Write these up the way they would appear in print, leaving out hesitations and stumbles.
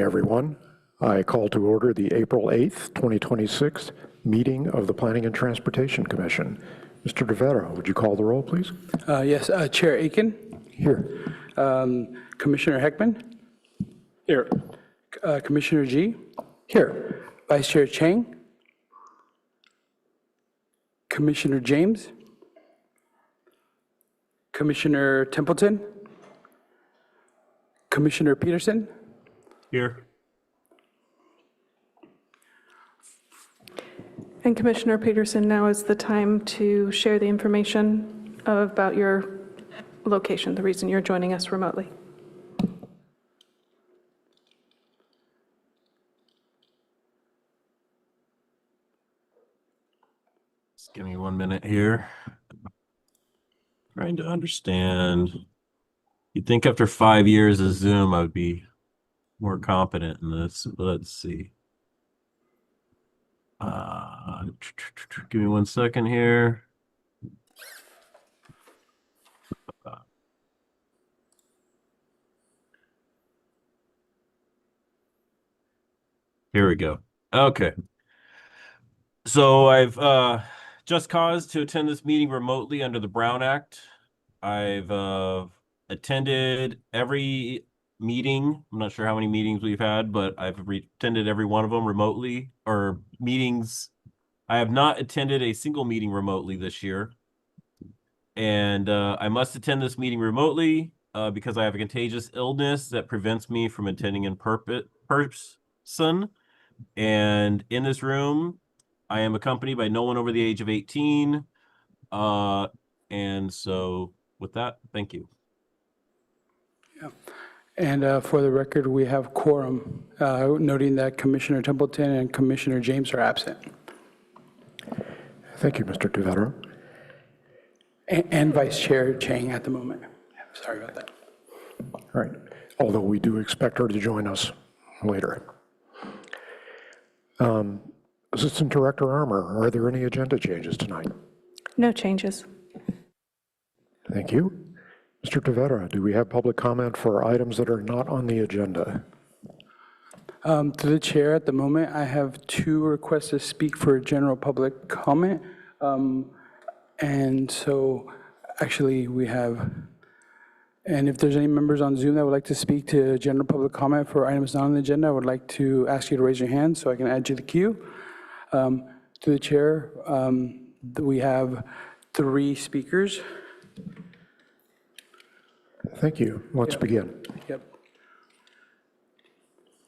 Everyone, I call to order the April 8th, 2026 meeting of the Planning and Transportation Commission. Mr. DeVera, would you call the roll, please? Yes, Chair Aiken. Here. Commissioner Heckman. Here. Commissioner G. Here. Vice Chair Chang. Commissioner James. Commissioner Templeton. Commissioner Peterson. Here. And Commissioner Peterson, now is the time to share the information about your location, the reason you're joining us remotely. Just give me 1 minute here. Trying to understand. You'd think after 5 years of Zoom, I would be more competent in this. Let's see. Give me 1 second here. Here we go. Okay. So I've just caused to attend this meeting remotely under the Brown Act. I've attended every meeting. I'm not sure how many meetings we've had, but I've attended every one of them remotely, or meetings. I have not attended a single meeting remotely this year. And I must attend this meeting remotely because I have a contagious illness that prevents me from attending in person. And in this room, I am accompanied by no one over the age of 18. And so with that, thank you. Yeah. And for the record, we have quorum, noting that Commissioner Templeton and Commissioner James are absent. Thank you, Mr. DeVera. And Vice Chair Chang at the moment. Sorry about that. All right. Although we do expect her to join us later. Assistant Director Armour, are there any agenda changes tonight? No changes. Thank you. Mr. DeVera, do we have public comment for items that are not on the agenda? To the chair, at the moment, I have 2 requests to speak for general public comment. And so actually we have, and if there's any members on Zoom that would like to speak to general public comment for items not on the agenda, I would like to ask you to raise your hand so I can add you to the queue. To the chair, we have 3 speakers. Thank you. Let's begin. Yep.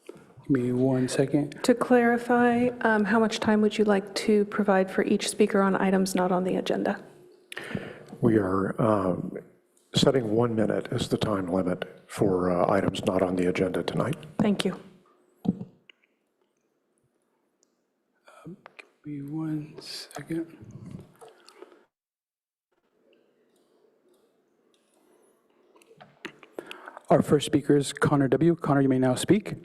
Give me 1 second. To clarify, how much time would you like to provide for each speaker on items not on the agenda? We are setting 1 minute as the time limit for items not on the agenda tonight. Thank you. Give me 1 second. Our first speaker is Connor W. Connor, you may now speak.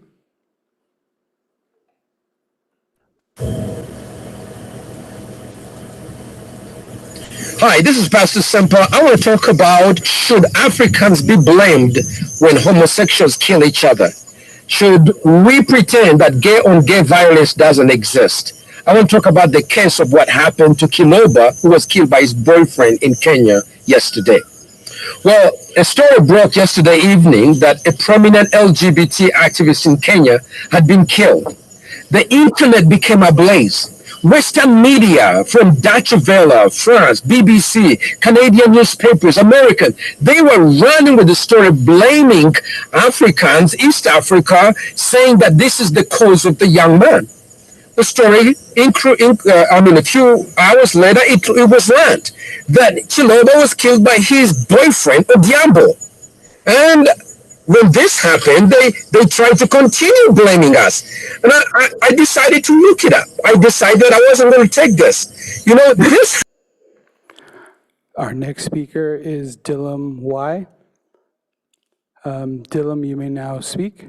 Hi, this is Pastor Semper. I want to talk about, should Africans be blamed when homosexuals kill each other? Should we pretend that gay-on-gay violence doesn't exist? I want to talk about the case of what happened to Kiloba, who was killed by his boyfriend in Kenya yesterday. Well, a story broke yesterday evening that a prominent LGBT activist in Kenya had been killed. The internet became ablaze. Western media from Deutsche Welle, France, BBC, Canadian newspapers, American, they were running with the story, blaming Africans, East Africa, saying that this is the cause of the young man. The story, a few hours later, it was learned that Chiloba was killed by his boyfriend, Odiambo. And when this happened, they tried to continue blaming us. And I decided to look it up. I decided I wasn't going to take this. You know, this. Our next speaker is Dillam Y. Dillam, you may now speak.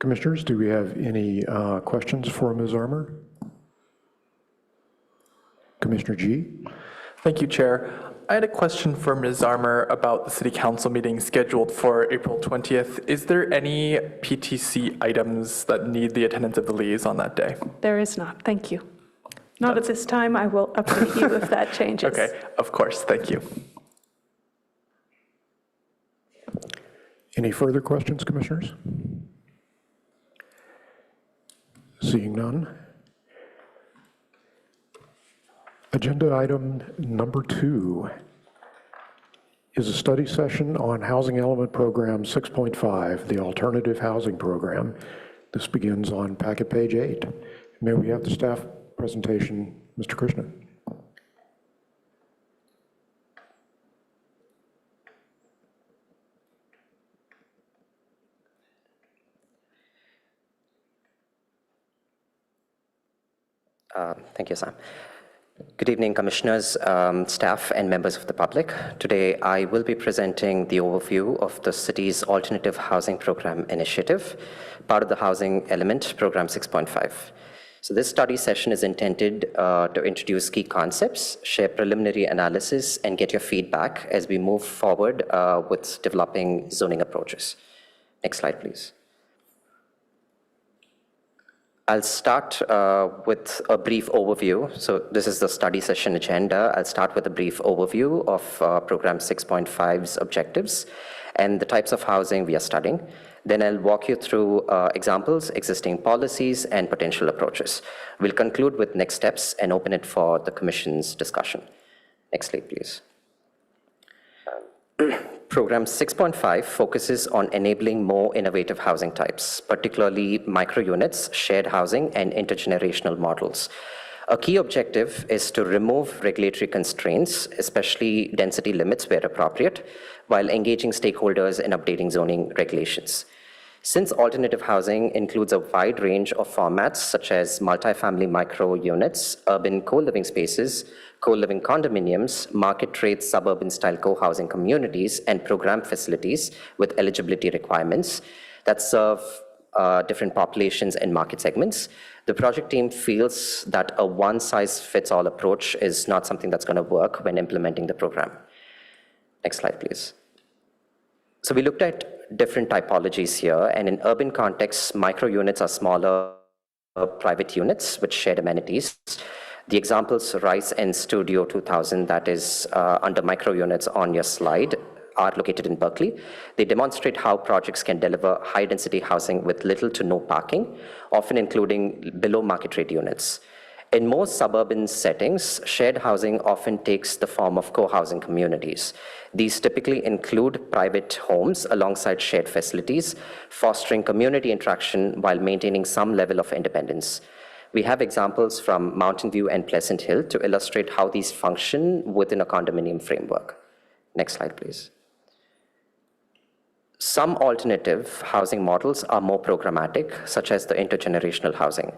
Commissioners, do we have any questions for Ms. Armour? Commissioner G? Thank you, Chair. I had a question for Ms. Armour about the City Council meeting scheduled for April 20th. Is there any PTC items that need the attendance of the liaison that day? There is not, thank you. Not at this time, I will update you if that changes. Okay, of course, thank you. Any further questions, Commissioners? Seeing none. Agenda item number 2 is a study session on Housing Element Program 6.5, the Alternative Housing Program. This begins on packet page 8. May we have the staff presentation, Mr. Krishnan? Thank you, Sam. Good evening, commissioners, staff, and members of the public. Today, I will be presenting the overview of the city's Alternative Housing Program initiative, part of the Housing Element Program 6.5. So this study session is intended to introduce key concepts, share preliminary analysis, and get your feedback as we move forward with developing zoning approaches. Next slide, please. I'll start with a brief overview. So this is the study session agenda. I'll start with a brief overview of Program 6.5's objectives and the types of housing we are studying. Then I'll walk you through examples, existing policies, and potential approaches. We'll conclude with next steps and open it for the Commission's discussion. Next slide, please. Program 6.5 focuses on enabling more innovative housing types, particularly micro-units, shared housing, and intergenerational models. A key objective is to remove regulatory constraints, especially density limits where appropriate, while engaging stakeholders in updating zoning regulations. Since alternative housing includes a wide range of formats such as multifamily micro-units, urban co-living spaces, co-living condominiums, market-rate suburban-style co-housing communities, and program facilities with eligibility requirements that serve different populations and market segments, the project team feels that a one-size-fits-all approach is not something that's going to work when implementing the program. Next slide, please. So we looked at different typologies here, and in urban contexts, micro-units are smaller private units with shared amenities. The examples, Rice and Studio 2000, that is under micro-units on your slide, are located in Berkeley. They demonstrate how projects can deliver high-density housing with little to no parking, often including below-market rate units. In most suburban settings, shared housing often takes the form of co-housing communities. These typically include private homes alongside shared facilities, fostering community interaction while maintaining some level of independence. We have examples from Mountain View and Pleasant Hill to illustrate how these function within a condominium framework. Next slide, please. Some alternative housing models are more programmatic, such as the intergenerational housing.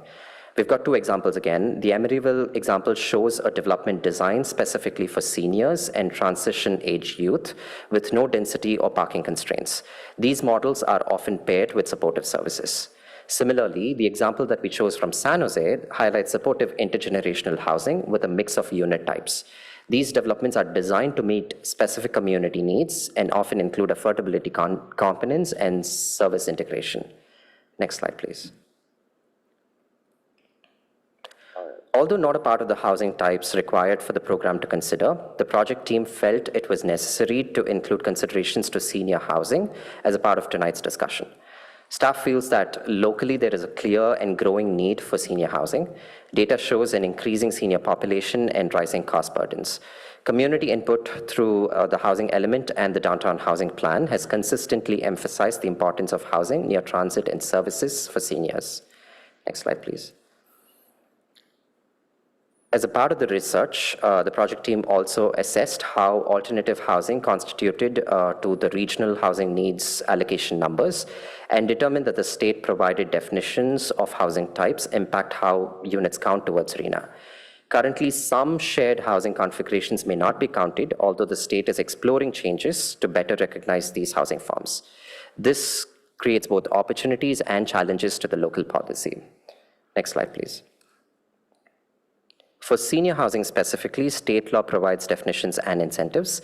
We've got two examples again. The Emeryville example shows a development design specifically for seniors and transition-age youth with no density or parking constraints. These models are often paired with supportive services. Similarly, the example that we chose from San Jose highlights supportive intergenerational housing with a mix of unit types. These developments are designed to meet specific community needs and often include affordability components and service integration. Next slide, please. Although not a part of the housing types required for the program to consider, the project team felt it was necessary to include considerations to senior housing as a part of tonight's discussion. Staff feels that locally there is a clear and growing need for senior housing. Data shows an increasing senior population and rising cost burdens. Community input through the housing element and the downtown housing plan has consistently emphasized the importance of housing near transit and services for seniors. Next slide, please. As a part of the research, the project team also assessed how alternative housing constituted to the regional housing needs allocation numbers and determined that the state-provided definitions of housing types impact how units count towards RHNA. Currently, some shared housing configurations may not be counted, although the state is exploring changes to better recognize these housing forms. This creates both opportunities and challenges to the local policy. Next slide, please. For senior housing specifically, state law provides definitions and incentives.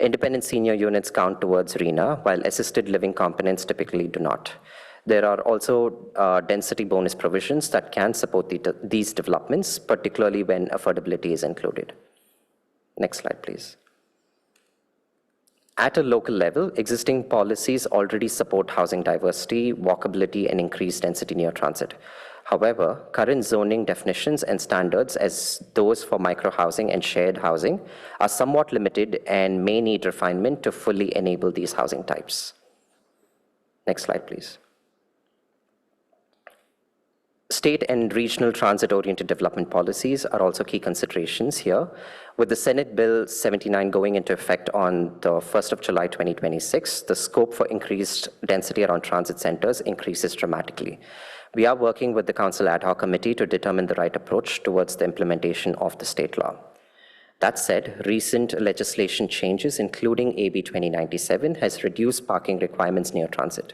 Independent senior units count towards RENA, while assisted living components typically do not. There are also density bonus provisions that can support these developments, particularly when affordability is included. Next slide, please. At a local level, existing policies already support housing diversity, walkability, and increased density near transit. However, current zoning definitions and standards, as those for microhousing and shared housing, are somewhat limited and may need refinement to fully enable these housing types. Next slide, please. State and regional transit-oriented development policies are also key considerations here. With the Senate Bill 79 going into effect on the 1st of July 2026, the scope for increased density around transit centers increases dramatically. We are working with the Council Ad Hoc Committee to determine the right approach towards the implementation of the state law. That said, recent legislation changes, including AB 2097, has reduced parking requirements near transit.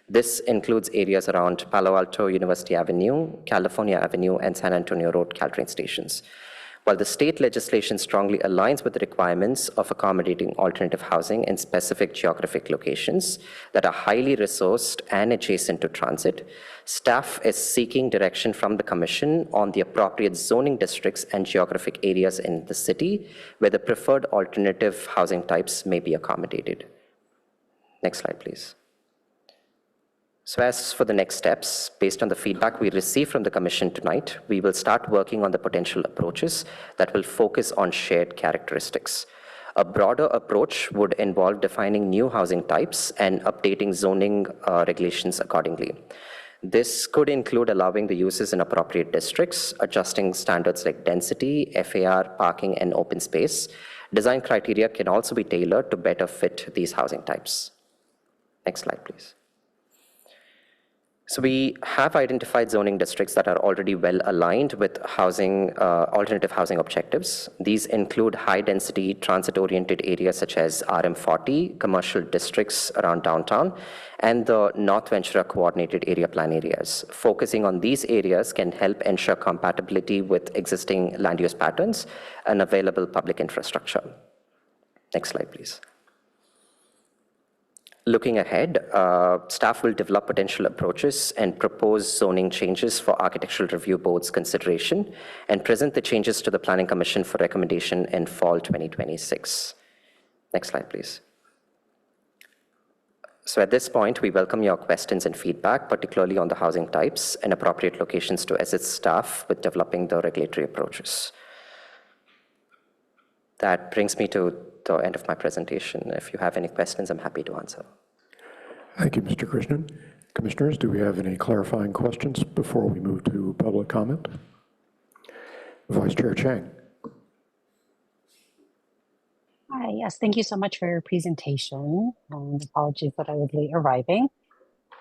This includes areas around Palo Alto University Avenue, California Avenue, and San Antonio Road Caltrain stations. While the state legislation strongly aligns with the requirements of accommodating alternative housing in specific geographic locations that are highly resourced and adjacent to transit, staff is seeking direction from the Commission on the appropriate zoning districts and geographic areas in the city where the preferred alternative housing types may be accommodated. Next slide, please. So as for the next steps, based on the feedback we received from the Commission tonight, we will start working on the potential approaches that will focus on shared characteristics. A broader approach would involve defining new housing types and updating zoning regulations accordingly. This could include allowing the uses in appropriate districts, adjusting standards like density, FAR, parking, and open space. Design criteria can also be tailored to better fit these housing types. Next slide, please. So we have identified zoning districts that are already well aligned with alternative housing objectives. These include high-density, transit-oriented areas such as RM40, commercial districts around downtown, and the North Ventura Coordinated Area Plan areas. Focusing on these areas can help ensure compatibility with existing land use patterns and available public infrastructure. Next slide, please. Looking ahead, staff will develop potential approaches and propose zoning changes for Architectural Review Board's consideration and present the changes to the Planning Commission for recommendation in fall 2026. Next slide, please. So at this point, we welcome your questions and feedback, particularly on the housing types and appropriate locations to assist staff with developing the regulatory approaches. That brings me to the end of my presentation. If you have any questions, I'm happy to answer. Thank you, Mr. Krishnan. Commissioners, do we have any clarifying questions before we move to public comment? Vice Chair Chang. Hi, yes, thank you so much for your presentation. Apologies that I was late arriving.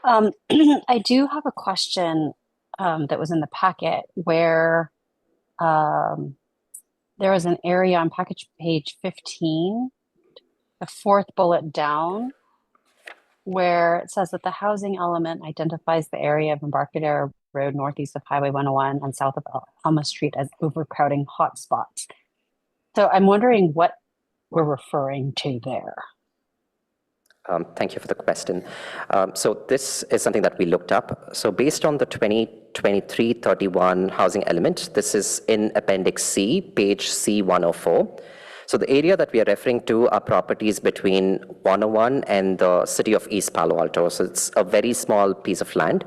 I do have a question that was in the packet where there was an area on package page 15, the fourth bullet down, where it says that the housing element identifies the area of Embarcadero Road northeast of Highway 101 and south of Alma Street as overcrowding hotspots. So I'm wondering what we're referring to there. Thank you for the question. So this is something that we looked up. So based on the 2023-31 housing element, this is in Appendix C, page C104. So the area that we are referring to are properties between 101 and the city of East Palo Alto. So it's a very small piece of land.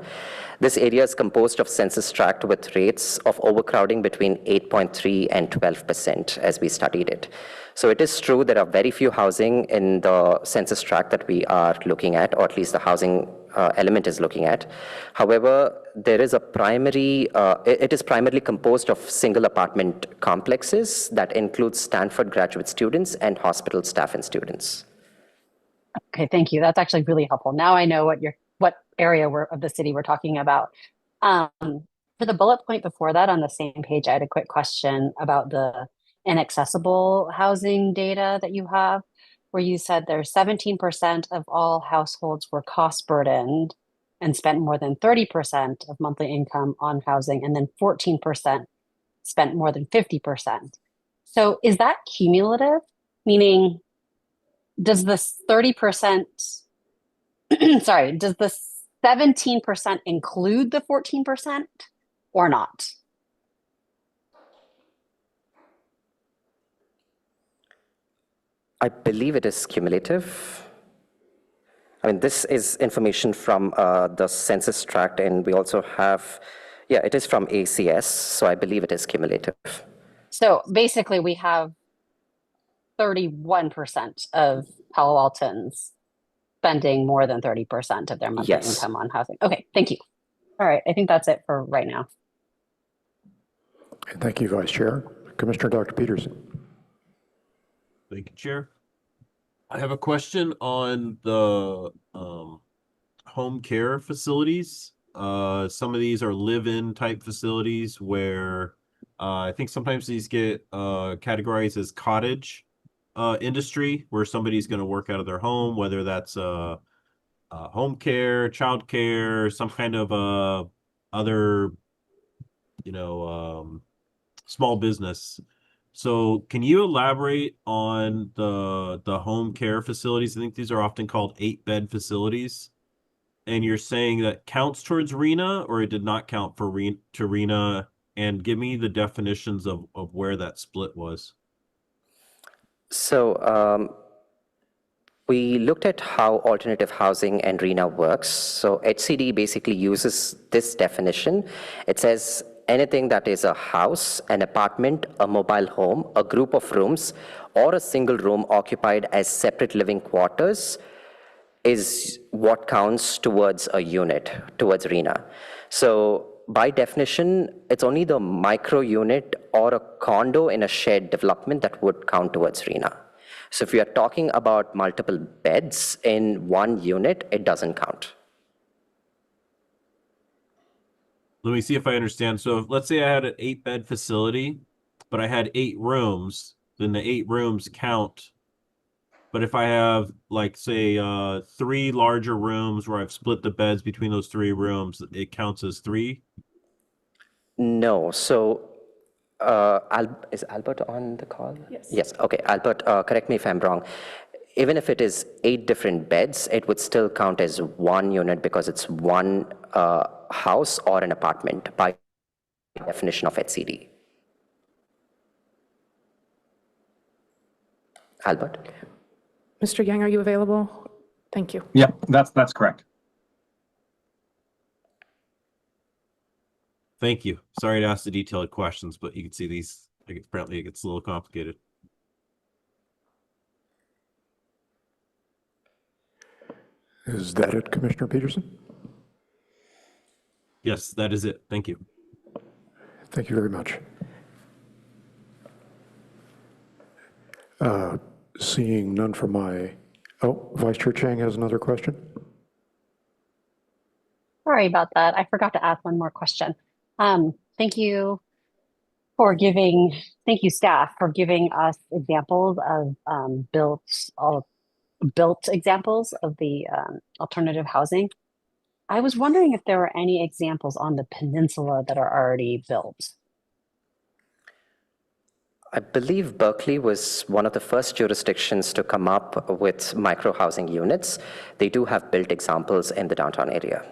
This area is composed of census tract with rates of overcrowding between 8.3 and 12% as we studied it. So it is true there are very few housing in the census tract that we are looking at, or at least the housing element is looking at. However, there is a primary, it is primarily composed of single apartment complexes that include Stanford graduate students and hospital staff and students. Okay, thank you. That's actually really helpful. Now I know what area of the city we're talking about. For the bullet point before that on the same page, I had a quick question about the inaccessible housing data that you have, where you said there's 17% of all households were cost burdened and spent more than 30% of monthly income on housing, and then 14% spent more than 50%. So is that cumulative? Meaning, does this 30%, sorry, does the 17% include the 14% or not? I believe it is cumulative. I mean, this is information from the census tract, and we also have, yeah, it is from ACS, so I believe it is cumulative. So basically, we have 31% of Palo Altans spending more than 30% of their monthly Yes. income on housing. Okay, thank you. All right, I think that's it for right now. Thank you, Vice Chair. Commissioner Dr. Peterson. Thank you, Chair. I have a question on the home care facilities. Some of these are live-in type facilities where I think sometimes these get categorized as cottage industry, where somebody's going to work out of their home, whether that's home care, child care, some kind of other, small business. So can you elaborate on the home care facilities? I think these are often called 8-bed facilities. And you're saying that counts towards RENA, or it did not count for RENA? And give me the definitions of where that split was. So we looked at how alternative housing and RENA works. So HCD basically uses this definition. It says anything that is a house, an apartment, a mobile home, a group of rooms, or a single room occupied as separate living quarters is what counts towards a unit, towards RENA. So by definition, it's only the micro unit or a condo in a shared development that would count towards RENA. So if we are talking about multiple beds in one unit, it doesn't count. Let me see if I understand. So if, let's say I had an 8-bed facility, but I had 8 rooms, then the 8 rooms count. But if I have, like, say, 3 larger rooms where I've split the beds between those 3 rooms, it counts as 3? No. So is Albert on the call? Yes. Yes. Okay. Albert, correct me if I'm wrong. Even if it is 8 different beds, it would still count as one unit because it's one house or an apartment by definition of HCD. Albert? Mr. Yang, are you available? Thank you. Yeah, that's correct. Thank you. Sorry to ask the detailed questions, but you can see these, apparently it gets a little complicated. Is that it, Commissioner Peterson? Yes, that is it. Thank you. Thank you very much. Seeing none from Vice Chair Chang has another question. Sorry about that. I forgot to ask one more question. Thank you staff for giving us examples of built examples of the alternative housing. I was wondering if there were any examples on the peninsula that are already built. I believe Berkeley was one of the first jurisdictions to come up with micro-housing units. They do have built examples in the downtown area.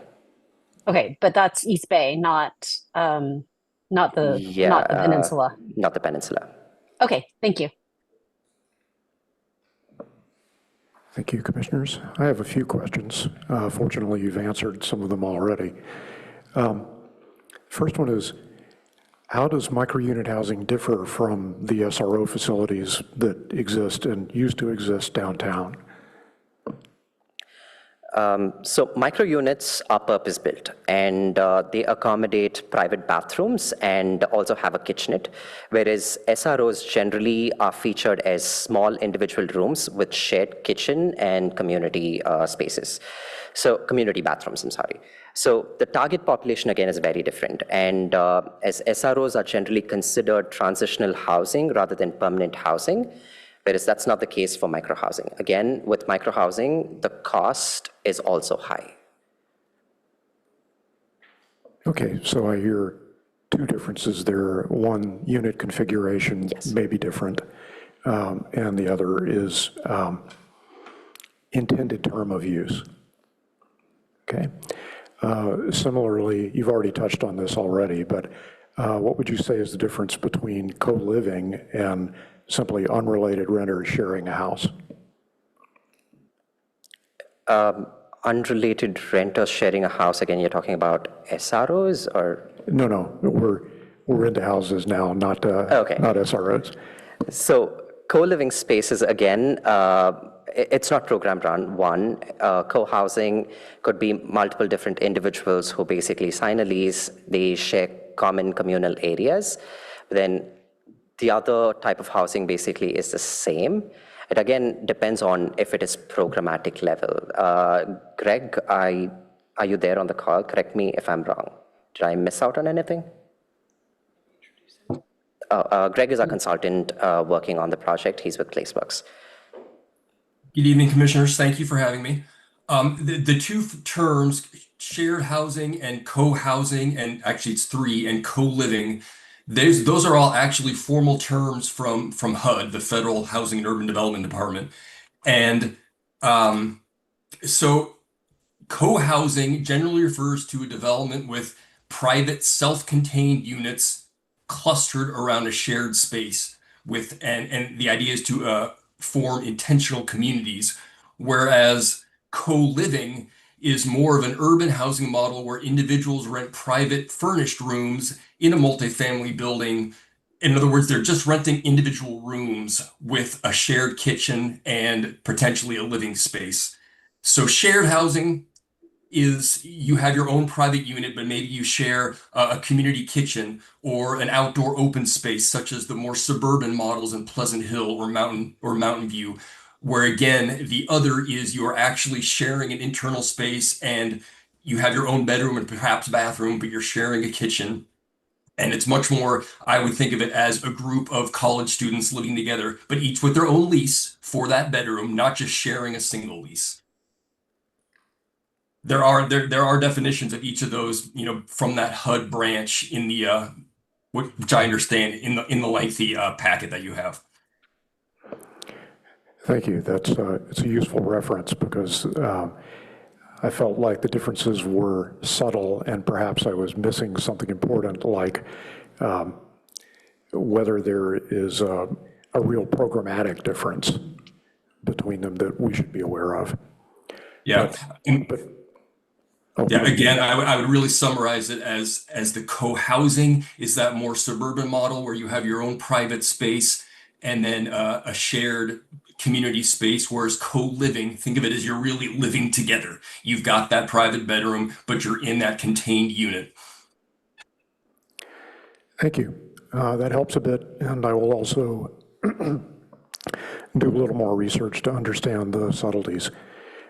Okay, but that's East Bay, not the peninsula. Not the peninsula. Okay, thank you. Thank you, Commissioners. I have a few questions. Fortunately, you've answered some of them already. First one is, how does micro-unit housing differ from the SRO facilities that exist and used to exist downtown? So micro units are purpose-built, and they accommodate private bathrooms and also have a kitchenette, whereas SROs generally are featured as small individual rooms with shared kitchen and community spaces. So community bathrooms, I'm sorry. So the target population, again, is very different. And as SROs are generally considered transitional housing rather than permanent housing, whereas that's not the case for microhousing. Again, with microhousing, the cost is also high. Okay, so I hear two differences there. One, unit configuration may be different, and the other is intended term of use. Okay. Similarly, you've already touched on this already, but what would you say is the difference between co-living and simply unrelated renters sharing a house? Unrelated renters sharing a house, again, you're talking about SROs or? No, we're into houses now, not Okay. not SROs. So co-living spaces, again, it's not programmed around one. Co-housing could be multiple different individuals who basically sign a lease, they share common communal areas. Then the other type of housing basically is the same. It again depends on if it is programmatic level. Greg, are you there on the call? Correct me if I'm wrong. Did I miss out on anything? Greg is our consultant working on the project. He's with Placeworks. Good evening, commissioners. Thank you for having me. The two terms, shared housing and co-housing, and actually it's three, and co-living, those are all actually formal terms from HUD, the Federal Housing and Urban Development Department. And so co-housing generally refers to a development with private self-contained units clustered around a shared space with, and the idea is to form intentional communities, whereas co-living is more of an urban housing model where individuals rent private furnished rooms in a multifamily building. In other words, they're just renting individual rooms with a shared kitchen and potentially a living space. So shared housing is you have your own private unit, but maybe you share a community kitchen or an outdoor open space, such as the more suburban models in Pleasant Hill or Mountain View, where again, the other is you're actually sharing an internal space and you have your own bedroom and perhaps bathroom, but you're sharing a kitchen. And it's much more, I would think of it as a group of college students living together, but each with their own lease for that bedroom, not just sharing a single lease. There are definitions of each of those, from that HUD branch in the which I understand in the lengthy packet that you have. Thank you. It's a useful reference because I felt like the differences were subtle and perhaps I was missing something important, like whether there is a real programmatic difference between them that we should be aware of. Yeah. Oh, Yeah, again, I would really summarize it as the co-housing is that more suburban model where you have your own private space and then a shared community space, whereas co-living, think of it as you're really living together. You've got that private bedroom, but you're in that contained unit. Thank you. That helps a bit, and I will also do a little more research to understand the subtleties.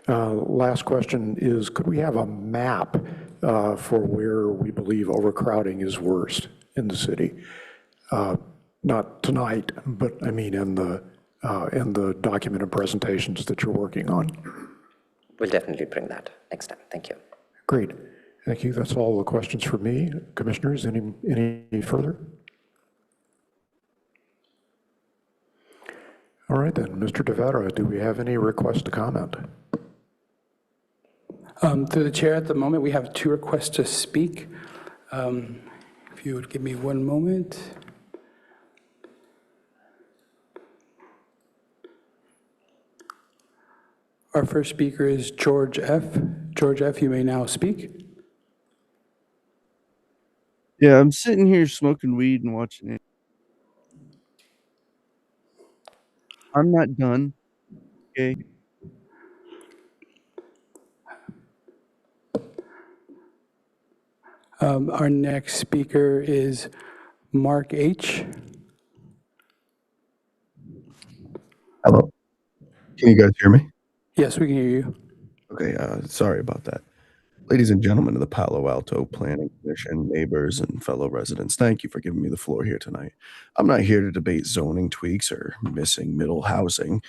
Last question is, could we have a map for where we believe overcrowding is worst in the city? Not tonight, but I mean in the documented presentations that you're working on. We'll definitely bring that next time. Thank you. Great. Thank you. That's all the questions for me. Commissioners, any further? All right then, Mr. DeVera, do we have any requests to comment? Through the chair, at the moment, we have two requests to speak. If you would give me one moment. Our first speaker is George F. George F., you may now speak. Yeah, I'm sitting here smoking weed and watching it. I'm not done. Okay. Our next speaker is Mark H. Hello. Can you guys hear me? Yes, we can hear you. Okay, sorry about that. Ladies and gentlemen of the Palo Alto Planning Commission, neighbors, and fellow residents, thank you for giving me the floor here tonight. I'm not here to debate zoning tweaks or missing middle housing.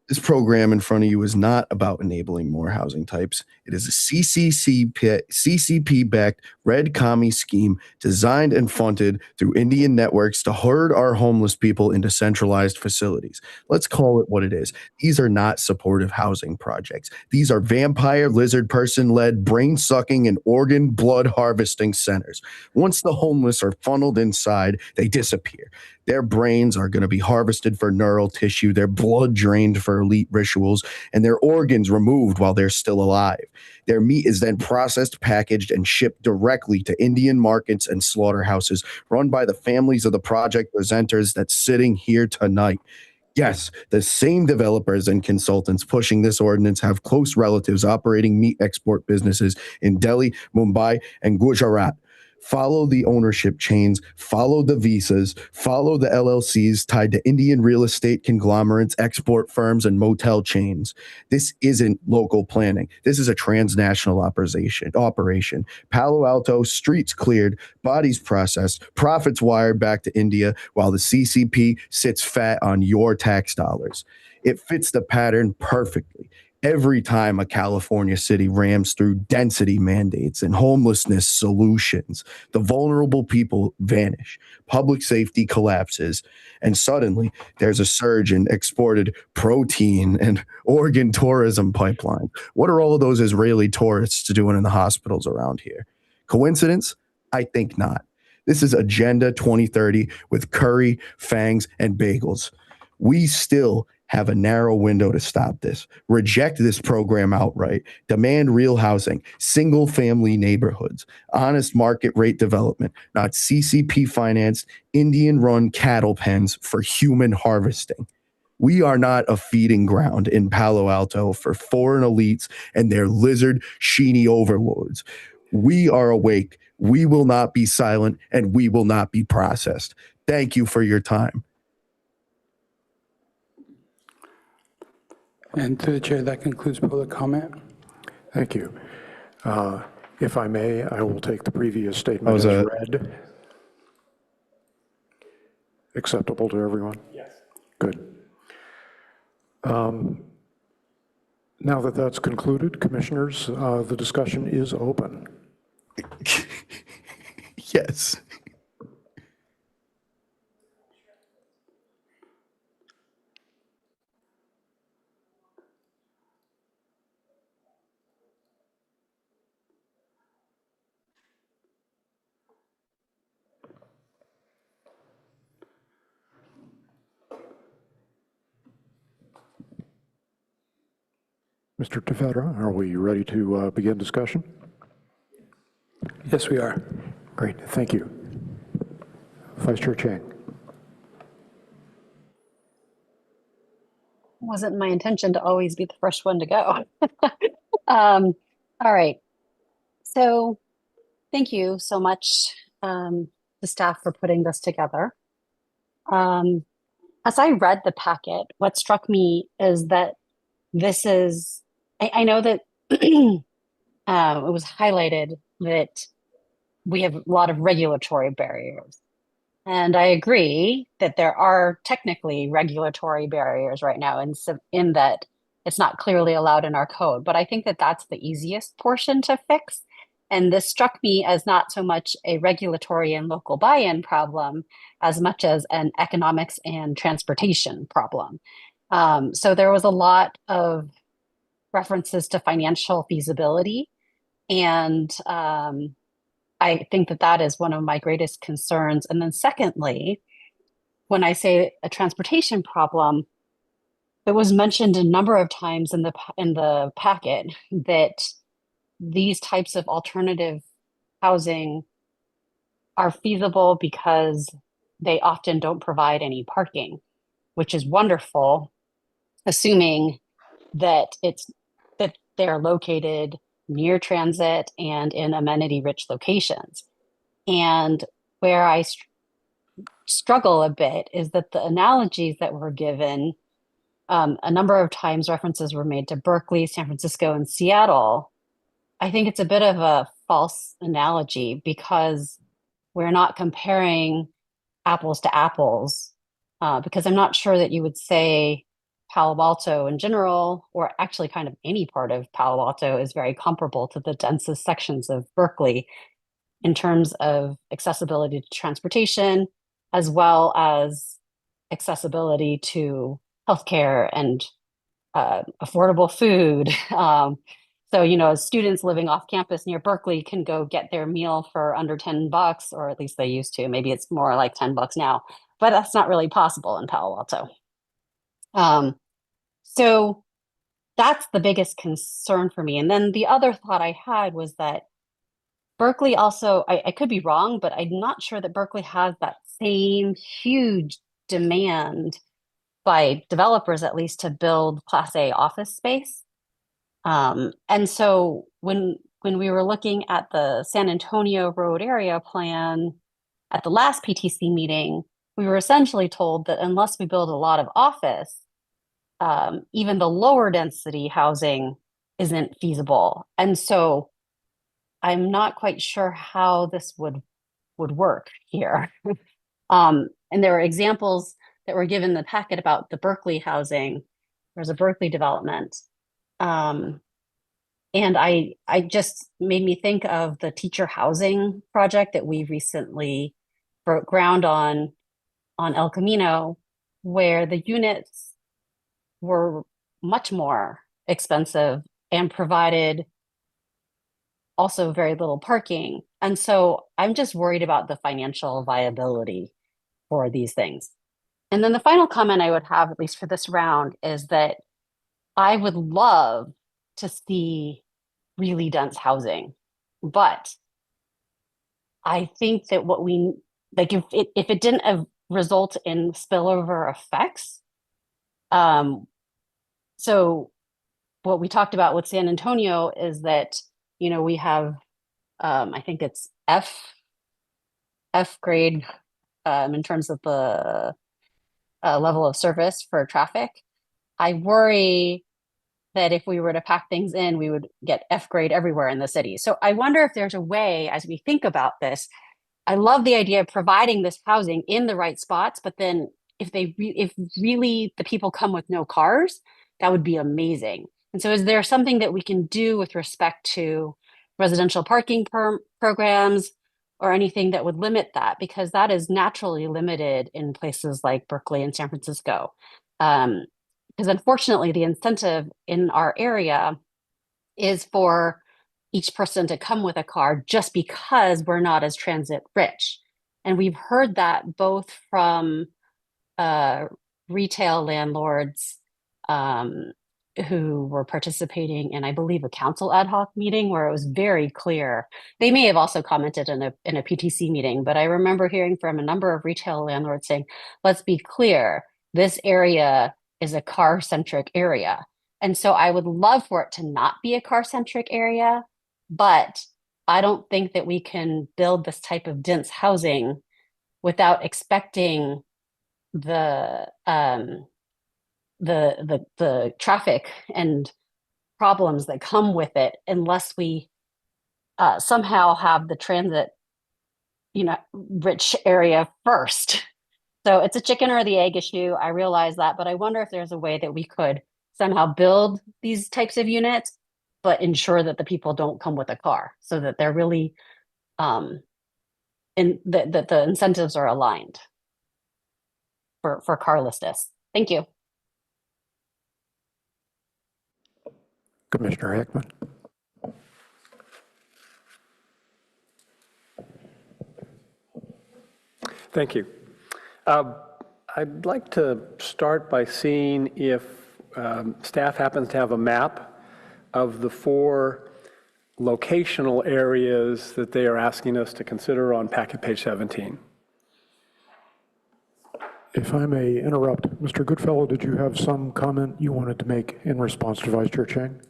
This program in front of you is not about enabling more housing types. It is a CCP-backed red commie scheme designed and funded through Indian networks to herd our homeless people into centralized facilities. Let's call it what it is. These are not supportive housing projects. These are vampire lizard person-led brain-sucking and organ blood harvesting centers. Once the homeless are funneled inside, they disappear. Their brains are going to be harvested for neural tissue, their blood drained for elite rituals, and their organs removed while they're still alive. Their meat is then processed, packaged, and shipped directly to Indian markets and slaughterhouses run by the families of the project presenters that's sitting here tonight. Yes, the same developers and consultants pushing this ordinance have close relatives operating meat export businesses in Delhi, Mumbai, and Gujarat. Follow the ownership chains, follow the visas, follow the LLCs tied to Indian real estate conglomerates, export firms, and motel chains. This isn't local planning. This is a transnational operation. Palo Alto, streets cleared, bodies processed, profits wired back to India, while the CCP sits fat on your tax dollars. It fits the pattern perfectly. Every time a California city rams through density mandates and homelessness solutions, the vulnerable people vanish, public safety collapses, and suddenly there's a surge in exported protein and organ tourism pipeline. What are all of those Israeli tourists doing in the hospitals around here? Coincidence? I think not. This is Agenda 2030 with curry, fangs, and bagels. We still have a narrow window to stop this. Reject this program outright. Demand real housing, single family neighborhoods, honest market rate development, not CCP financed, Indian run cattle pens for human harvesting. We are not a feeding ground in Palo Alto for foreign elites and their lizard sheeny overlords. We are awake. We will not be silent, and we will not be processed. Thank you for your time. And to the chair, that concludes public comment. Thank you. If I may, I will take the previous statement as read. Acceptable to everyone? Yes. Good. Now that that's concluded, commissioners, the discussion is open. Yes. Mr. Tefedra, are we ready to begin discussion? Yes, we are. Great, thank you. Vice Chair Chang. Wasn't my intention to always be the first one to go. All right. So thank you so much, the staff, for putting this together. As I read the packet, what struck me is that this is, I know that it was highlighted that we have a lot of regulatory barriers. And I agree that there are technically regulatory barriers right now in that it's not clearly allowed in our code. But I think that that's the easiest portion to fix. And this struck me as not so much a regulatory and local buy-in problem as much as an economics and transportation problem. So there was a lot of references to financial feasibility. And I think that that is one of my greatest concerns. And then secondly, when I say a transportation problem, it was mentioned a number of times in the packet that these types of alternative housing are feasible because they often don't provide any parking, which is wonderful, assuming that they're located near transit and in amenity-rich locations. And where I struggle a bit is that the analogies that were given, a number of times references were made to Berkeley, San Francisco, and Seattle. I think it's a bit of a false analogy because we're not comparing apples to apples, because I'm not sure that you would say Palo Alto in general, or actually kind of any part of Palo Alto, is very comparable to the densest sections of Berkeley in terms of accessibility to transportation, as well as accessibility to healthcare and affordable food. So, students living off campus near Berkeley can go get their meal for under $10, or at least they used to. Maybe it's more like $10 now, but that's not really possible in Palo Alto. So that's the biggest concern for me. And then the other thought I had was that Berkeley also, I could be wrong, but I'm not sure that Berkeley has that same huge demand by developers, at least, to build Class A office space. And so when we were looking at the San Antonio Road area plan at the last PTC meeting, we were essentially told that unless we build a lot of office, even the lower density housing isn't feasible. And so I'm not quite sure how this would work here. And there were examples that were given in the packet about the Berkeley housing. There's a Berkeley development. And I just made me think of the teacher housing project that we recently broke ground on El Camino, where the units were much more expensive and provided also very little parking. And so I'm just worried about the financial viability for these things. And then the final comment I would have, at least for this round, is that I would love to see really dense housing, but I think that what we like, if it didn't result in spillover effects, so what we talked about with San Antonio is that we have I think it's F grade in terms of the level of service for traffic. I worry that if we were to pack things in, we would get F grade everywhere in the city. So I wonder if there's a way, as we think about this, I love the idea of providing this housing in the right spots, but then if really the people come with no cars, that would be amazing. And so is there something that we can do with respect to residential parking programs or anything that would limit that? Because that is naturally limited in places like Berkeley and San Francisco. Because unfortunately, the incentive in our area is for each person to come with a car just because we're not as transit rich. And we've heard that both from retail landlords who were participating in, I believe, a council ad hoc meeting where it was very clear. They may have also commented in a PTC meeting, but I remember hearing from a number of retail landlords saying, let's be clear, this area is a car-centric area. And so I would love for it to not be a car-centric area, but I don't think that we can build this type of dense housing without expecting the traffic and problems that come with it unless we somehow have the transit, rich area first. So it's a chicken or the egg issue. I realize that, but I wonder if there's a way that we could somehow build these types of units, but ensure that the people don't come with a car so that they're really, that the incentives are aligned for carlessness. Thank you. Commissioner Hickman. Thank you. I'd like to start by seeing if staff happens to have a map of the 4 locational areas that they are asking us to consider on packet page 17. If I may interrupt, Mr. Goodfellow, did you have some comment you wanted to make in response to Vice Chair Chang?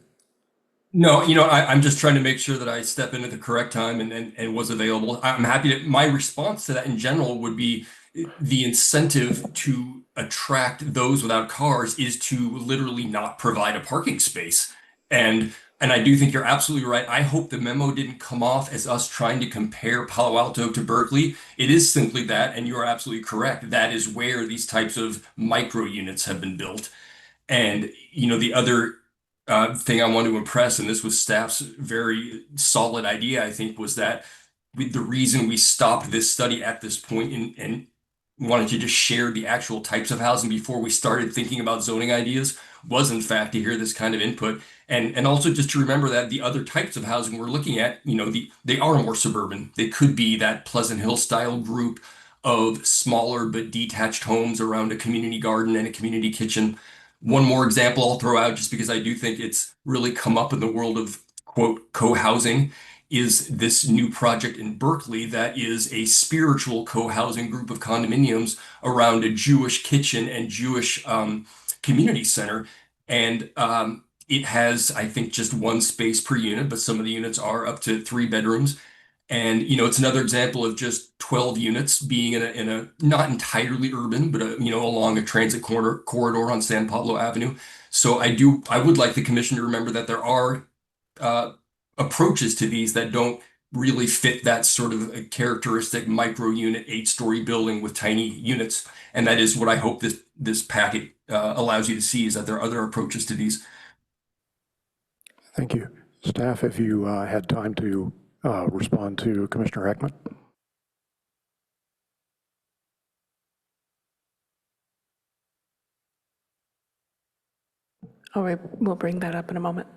No, I'm just trying to make sure that I step in at the correct time and was available. I'm happy to, my response to that in general would be the incentive to attract those without cars is to literally not provide a parking space. And I do think you're absolutely right. I hope the memo didn't come off as us trying to compare Palo Alto to Berkeley. It is simply that, and you are absolutely correct. That is where these types of micro units have been built. And, the other thing I want to impress, and this was staff's very solid idea, I think, was that the reason we stopped this study at this point and wanted to just share the actual types of housing before we started thinking about zoning ideas was, in fact, to hear this kind of input. And also just to remember that the other types of housing we're looking at, they are more suburban. They could be that Pleasant Hill style group of smaller but detached homes around a community garden and a community kitchen. One more example I'll throw out, just because I do think it's really come up in the world of, quote, co-housing, is this new project in Berkeley that is a spiritual co-housing group of condominiums around a Jewish kitchen and Jewish community center. And it has, I think, just one space per unit, but some of the units are up to 3 bedrooms. And, it's another example of just 12 units being in a not entirely urban, but along a transit corridor on San Pablo Avenue. So I would like the commission to remember that there are approaches to these that don't really fit that sort of a characteristic micro unit 8-story building with tiny units. And that is what I hope this packet allows you to see, is that there are other approaches to these. Thank you. Staff, if you had time to respond to Commissioner Heckman. All right, we'll bring that up in a moment.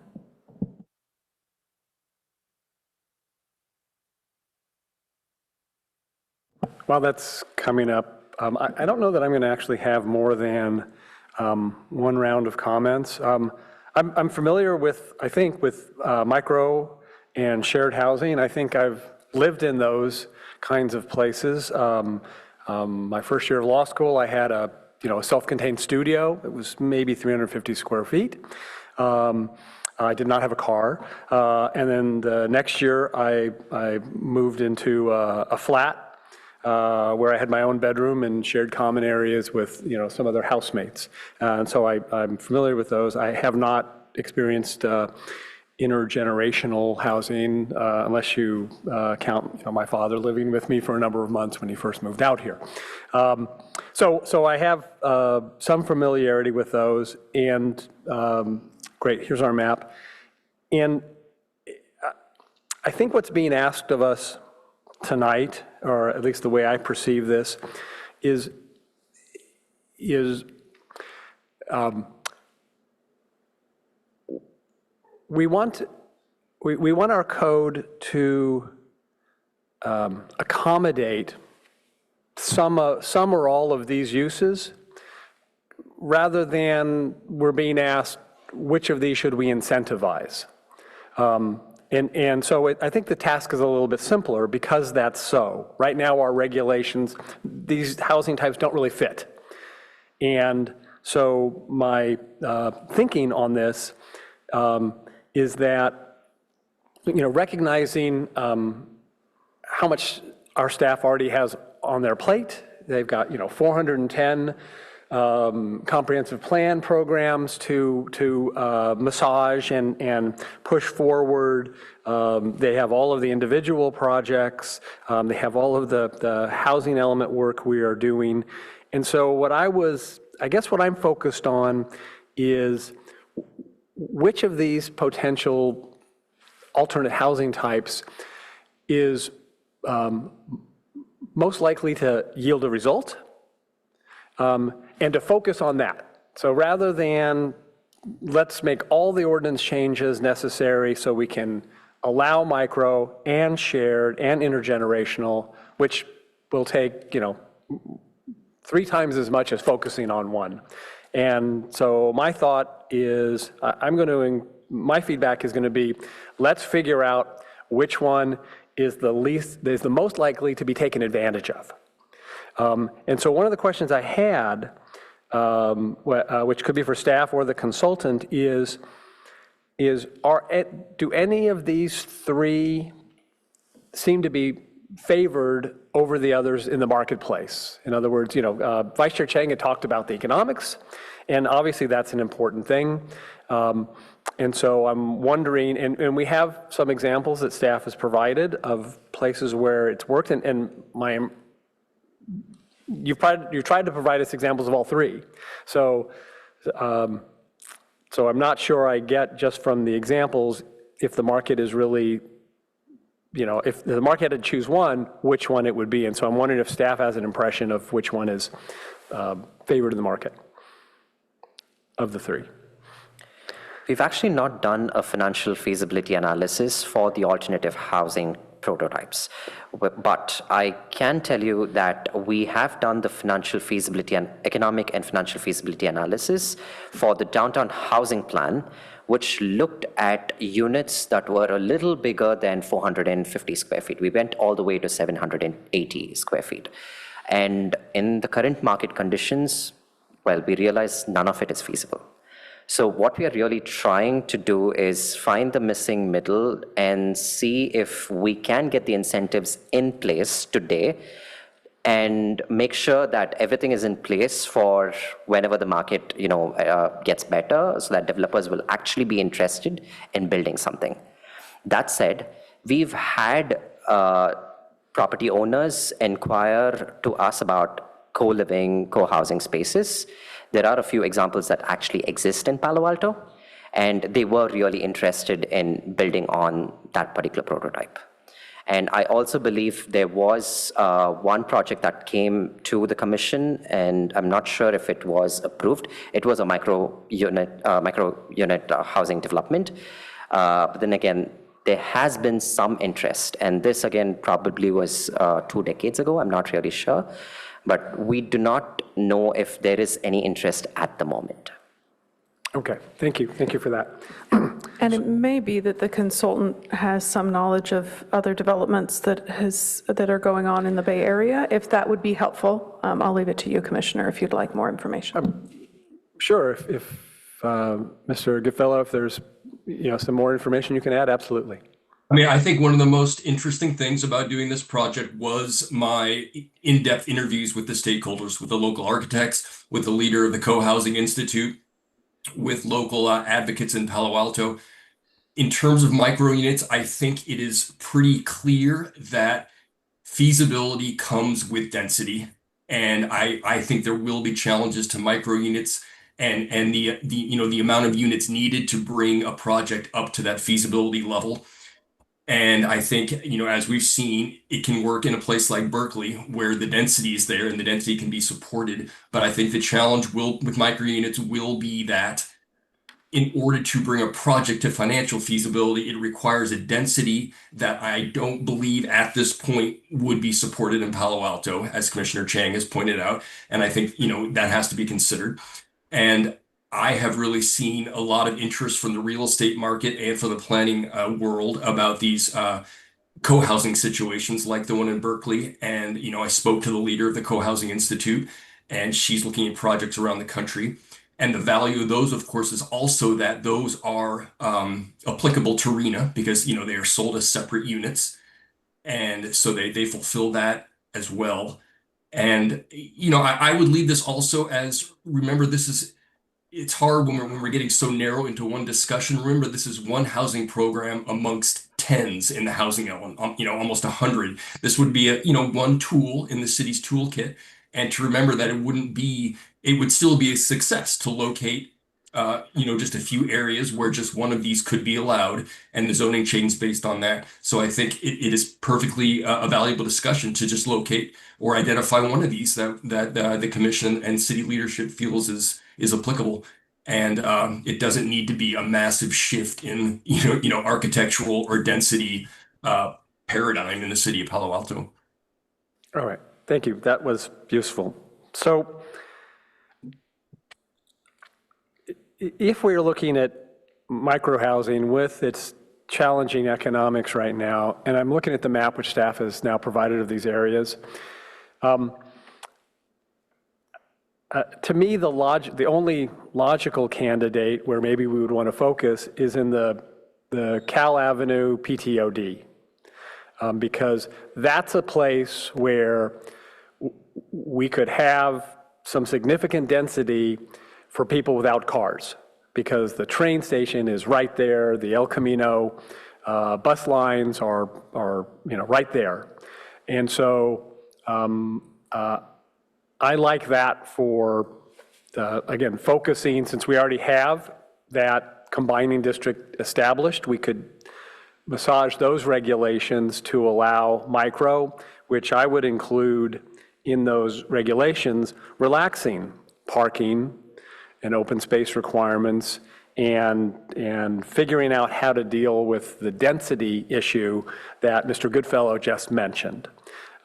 While that's coming up, I don't know that I'm going to actually have more than one round of comments. I'm familiar with, I think, with micro and shared housing. I think I've lived in those kinds of places. My first year of law school, I had a self-contained studio. It was maybe 350 square feet. I did not have a car. And then the next year, I moved into a flat where I had my own bedroom and shared common areas with some other housemates. And so I'm familiar with those. I have not experienced intergenerational housing unless you count my father living with me for a number of months when he first moved out here. So I have some familiarity with those. And great, here's our map. And I think what's being asked of us tonight, or at least the way I perceive this, is we want our code to accommodate some or all of these uses, rather than we're being asked which of these should we incentivize. And so I think the task is a little bit simpler because that's so. Right now, our regulations, these housing types don't really fit. And so my thinking on this is that, recognizing how much our staff already has on their plate. They've got, 410 comprehensive plan programs to massage and push forward. They have all of the individual projects. They have all of the housing element work we are doing. And so what I'm focused on is which of these potential alternate housing types is most likely to yield a result, and to focus on that. So rather than let's make all the ordinance changes necessary so we can allow micro and shared and intergenerational, which will take 3 times as much as focusing on one. And so my thought is, my feedback is going to be, let's figure out which one is the most likely to be taken advantage of. And so one of the questions I had, which could be for staff or the consultant, is do any of these 3 seem to be favored over the others in the marketplace? In other words, Vice Chair Chang had talked about the economics, and obviously that's an important thing. And so I'm wondering, and we have some examples that staff has provided of places where it's worked, and you've tried to provide us examples of all 3. So So I'm not sure I get just from the examples if the market is really, if the market had to choose one, which one it would be. And so I'm wondering if staff has an impression of which one is favored in the market of the three. We've actually not done a financial feasibility analysis for the alternative housing prototypes. But I can tell you that we have done the financial feasibility and economic and financial feasibility analysis for the downtown housing plan, which looked at units that were a little bigger than 450 square feet. We went all the way to 780 square feet. And in the current market conditions, well, we realized none of it is feasible. So what we are really trying to do is find the missing middle and see if we can get the incentives in place today and make sure that everything is in place for whenever the market gets better, so that developers will actually be interested in building something. That said, we've had property owners inquire to us about co-living, co-housing spaces. There are a few examples that actually exist in Palo Alto, and they were really interested in building on that particular prototype. And I also believe there was one project that came to the commission, and I'm not sure if it was approved. It was a micro unit housing development. But then again, there has been some interest, and this again probably was 2 decades ago. I'm not really sure. But we do not know if there is any interest at the moment. Okay, thank you. Thank you for that. And it may be that the consultant has some knowledge of other developments that are going on in the Bay Area. If that would be helpful, I'll leave it to you, Commissioner, if you'd like more information. Sure, if Mr. Goodfellow, if there's some more information you can add, absolutely. I mean, I think one of the most interesting things about doing this project was my in-depth interviews with the stakeholders, with the local architects, with the leader of the Co-Housing Institute, with local advocates in Palo Alto. In terms of micro units, I think it is pretty clear that feasibility comes with density. And I think there will be challenges to micro units and the amount of units needed to bring a project up to that feasibility level. And I think, as we've seen, it can work in a place like Berkeley where the density is there and the density can be supported. But I think the challenge with micro units will be that in order to bring a project to financial feasibility, it requires a density that I don't believe at this point would be supported in Palo Alto, as Commissioner Chang has pointed out. And I think, that has to be considered. And I have really seen a lot of interest from the real estate market and from the planning world about these co-housing situations like the one in Berkeley. And, I spoke to the leader of the Co-Housing Institute, and she's looking at projects around the country. And the value of those, of course, is also that those are applicable to RENA because, they are sold as separate units. And so they fulfill that as well. And, I would leave this also as, remember, it's hard when we're getting so narrow into one discussion. Remember, this is one housing program amongst tens in the housing element, almost 100. This would be one tool in the city's toolkit. And to remember that it would still be a success to locate, just a few areas where just one of these could be allowed, and the zoning change based on that. So I think it is perfectly a valuable discussion to just locate or identify one of these that the commission and city leadership feels is applicable. And it doesn't need to be a massive shift in, architectural or density paradigm in the city of Palo Alto. All right, thank you. That was useful. So if we're looking at micro-housing with its challenging economics right now, and I'm looking at the map which staff has now provided of these areas, to me, the only logical candidate where maybe we would want to focus is in the Cal Avenue PTOD, because that's a place where we could have some significant density for people without cars, because the train station is right there, the El Camino bus lines are right there. And so I like that for, again, focusing, since we already have that combining district established, we could massage those regulations to allow micro, which I would include in those regulations, relaxing parking and open space requirements and figuring out how to deal with the density issue that Mr. Goodfellow just mentioned.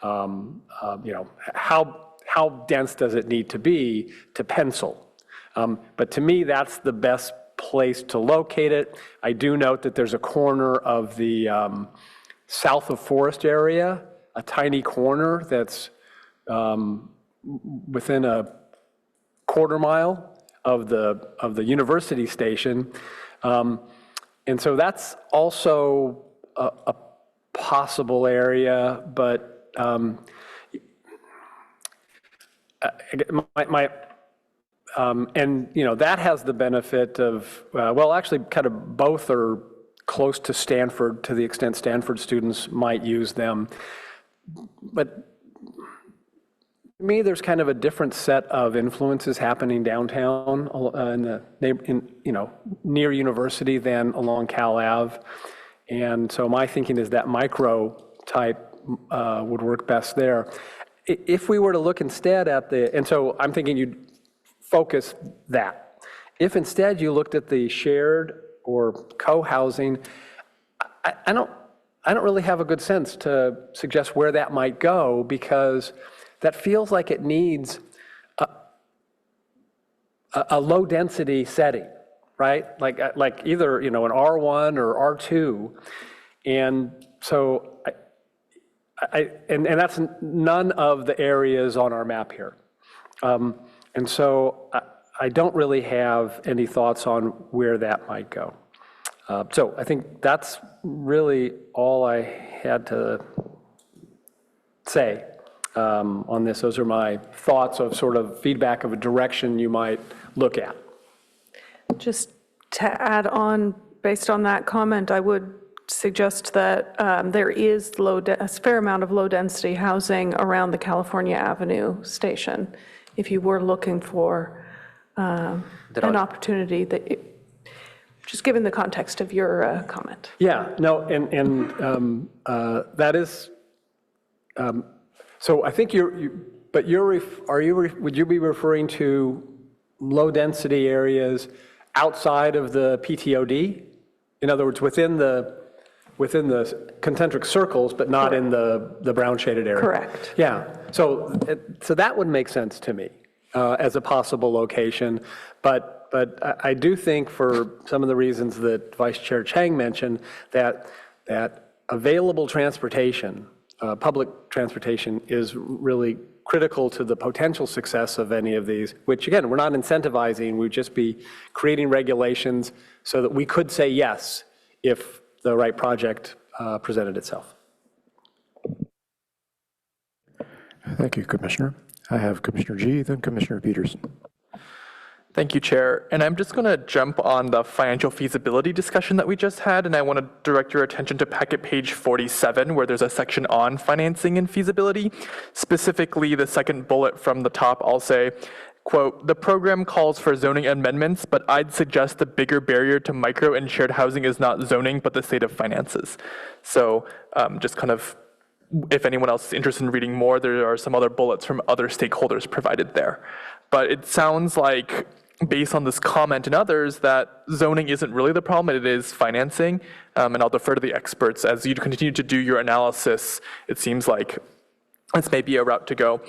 You know, how dense does it need to be to pencil? But to me, that's the best place to locate it. I do note that there's a corner of the south of Forest area, a tiny corner that's within a quarter mile of the university station. And so that's also a possible area, but and you know, that has the benefit of, well, actually kind of both are close to Stanford to the extent Stanford students might use them. But to me, there's kind of a different set of influences happening downtown you know, near university than along Cal Ave. And so my thinking is that micro type would work best there. If we were to look instead at and so I'm thinking you'd focus that. If instead you looked at the shared or co-housing, I don't really have a good sense to suggest where that might go, because that feels like it needs a low density setting, right? Like either, you know, an R1 or R2. And so and that's none of the areas on our map here. And so I don't really have any thoughts on where that might go. So I think that's really all I had to say on this. Those are my thoughts of sort of feedback of a direction you might look at. Just to add on, based on that comment, I would suggest that there is a fair amount of low-density housing around the California Avenue station. If you were looking for an opportunity, just given the context of your comment. Yeah, no, and that is, so I think would you be referring to low-density areas outside of the PTOD? In other words, within the concentric circles, but not in the brown shaded area? Correct. Yeah, so that would make sense to me as a possible location, but I do think, for some of the reasons that Vice Chair Chang mentioned, that available transportation, public transportation, is really critical to the potential success of any of these, which again, we're not incentivizing, we'd just be creating regulations so that we could say yes if the right project presented itself. Thank you, Commissioner. I have Commissioner G, then Commissioner Peterson. Thank you, Chair. And I'm just going to jump on the financial feasibility discussion that we just had, and I want to direct your attention to packet page 47, where there's a section on financing and feasibility. Specifically, the second bullet from the top, I'll say, quote, "The program calls for zoning amendments, but I'd suggest the bigger barrier to micro and shared housing is not zoning, but the state of finances." So just kind of, if anyone else is interested in reading more, there are some other bullets from other stakeholders provided there. But it sounds like, based on this comment and others, that zoning isn't really the problem, it is financing. And I'll defer to the experts. As you continue to do your analysis, it seems like this may be a route to go.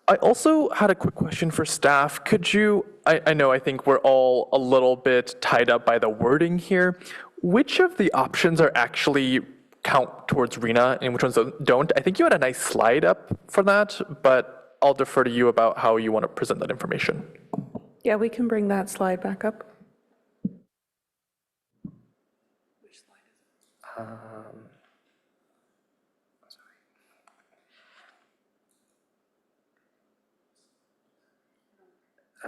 I also had a quick question for staff. Could you, I know I think we're all a little bit tied up by the wording here. Which of the options are actually count towards RHNA and which ones don't? I think you had a nice slide up for that, but I'll defer to you about how you want to present that information. Yeah, we can bring that slide back up. Which slide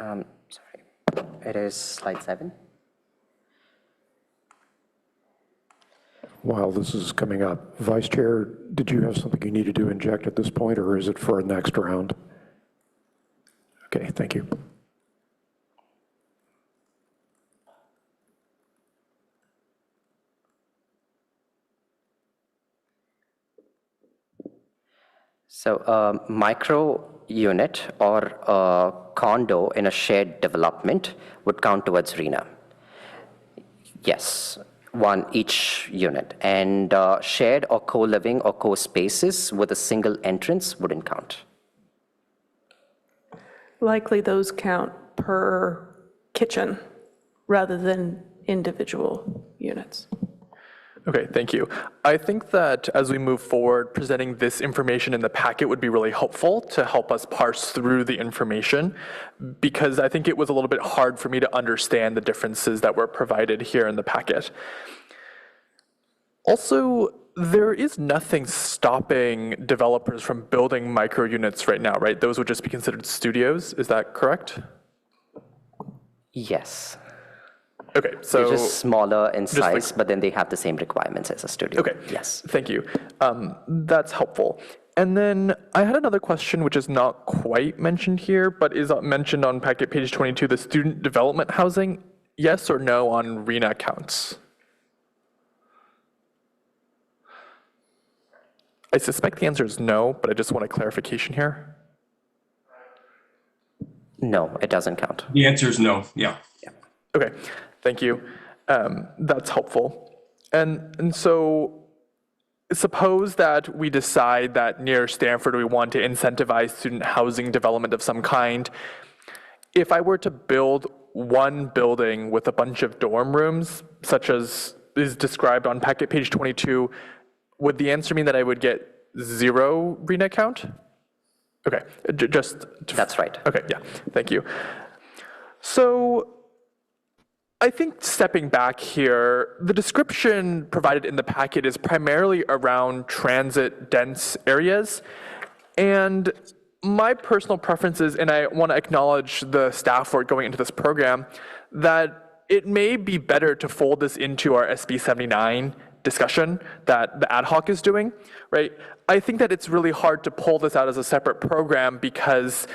is Sorry, it is slide 7. While this is coming up, Vice Chair, did you have something you needed to inject at this point, or is it for a next round? Okay, thank you. So a micro unit or a condo in a shared development would count towards RENA. Yes, one each unit. And shared or co-living or co-spaces with a single entrance wouldn't count. Likely those count per kitchen rather than individual units. Okay, thank you. I think that as we move forward, presenting this information in the packet would be really helpful to help us parse through the information, because I think it was a little bit hard for me to understand the differences that were provided here in the packet. Also, there is nothing stopping developers from building micro units right now, right? Those would just be considered studios, is that correct? Yes. Okay, so. They're just smaller in size, like, but then they have the same requirements as a studio. Okay. Yes. Thank you. That's helpful. And then I had another question, which is not quite mentioned here, but is mentioned on packet page 22, the student development housing. Yes or no on RENA counts? I suspect the answer is no, but I just want a clarification here. No, it doesn't count. The answer is no. Yeah. Okay, thank you. That's helpful. And so suppose that we decide that near Stanford we want to incentivize student housing development of some kind. If I were to build one building with a bunch of dorm rooms, such as is described on packet page 22, would the answer mean that I would get 0 RENA count? Okay, That's right. Okay, yeah, thank you. So I think stepping back here, the description provided in the packet is primarily around transit-dense areas. And my personal preference is, and I want to acknowledge the staff work going into this program, that it may be better to fold this into our SB 79 discussion that the ad hoc is doing, right? I think that it's really hard to pull this out as a separate program because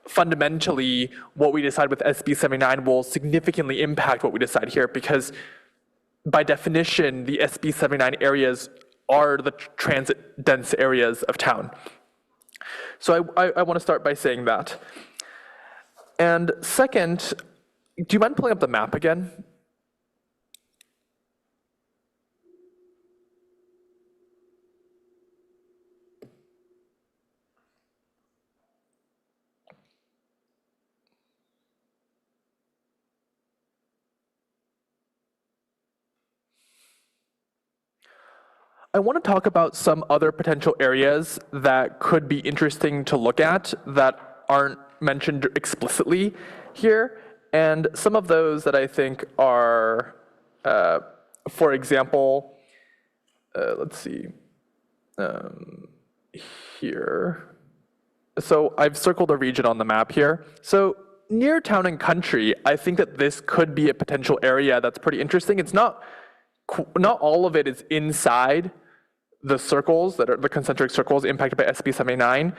fundamentally, what we decide with SB 79 will significantly impact what we decide here, because by definition, the SB 79 areas are the transit-dense areas of town. So I want to start by saying that. And second, do you mind pulling up the map again? I want to talk about some other potential areas that could be interesting to look at that aren't mentioned explicitly here. And some of those that I think are, for example, let's see, here. So I've circled a region on the map here. So near town and country, I think that this could be a potential area that's pretty interesting. It's not all of it is inside the circles that are the concentric circles impacted by SB 79.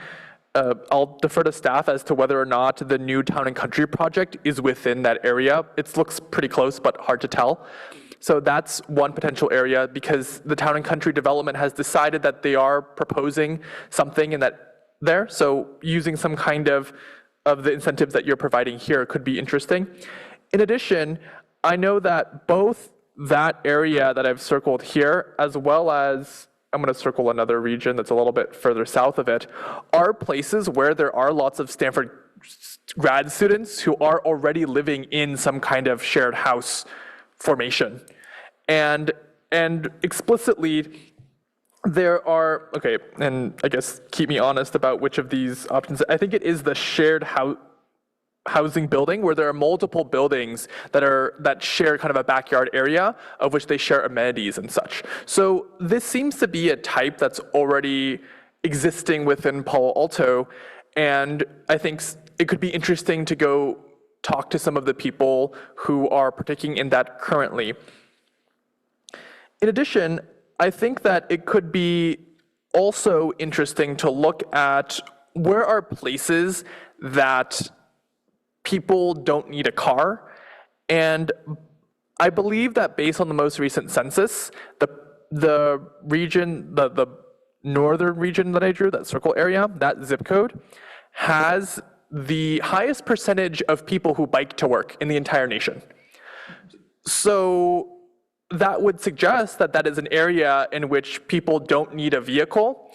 I'll defer to staff as to whether or not the new town and country project is within that area. It looks pretty close, but hard to tell. So that's one potential area, because the town and country development has decided that they are proposing something in that there. So using some kind of the incentives that you're providing here could be interesting. In addition, I know that both that area that I've circled here, as well as I'm going to circle another region that's a little bit further south of it, are places where there are lots of Stanford grad students who are already living in some kind of shared house formation. And explicitly, there are, okay, and I guess keep me honest about which of these options. I think it is the shared housing building, where there are multiple buildings that share kind of a backyard area of which they share amenities and such. So this seems to be a type that's already existing within Palo Alto, and I think it could be interesting to go talk to some of the people who are partaking in that currently. In addition, I think that it could be also interesting to look at where are places that people don't need a car. And I believe that based on the most recent census, the region, the northern region that I drew, that circle area, that zip code, has the highest percentage of people who bike to work in the entire nation. So that would suggest that that is an area in which people don't need a vehicle.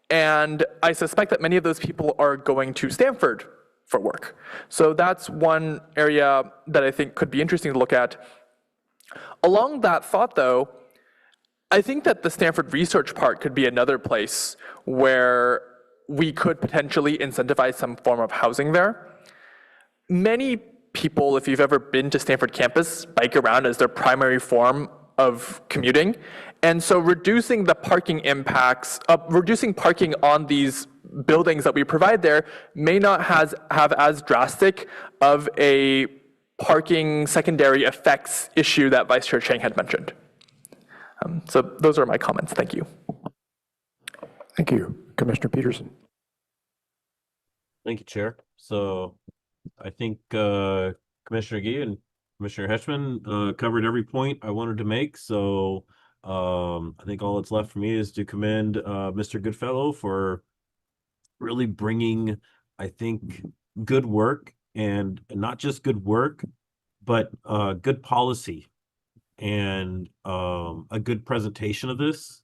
And I suspect that many of those people are going to Stanford for work. So that's one area that I think could be interesting to look at. Along that thought, though, I think that the Stanford Research Park could be another place where we could potentially incentivize some form of housing there. Many people, if you've ever been to Stanford campus, bike around as their primary form of commuting. And so reducing the parking impacts, reducing parking on these buildings that we provide there may not have as drastic of a parking secondary effects issue that Vice Chair Chang had mentioned. So those are my comments. Thank you. Thank you. Commissioner Peterson. Thank you, Chair. So I think Commissioner Gee and Commissioner Hetchman covered every point I wanted to make. So I think all that's left for me is to commend Mr. Goodfellow for really bringing, I think, good work, and not just good work, but good policy and a good presentation of this.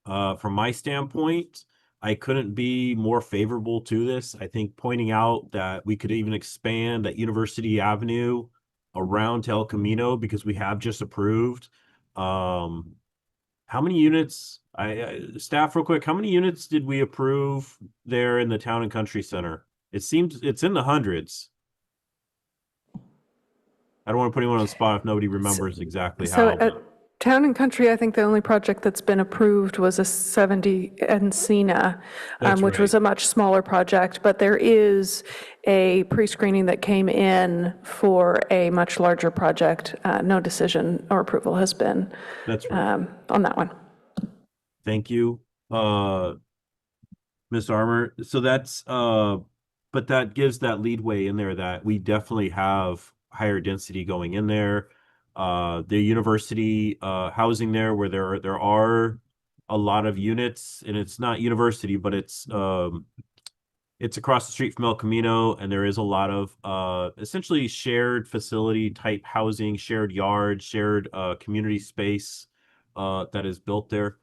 From my standpoint, I couldn't be more favorable to this. I think pointing out that we could even expand at University Avenue around to El Camino, because we have just approved. How many units, staff real quick, how many units did we approve there in the Town and Country Center? It seems it's in the hundreds. I don't want to put anyone on the spot if nobody remembers exactly So how. at Town and Country, I think the only project that's been approved was a 70 Encina, which was a much smaller project, but there is a pre-screening that came in for a much larger project. No decision or approval has been That's right. on that one. Thank you, Ms. Armour. So that's, but that gives that leadway in there that we definitely have higher density going in there. The university housing there, where there are a lot of units, and it's not university, but it's across the street from El Camino, and there is a lot of essentially shared facility type housing, shared yard, shared community space that is built there.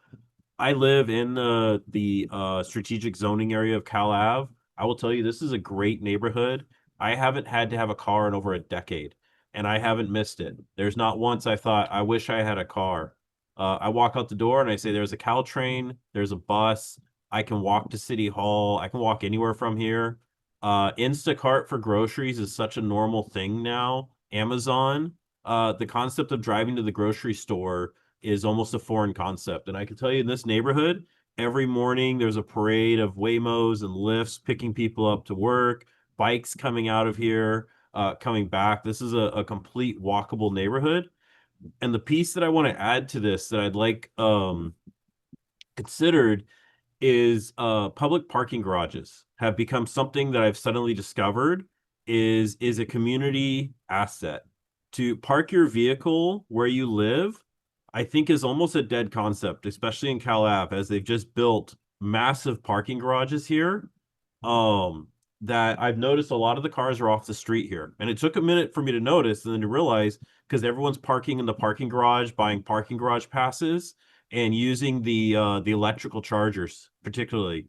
I live in the strategic zoning area of Cal Ave. I will tell you, this is a great neighborhood. I haven't had to have a car in over a decade, and I haven't missed it. There's not once I thought, I wish I had a car. I walk out the door and I say, there's a Caltrain, there's a bus. I can walk to City Hall. I can walk anywhere from here. Instacart for groceries is such a normal thing now. Amazon, the concept of driving to the grocery store is almost a foreign concept. And I can tell you, in this neighborhood, every morning there's a parade of Waymos and Lyfts picking people up to work, bikes coming out of here, coming back. This is a complete walkable neighborhood. And the piece that I want to add to this that I'd like considered is public parking garages have become something that I've suddenly discovered is a community asset. To park your vehicle where you live, I think, is almost a dead concept, especially in Cal Ave, as they've just built massive parking garages here. That I've noticed a lot of the cars are off the street here. And it took a minute for me to notice and then to realize, because everyone's parking in the parking garage, buying parking garage passes, and using the electrical chargers, particularly.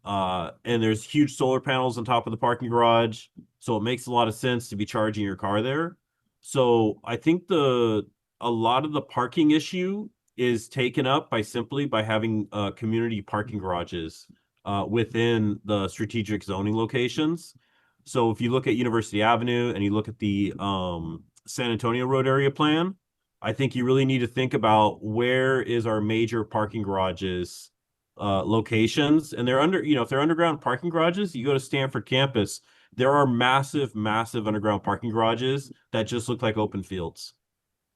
And there's huge solar panels on top of the parking garage, so it makes a lot of sense to be charging your car there. So I think a lot of the parking issue is taken up by simply by having community parking garages within the strategic zoning locations. So if you look at University Avenue and you look at the San Antonio Road area plan, I think you really need to think about where is our major parking garages locations. And they're if they're underground parking garages, you go to Stanford campus, there are massive, massive underground parking garages that just look like open fields.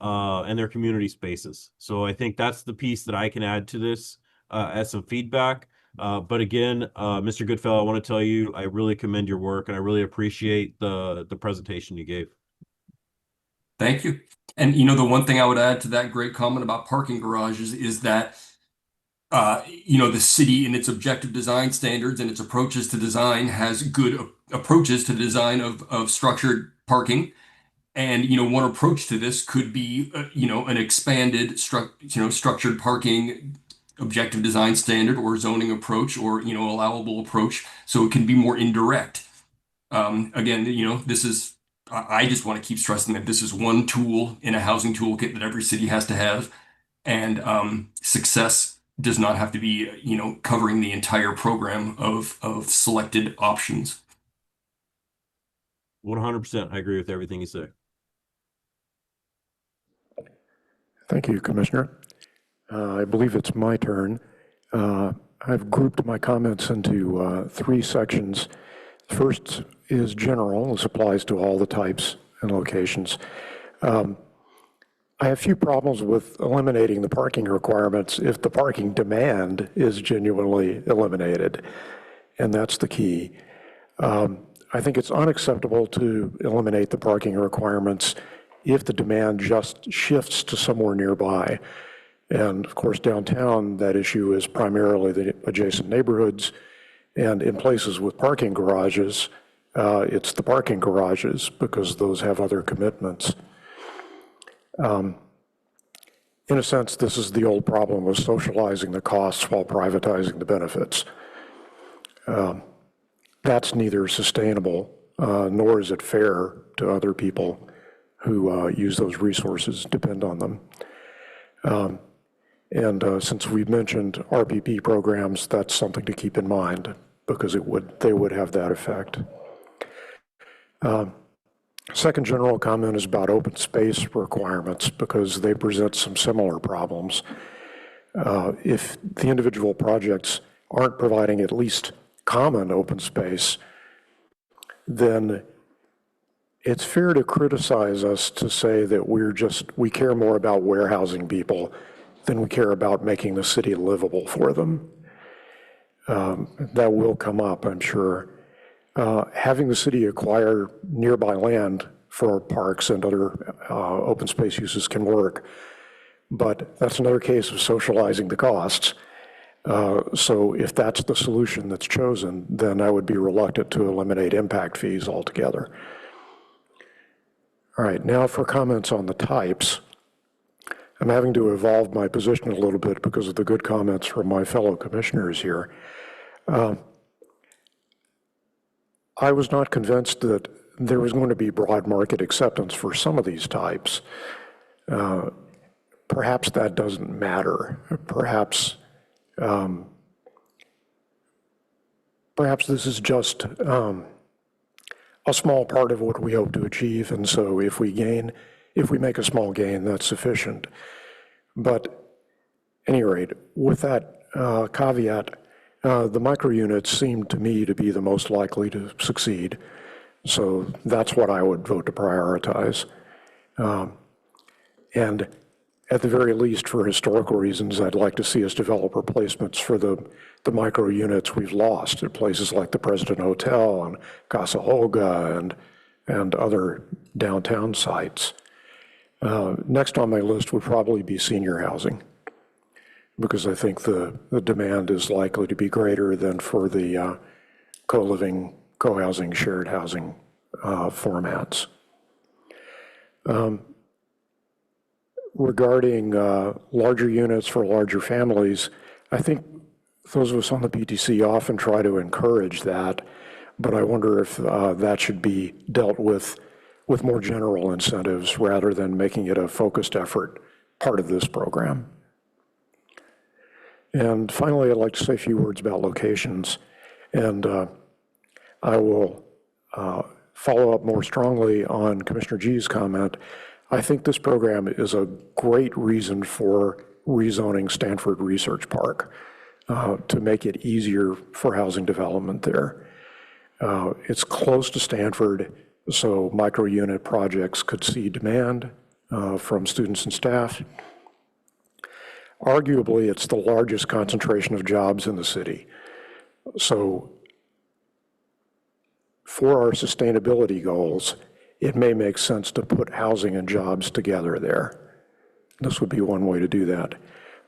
And they're community spaces. So I think that's the piece that I can add to this as some feedback. But again, Mr. Goodfellow, I want to tell you, I really commend your work, and I really appreciate the presentation you gave. Thank you. And the one thing I would add to that great comment about parking garages is that the city in its objective design standards and its approaches to design has good approaches to the design of structured parking. And, one approach to this could be, an expanded structured parking objective design standard or zoning approach or, allowable approach. So it can be more indirect. Again, this is, I just want to keep stressing that this is one tool in a housing toolkit that every city has to have. And success does not have to be, covering the entire program of selected options. 100%. I agree with everything you say. Thank you, Commissioner. I believe it's my turn. I've grouped my comments into 3 sections. First is general. This applies to all the types and locations. I have few problems with eliminating the parking requirements if the parking demand is genuinely eliminated, and that's the key. I think it's unacceptable to eliminate the parking requirements if the demand just shifts to somewhere nearby. And of course, downtown, that issue is primarily the adjacent neighborhoods. And in places with parking garages, it's the parking garages because those have other commitments. In a sense, this is the old problem of socializing the costs while privatizing the benefits. That's neither sustainable nor is it fair to other people who use those resources, depend on them. Since we've mentioned RPP programs, that's something to keep in mind because they would have that effect. Second general comment is about open space requirements because they present some similar problems. If the individual projects aren't providing at least common open space, then it's fair to criticize us to say that we care more about warehousing people than we care about making the city livable for them. That will come up, I'm sure. Having the city acquire nearby land for parks and other open space uses can work, but that's another case of socializing the costs. So if that's the solution that's chosen, then I would be reluctant to eliminate impact fees altogether. All right, now for comments on the types. I'm having to evolve my position a little bit because of the good comments from my fellow commissioners here. I was not convinced that there was going to be broad market acceptance for some of these types. Perhaps that doesn't matter. Perhaps this is just a small part of what we hope to achieve, and so if we make a small gain, that's sufficient. But at any rate, with that caveat, the micro units seem to me to be the most likely to succeed. So that's what I would vote to prioritize. And at the very least, for historical reasons, I'd like to see us develop replacements for the micro units we've lost at places like the President Hotel and Casa Olga and other downtown sites. Next on my list would probably be senior housing, because I think the demand is likely to be greater than for the co-living, co-housing, shared housing formats. Regarding larger units for larger families, I think those of us on the PTC often try to encourage that, but I wonder if that should be dealt with more general incentives rather than making it a focused effort part of this program. And finally, I'd like to say a few words about locations, and I will follow up more strongly on Commissioner G's comment. I think this program is a great reason for rezoning Stanford Research Park to make it easier for housing development there. It's close to Stanford, so micro-unit projects could see demand from students and staff. Arguably, it's the largest concentration of jobs in the city. So for our sustainability goals, it may make sense to put housing and jobs together there. This would be one way to do that.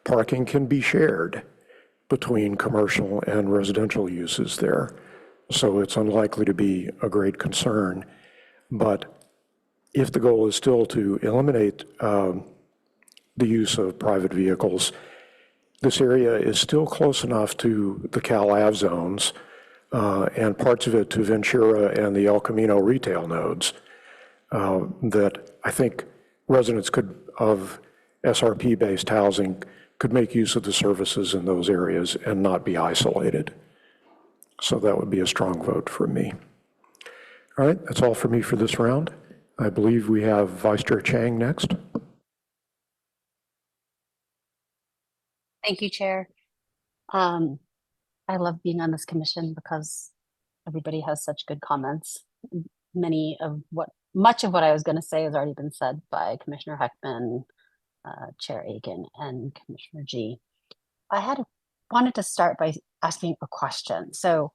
Parking can be shared. between commercial and residential uses there. So it's unlikely to be a great concern. But if the goal is still to eliminate the use of private vehicles, this area is still close enough to the Cal Ave zones and parts of it to Ventura and the El Camino retail nodes that I think residents of SRP-based housing could make use of the services in those areas and not be isolated. So that would be a strong vote for me. All right, that's all for me for this round. I believe we have Vice Chair Chang next. Thank you, Chair. I love being on this commission because everybody has such good comments. Much of what I was going to say has already been said by Commissioner Heckman, Chair Aiken, and Commissioner G. Wanted to start by asking a question. So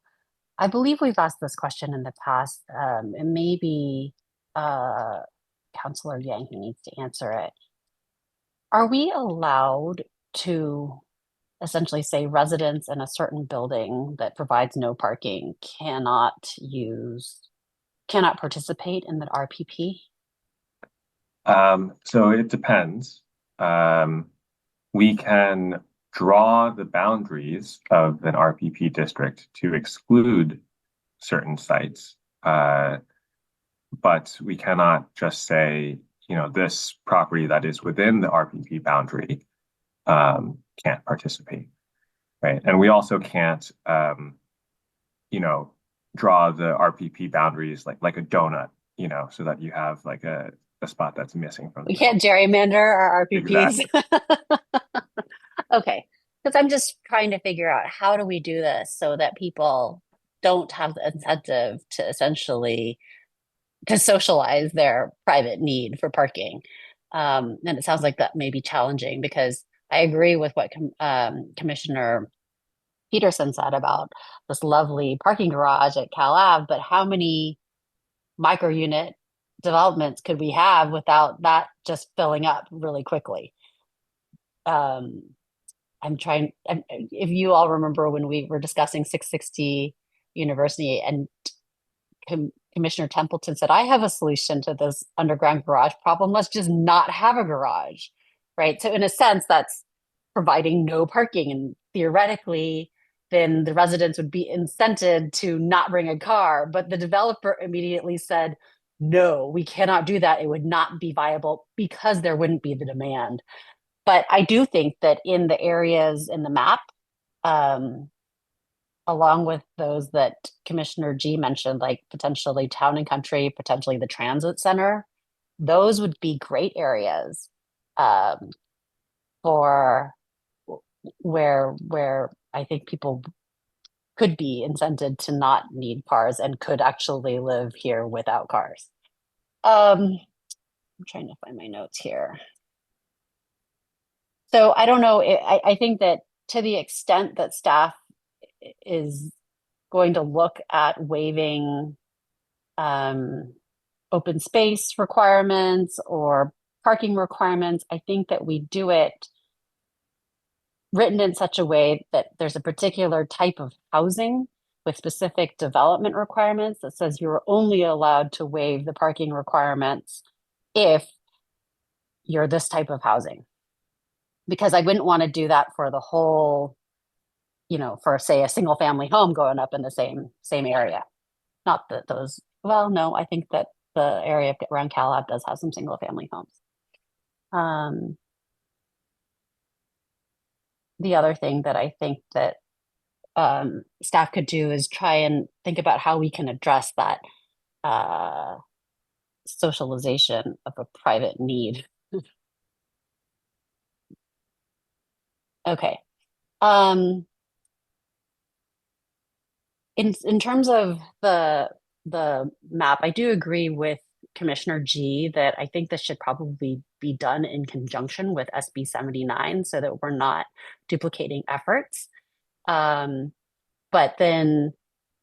I believe we've asked this question in the past, and maybe Councillor Yang who needs to answer it. Are we allowed to essentially say residents in a certain building that provides no parking cannot participate in the RPP? So it depends. We can draw the boundaries of an RPP district to exclude certain sites, but we cannot just say, this property that is within the RPP boundary can't participate, right? And we also can't, draw the RPP boundaries like a donut, so that you have like a spot that's missing from. We can't gerrymander our RPPs. Exactly. Okay, because I'm just trying to figure out how do we do this so that people don't have the incentive to essentially to socialize their private need for parking. And it sounds like that may be challenging because I agree with what Commissioner Peterson said about this lovely parking garage at Cal Ave, but how many micro unit developments could we have without that just filling up really quickly? If you all remember when we were discussing 660 University and Commissioner Templeton said, I have a solution to this underground garage problem. Let's just not have a garage, right? So in a sense, that's providing no parking. And theoretically, then the residents would be incented to not bring a car. But the developer immediately said, no, we cannot do that. It would not be viable because there wouldn't be the demand. But I do think that in the areas in the map, along with those that Commissioner G mentioned, like potentially Town and Country, potentially the transit center, those would be great areas for where I think people could be incented to not need cars and could actually live here without cars. I'm trying to find my notes here. So I don't know, I think that to the extent that staff is going to look at waiving open space requirements or parking requirements, I think that we do it written in such a way that there's a particular type of housing with specific development requirements that says you're only allowed to waive the parking requirements if you're this type of housing. Because I wouldn't want to do that for the whole, for say a single family home going up in the same area. Not that those, well, no, I think that the area around Cal Ave does have some single family homes. The other thing that I think that staff could do is try and think about how we can address that socialization of a private need. Okay. In terms of the map, I do agree with Commissioner G that I think this should probably be done in conjunction with SB 79 so that we're not duplicating efforts. But then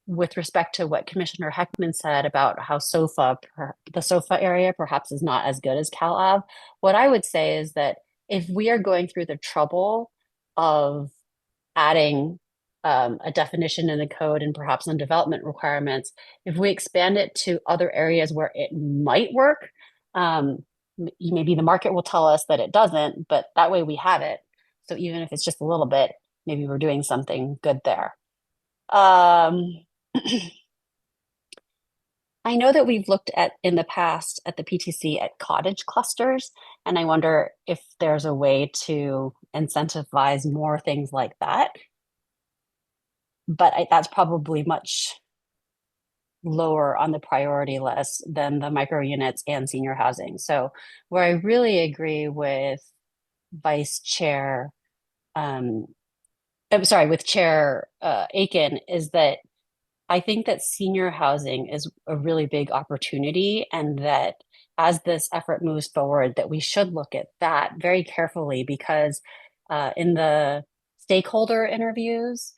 with respect to what Commissioner Heckman said about how the SOFA area perhaps is not as good as Cal Ave, what I would say is that if we are going through the trouble of adding a definition in the code and perhaps on development requirements, if we expand it to other areas where it might work, maybe the market will tell us that it doesn't, but that way we have it. So even if it's just a little bit, maybe we're doing something good there. I know that we've looked at in the past at the PTC at cottage clusters, and I wonder if there's a way to incentivize more things like that. But that's probably much lower on the priority list than the micro units and senior housing. So where I really agree with Vice Chair, I'm sorry, with Chair Aiken, is that I think that senior housing is a really big opportunity, and that as this effort moves forward, that we should look at that very carefully, because in the stakeholder interviews,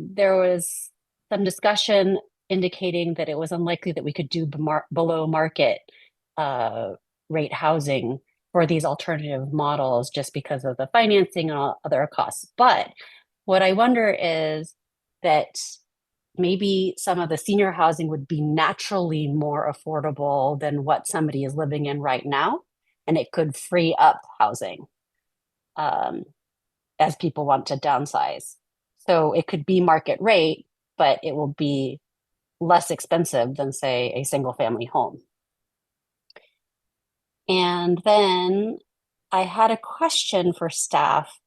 there was some discussion indicating that it was unlikely that we could do below market rate housing for these alternative models just because of the financing and all other costs. But what I wonder is that maybe some of the senior housing would be naturally more affordable than what somebody is living in right now, and it could free up housing as people want to downsize. So it could be market rate, but it will be less expensive than, say, a single family home. And then I had a question for staff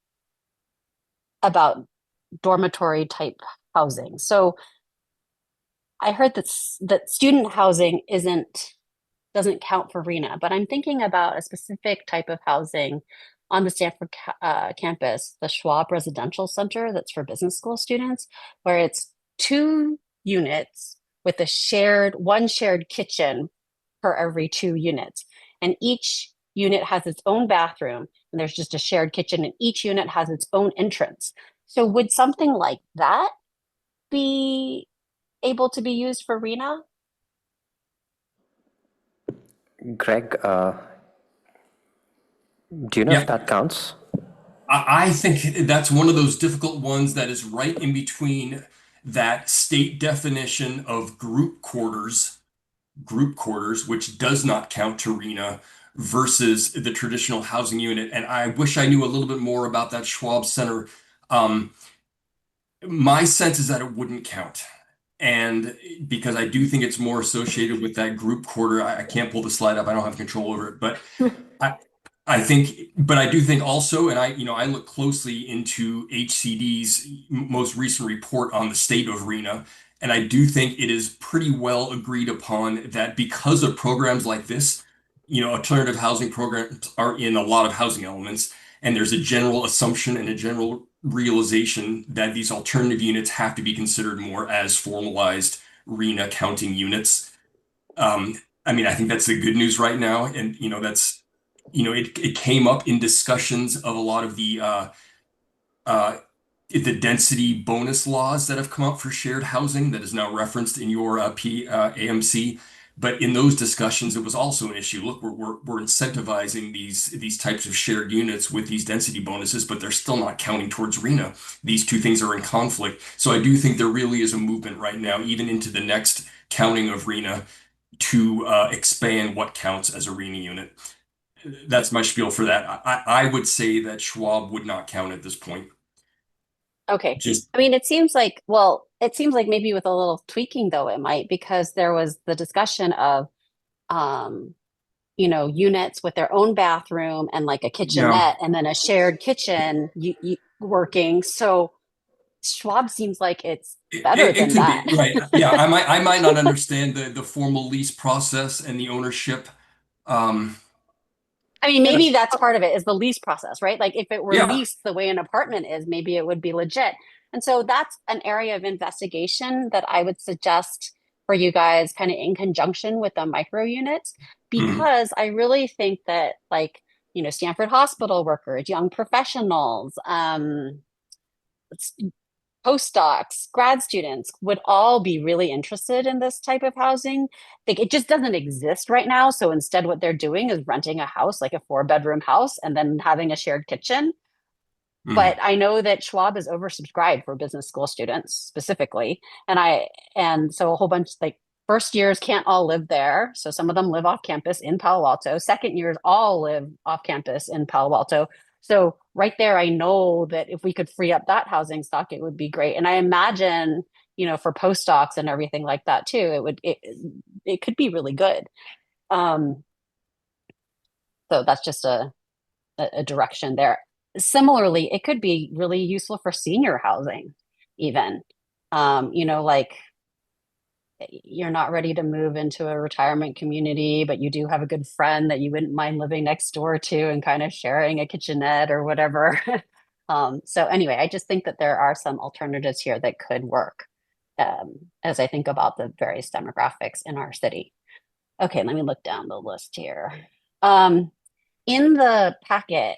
about dormitory type housing. So I heard that student housing doesn't count for RENA, but I'm thinking about a specific type of housing on the Stanford campus, the Schwab Residential Center, that's for business school students, where it's 2 units with one shared kitchen per every 2 units. And each unit has its own bathroom, and there's just a shared kitchen, and each unit has its own entrance. So would something like that be able to be used for RENA? Greg, do you know if that counts? I think that's one of those difficult ones that is right in between that state definition of group quarters, which does not count to RENA, versus the traditional housing unit. And I wish I knew a little bit more about that Schwab Center. My sense is that it wouldn't count. And because I do think it's more associated with that group quarter, I can't pull the slide up. I don't have control over it, but I do think also, and I look closely into HCD's most recent report on the state of RENA, and I do think it is pretty well agreed upon that because of programs like this, alternative housing programs are in a lot of housing elements, and there's a general assumption and a general realization that these alternative units have to be considered more as formalized RENA counting units. I think that's the good news right now, and it came up in discussions of a lot of the density bonus laws that have come up for shared housing that is now referenced in your AMC. But in those discussions, it was also an issue. Look, we're incentivizing these types of shared units with these density bonuses, but they're still not counting towards RENA. These two things are in conflict. So I do think there really is a movement right now, even into the next counting of RENA, to expand what counts as a RENA unit. That's my spiel for that. I would say that Schwab would not count at this point. Okay. It seems like maybe with a little tweaking though, it might, because there was the discussion of, units with their own bathroom and like a kitchenette and then a shared kitchen working. So Schwab seems like it's better than that. Be, right. Yeah. I might not understand the formal lease process and the ownership. Maybe that's part of it, is the lease process, right? Like if it were leased the way an apartment is, maybe it would be legit. And so that's an area of investigation that I would suggest for you guys kind of in conjunction with the micro units, because I really think that Stanford hospital workers, young professionals, postdocs, grad students would all be really interested in this type of housing. It just doesn't exist right now. So instead, what they're doing is renting a house, like a 4-bedroom house, and then having a shared kitchen. But I know that Schwab is oversubscribed for business school students specifically. And so a whole bunch, like, first years can't all live there. So some of them live off campus in Palo Alto. Second years all live off campus in Palo Alto. So right there, I know that if we could free up that housing stock, it would be great. And I imagine, for postdocs and everything like that too, it could be really good. So that's just a direction there. Similarly, it could be really useful for senior housing, even. Like, you're not ready to move into a retirement community, but you do have a good friend that you wouldn't mind living next door to and kind of sharing a kitchenette or whatever. So anyway, I just think that there are some alternatives here that could work as I think about the various demographics in our city. Okay, let me look down the list here. In the packet,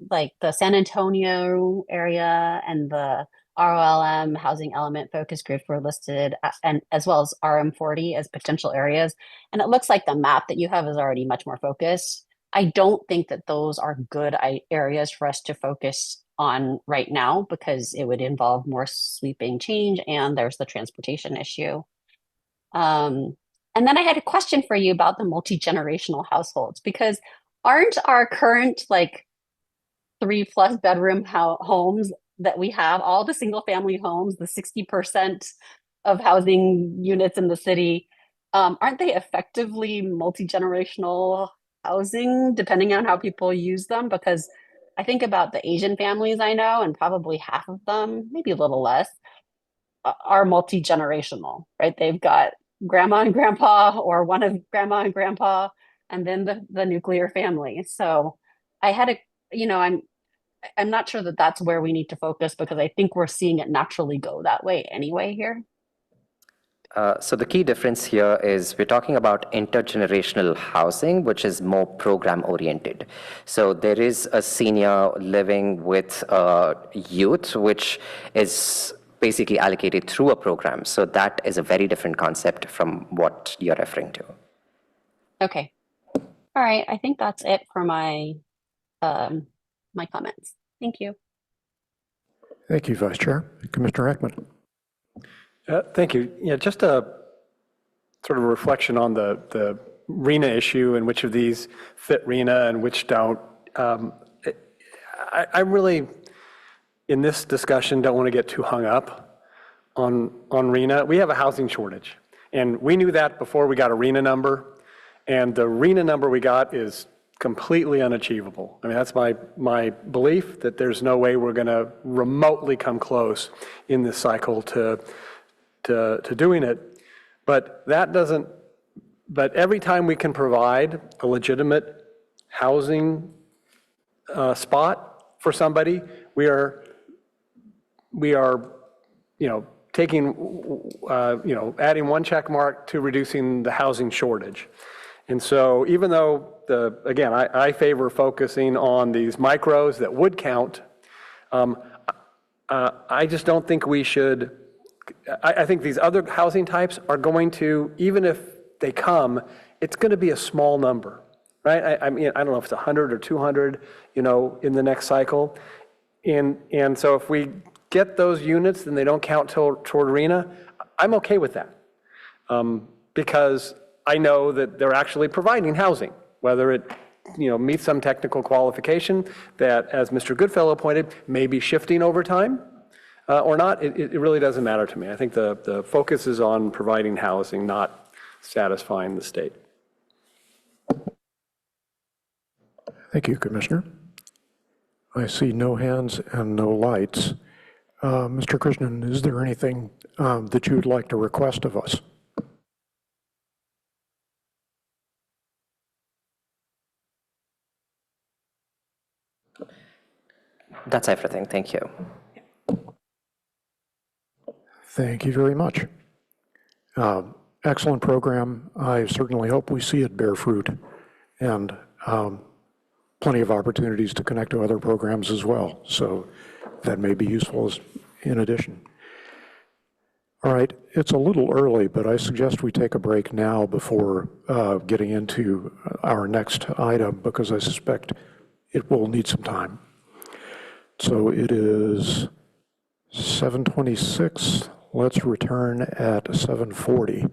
like the San Antonio area and the ROLM housing element focus groups were listed, and as well as RM40 as potential areas. And it looks like the map that you have is already much more focused. I don't think that those are good areas for us to focus on right now, because it would involve more sweeping change, and there's the transportation issue. And then I had a question for you about the multi-generational households, because aren't our current, like, 3+ bedroom homes that we have, all the single family homes, the 60% of housing units in the city, aren't they effectively multi-generational housing, depending on how people use them? Because I think about the Asian families I know, and probably half of them, maybe a little less, are multi-generational, right? They've got grandma and grandpa, or one of grandma and grandpa, and then the nuclear family. So I had I'm not sure that that's where we need to focus, because I think we're seeing it naturally go that way anyway here. So the key difference here is we're talking about intergenerational housing, which is more program oriented. So there is a senior living with youth, which is basically allocated through a program. So that is a very different concept from what you're referring to. Okay. All right. I think that's it for my my comments. Thank you. Thank you, Vice Chair. Commissioner Heckman. Thank you. Yeah, just a sort of a reflection on the RENA issue and which of these fit RENA and which don't. I really, in this discussion, don't want to get too hung up on RENA. We have a housing shortage, and we knew that before we got a RENA number, and the RENA number we got is completely unachievable. I mean, that's my belief, that there's no way we're going to remotely come close in this cycle to doing it. But that doesn't, but every time we can provide a legitimate housing spot for somebody, we are taking, adding one check mark to reducing the housing shortage. And so even though, again, I favor focusing on these micros that would count, I just don't think we should. I think these other housing types are going to, even if they come, it's going to be a small number, right? I mean, I don't know if it's 100 or 200, in the next cycle. And so if we get those units, then they don't count toward RENA, I'm okay with that. Because I know that they're actually providing housing, whether it meets some technical qualification that, as Mr. Goodfellow pointed, may be shifting over time or not. It really doesn't matter to me. I think the focus is on providing housing, not satisfying the state. Thank you, Commissioner. I see no hands and no lights. Mr. Krishnan, is there anything that you would like to request of us? That's everything. Thank you. Thank you very much. Excellent program. I certainly hope we see it bear fruit, and plenty of opportunities to connect to other programs as well. So that may be useful in addition. All right, it's a little early, but I suggest we take a break now before getting into our next item, because I suspect it will need some time. So it is 7:26. Let's return at 7:40.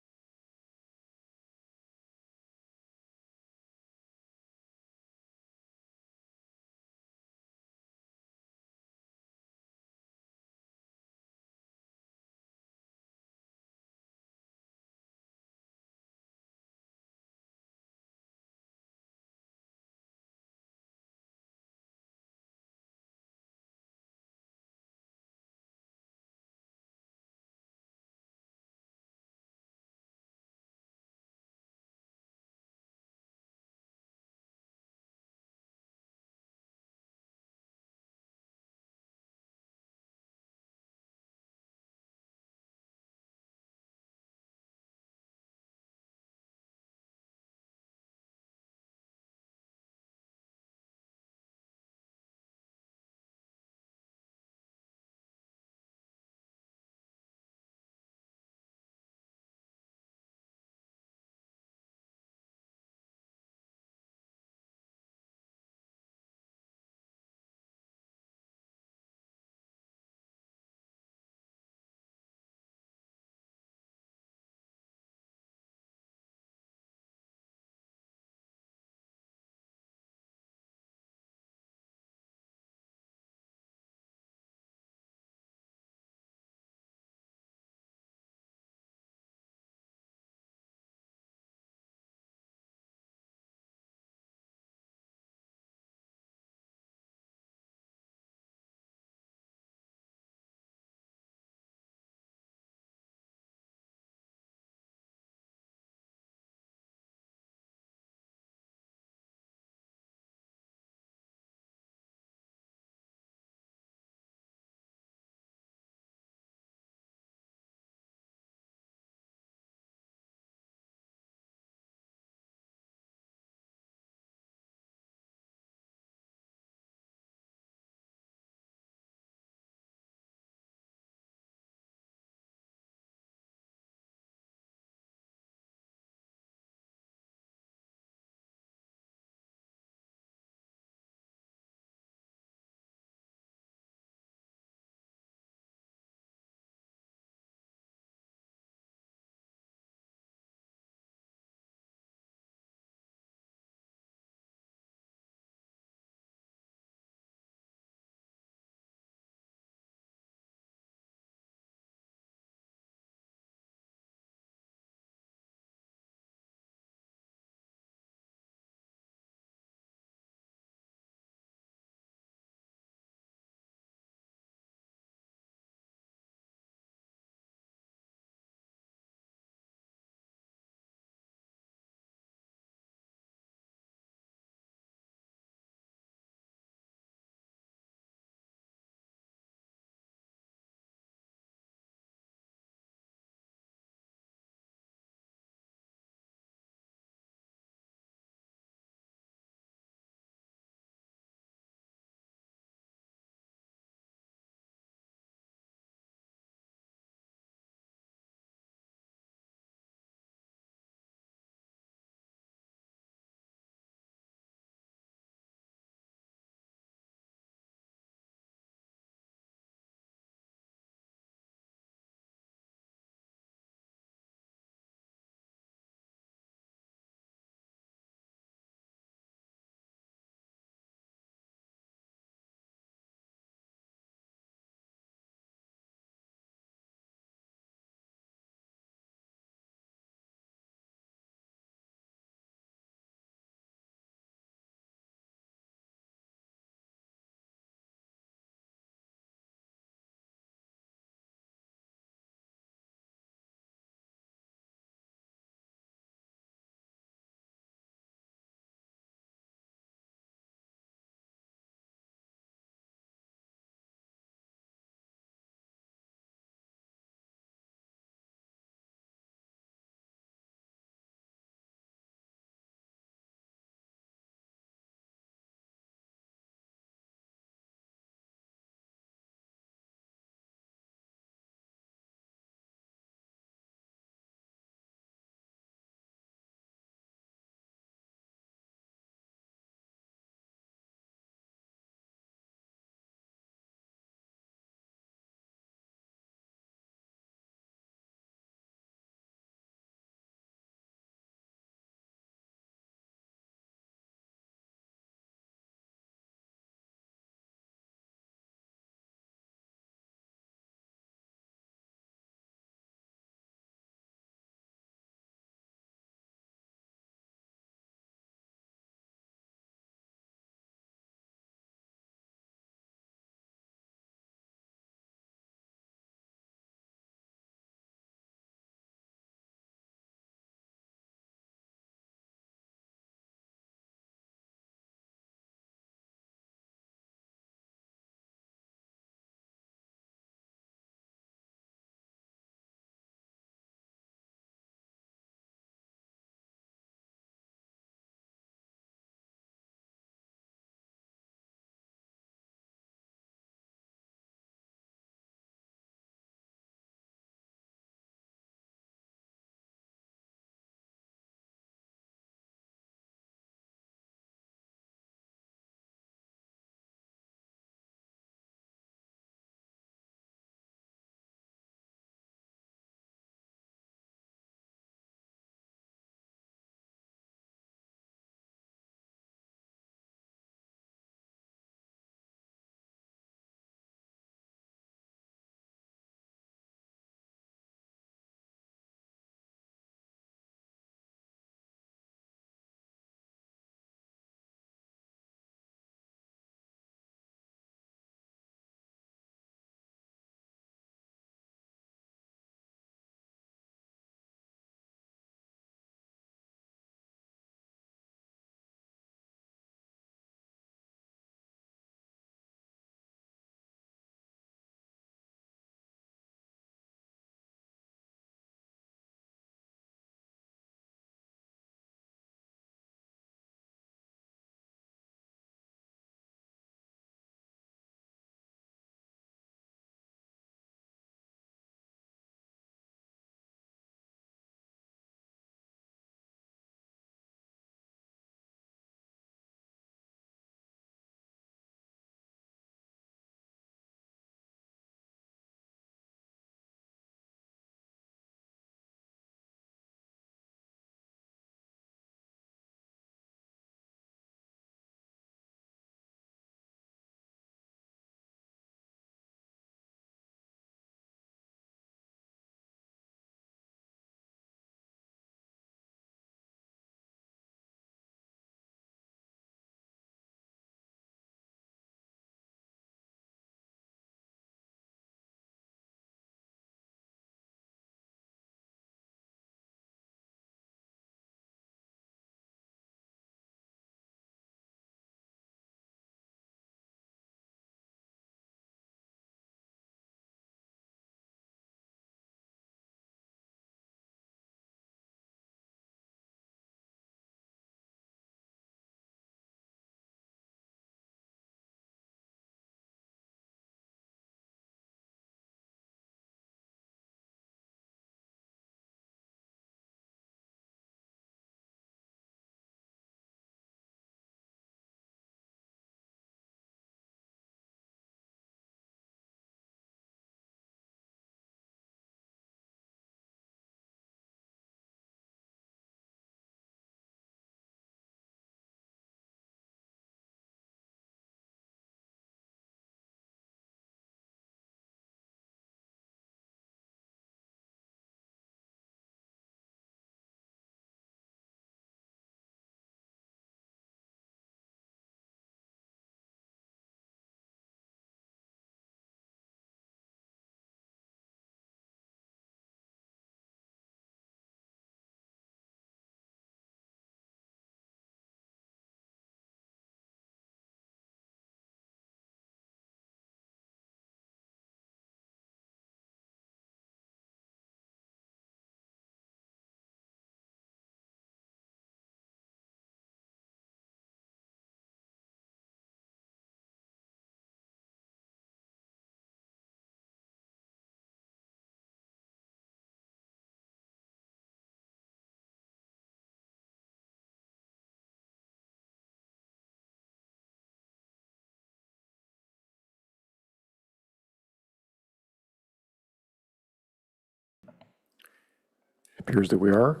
Appears that we are.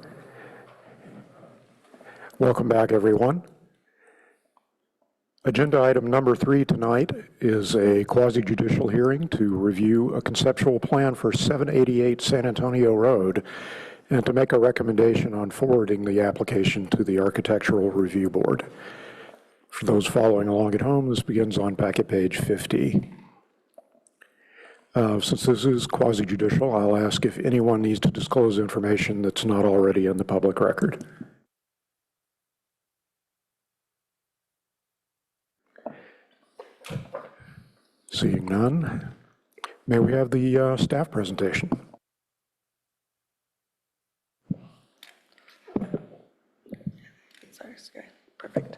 Welcome back, everyone. Agenda item number 3 tonight is a quasi-judicial hearing to review a conceptual plan for 788 San Antonio Road and to make a recommendation on forwarding the application to the Architectural Review Board. For those following along at home, this begins on packet page 50. Since this is quasi-judicial, I'll ask if anyone needs to disclose information that's not already in the public record. Seeing none, may we have the staff presentation? Sorry, perfect.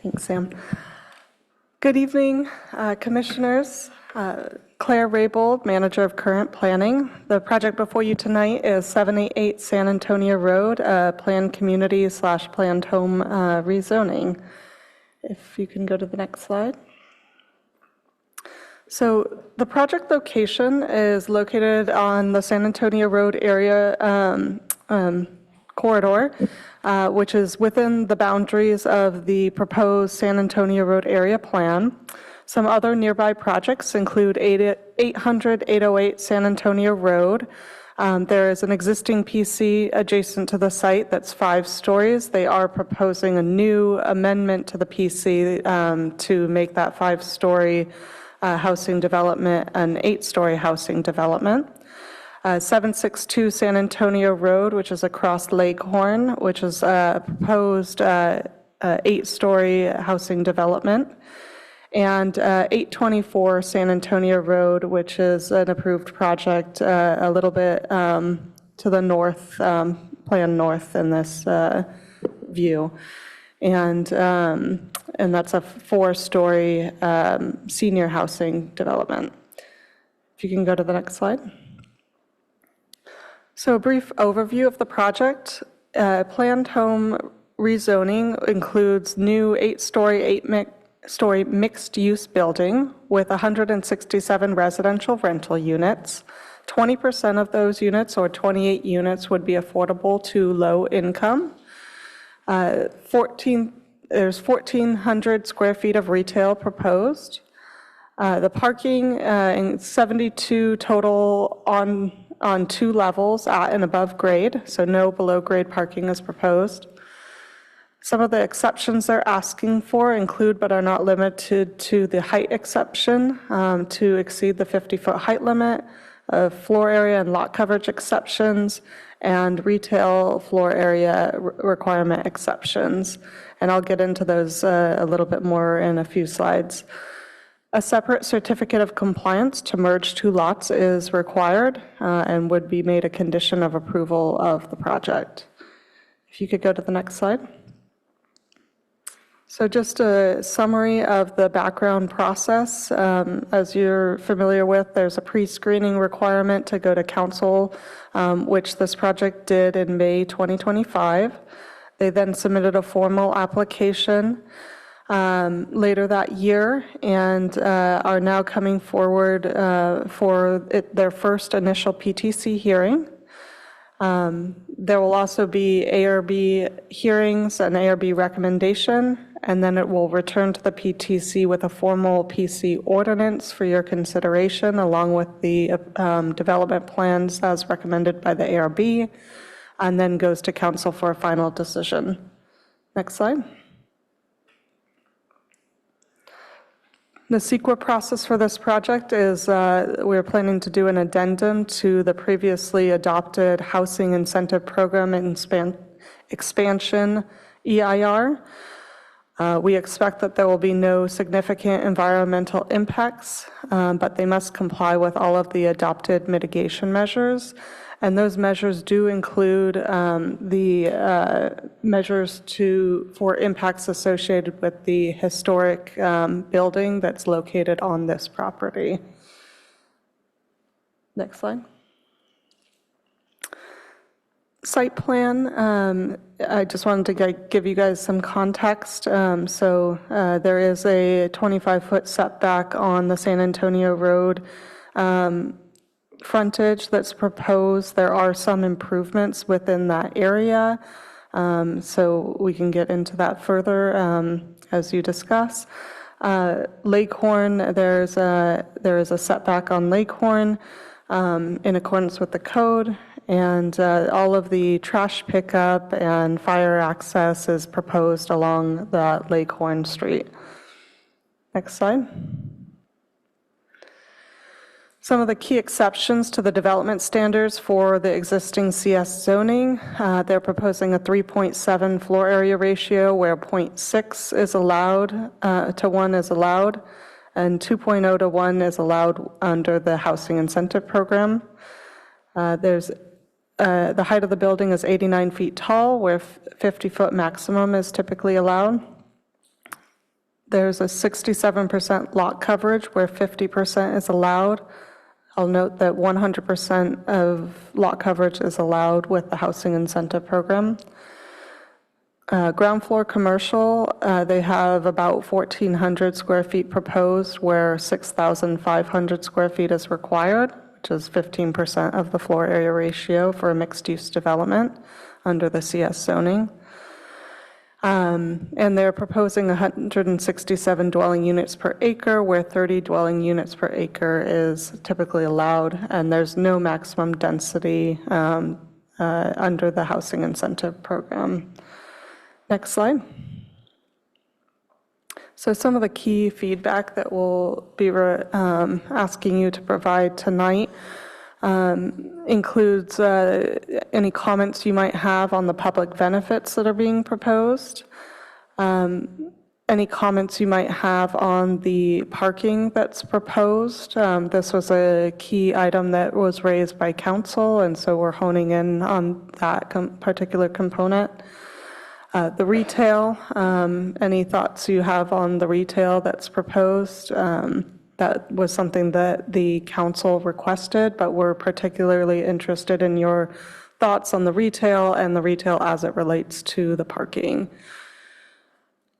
Thanks, Sam. Good evening, commissioners. Claire Raybold, Manager of Current Planning. The project before you tonight is 788 San Antonio Road, planned community / planned home rezoning. If you can go to the next slide. So the project location is located on the San Antonio Road area corridor, which is within the boundaries of the proposed San Antonio Road area plan. Some other nearby projects include 808 San Antonio Road. There is an existing PC adjacent to the site that's 5 stories. They are proposing a new amendment to the PC to make that 5-story housing development an 8-story housing development. 762 San Antonio Road, which is across Lakehorn, which is a proposed 8-story housing development. And 824 San Antonio Road, which is an approved project a little bit to the north, planned north in this view. And that's a 4-story senior housing development. If you can go to the next slide. So a brief overview of the project. Planned home rezoning includes new 8-story, 8-story mixed-use building with 167 residential rental units. 20% of those units, or 28 units, would be affordable to low income. There's 1,400 square feet of retail proposed. The parking, 72 total on 2 levels at and above grade, so no below grade parking is proposed. Some of the exceptions they're asking for include, but are not limited to, the height exception to exceed the 50-foot height limit, floor area and lot coverage exceptions, and retail floor area requirement exceptions. And I'll get into those a little bit more in a few slides. A separate certificate of compliance to merge 2 lots is required and would be made a condition of approval of the project. If you could go to the next slide. So just a summary of the background process. As you're familiar with, there's a pre-screening requirement to go to council, which this project did in May 2025. They then submitted a formal application later that year and are now coming forward for their first initial PTC hearing. There will also be ARB hearings, an ARB recommendation, and then it will return to the PTC with a formal PC ordinance for your consideration, along with the development plans as recommended by the ARB, and then goes to council for a final decision. Next slide. The CEQA process for this project is we're planning to do an addendum to the previously adopted Housing Incentive Program Expansion EIR. We expect that there will be no significant environmental impacts, but they must comply with all of the adopted mitigation measures. And those measures do include the measures for impacts associated with the historic building that's located on this property. Next slide. Site plan, I just wanted to give you guys some context. There is a 25-foot setback on the San Antonio Road from frontage that's proposed. There are some improvements within that area, so we can get into that further as you discuss. Lakehorn, there is a setback on Lakehorn in accordance with the code, and all of the trash pickup and fire access is proposed along that Lakehorn Street. Next slide. Some of the key exceptions to the development standards for the existing CS zoning, they're proposing a 3.7 floor area ratio where 0.6 is allowed to 1 is allowed, and 2.0 to 1 is allowed under the housing incentive program. The height of the building is 89 feet tall, where 50-foot maximum is typically allowed. There's a 67% lot coverage where 50% is allowed. I'll note that 100% of lot coverage is allowed with the housing incentive program. Ground floor commercial, they have about 1,400 square feet proposed, where 6,500 square feet is required, which is 15% of the floor area ratio for a mixed-use development under the CS zoning. And they're proposing 167 dwelling units per acre, where 30 dwelling units per acre is typically allowed, and there's no maximum density under the housing incentive program. Next slide. So some of the key feedback that we'll be asking you to provide tonight includes any comments you might have on the public benefits that are being proposed, any comments you might have on the parking that's proposed. This was a key item that was raised by council, and so we're honing in on that particular component. The retail, any thoughts you have on the retail that's proposed? That was something that the council requested, but we're particularly interested in your thoughts on the retail and the retail as it relates to the parking.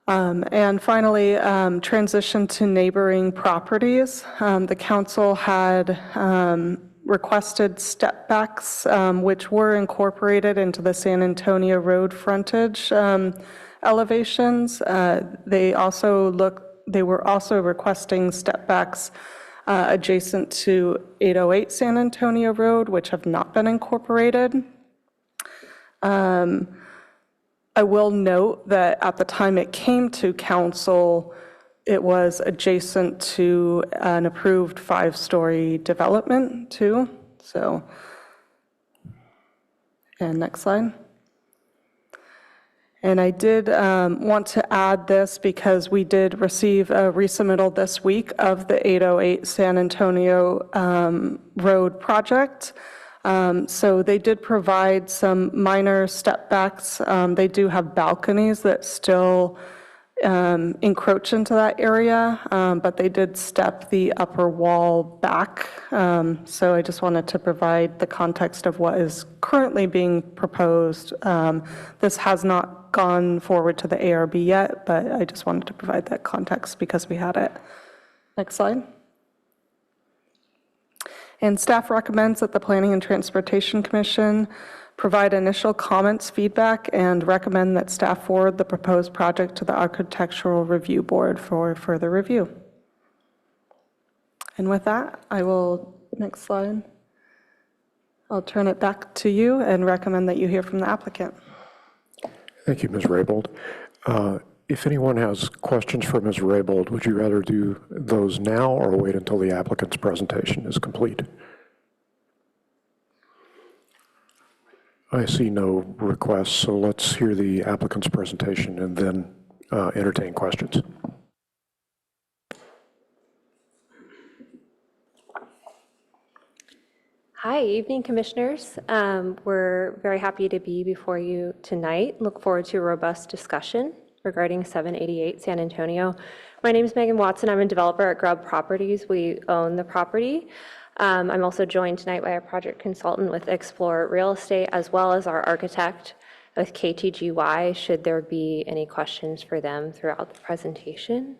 And finally, transition to neighboring properties. The council had requested step backs, which were incorporated into the San Antonio Road frontage elevations. They were also requesting step backs adjacent to 808 San Antonio Road, which have not been incorporated. I will note that at the time it came to council, it was adjacent to an approved 5-story development too. So, and next slide. And I did want to add this because we did receive a resubmittal this week of the 808 San Antonio Road project. So they did provide some minor step backs. They do have balconies that still encroach into that area, but they did step the upper wall back. So I just wanted to provide the context of what is currently being proposed. This has not gone forward to the ARB yet, but I just wanted to provide that context because we had it. Next slide. And staff recommends that the Planning and Transportation Commission provide initial comments, feedback, and recommend that staff forward the proposed project to the Architectural Review Board for further review. And with that, I will, next slide, I'll turn it back to you and recommend that you hear from the applicant. Thank you, Ms. Raybold. If anyone has questions for Ms. Raybold, would you rather do those now or wait until the applicant's presentation is complete? I see no requests, so let's hear the applicant's presentation and then entertain questions. Hi, evening commissioners. We're very happy to be before you tonight. Look forward to a robust discussion regarding 788 San Antonio. My name is Megan Watson. I'm a developer at Grubb Properties. We own the property. I'm also joined tonight by a project consultant with Explore Real Estate, as well as our architect with KTGY, should there be any questions for them throughout the presentation.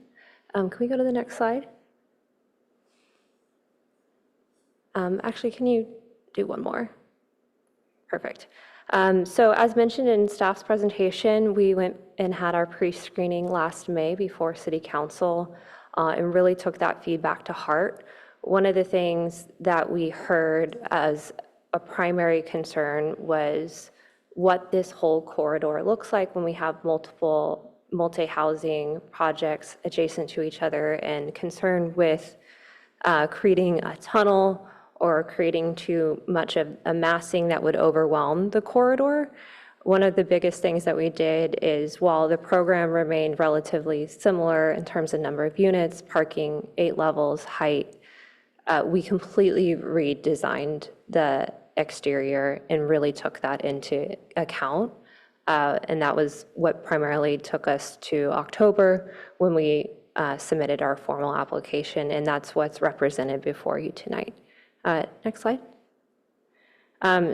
Can we go to the next slide? Actually, can you do one more? Perfect. So as mentioned in staff's presentation, we went and had our pre-screening last May before City Council and really took that feedback to heart. One of the things that we heard as a primary concern was what this whole corridor looks like when we have multiple multi-housing projects adjacent to each other, and concern with creating a tunnel or creating too much of a massing that would overwhelm the corridor. One of the biggest things that we did is, while the program remained relatively similar in terms of number of units, parking, 8 levels, height, we completely redesigned the exterior and really took that into account. And that was what primarily took us to October when we submitted our formal application, and that's what's represented before you tonight. Next slide.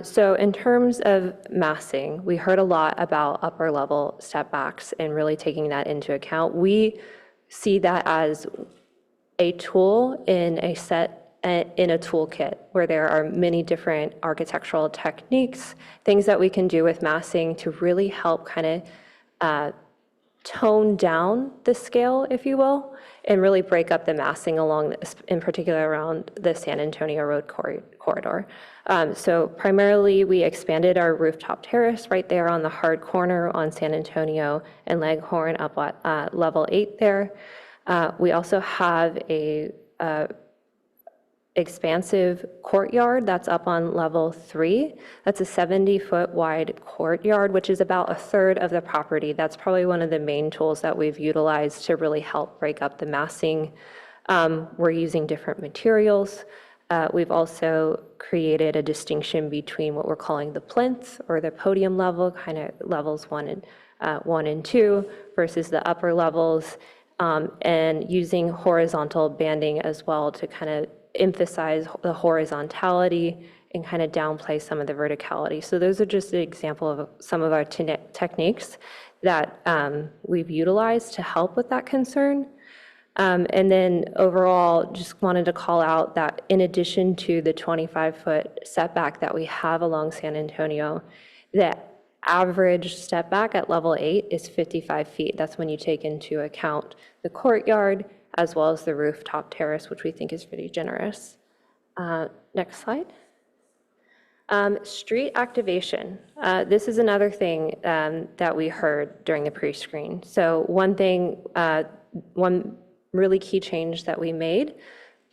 So in terms of massing, we heard a lot about upper level step backs and really taking that into account. We see that as a tool in a toolkit where there are many different architectural techniques, things that we can do with massing to really help kind of tone down the scale, if you will, and really break up the massing along, in particular around the San Antonio Road corridor. So primarily, we expanded our rooftop terrace right there on the hard corner on San Antonio and Leghorn up at level 8 there. We also have a expansive courtyard that's up on level 3. That's a 70-foot wide courtyard, which is about a third of the property. That's probably one of the main tools that we've utilized to really help break up the massing. We're using different materials. We've also created a distinction between what we're calling the plinth or the podium level, kind of levels 1 and 2, versus the upper levels, and using horizontal banding as well to kind of emphasize the horizontality and kind of downplay some of the verticality. So those are just an example of some of our techniques that we've utilized to help with that concern. And then overall, just wanted to call out that in addition to the 25-foot setback that we have along San Antonio, the average step back at level 8 is 55 feet. That's when you take into account the courtyard as well as the rooftop terrace, which we think is pretty generous. Next slide. Street activation. This is another thing that we heard during the pre-screen. So one really key change that we made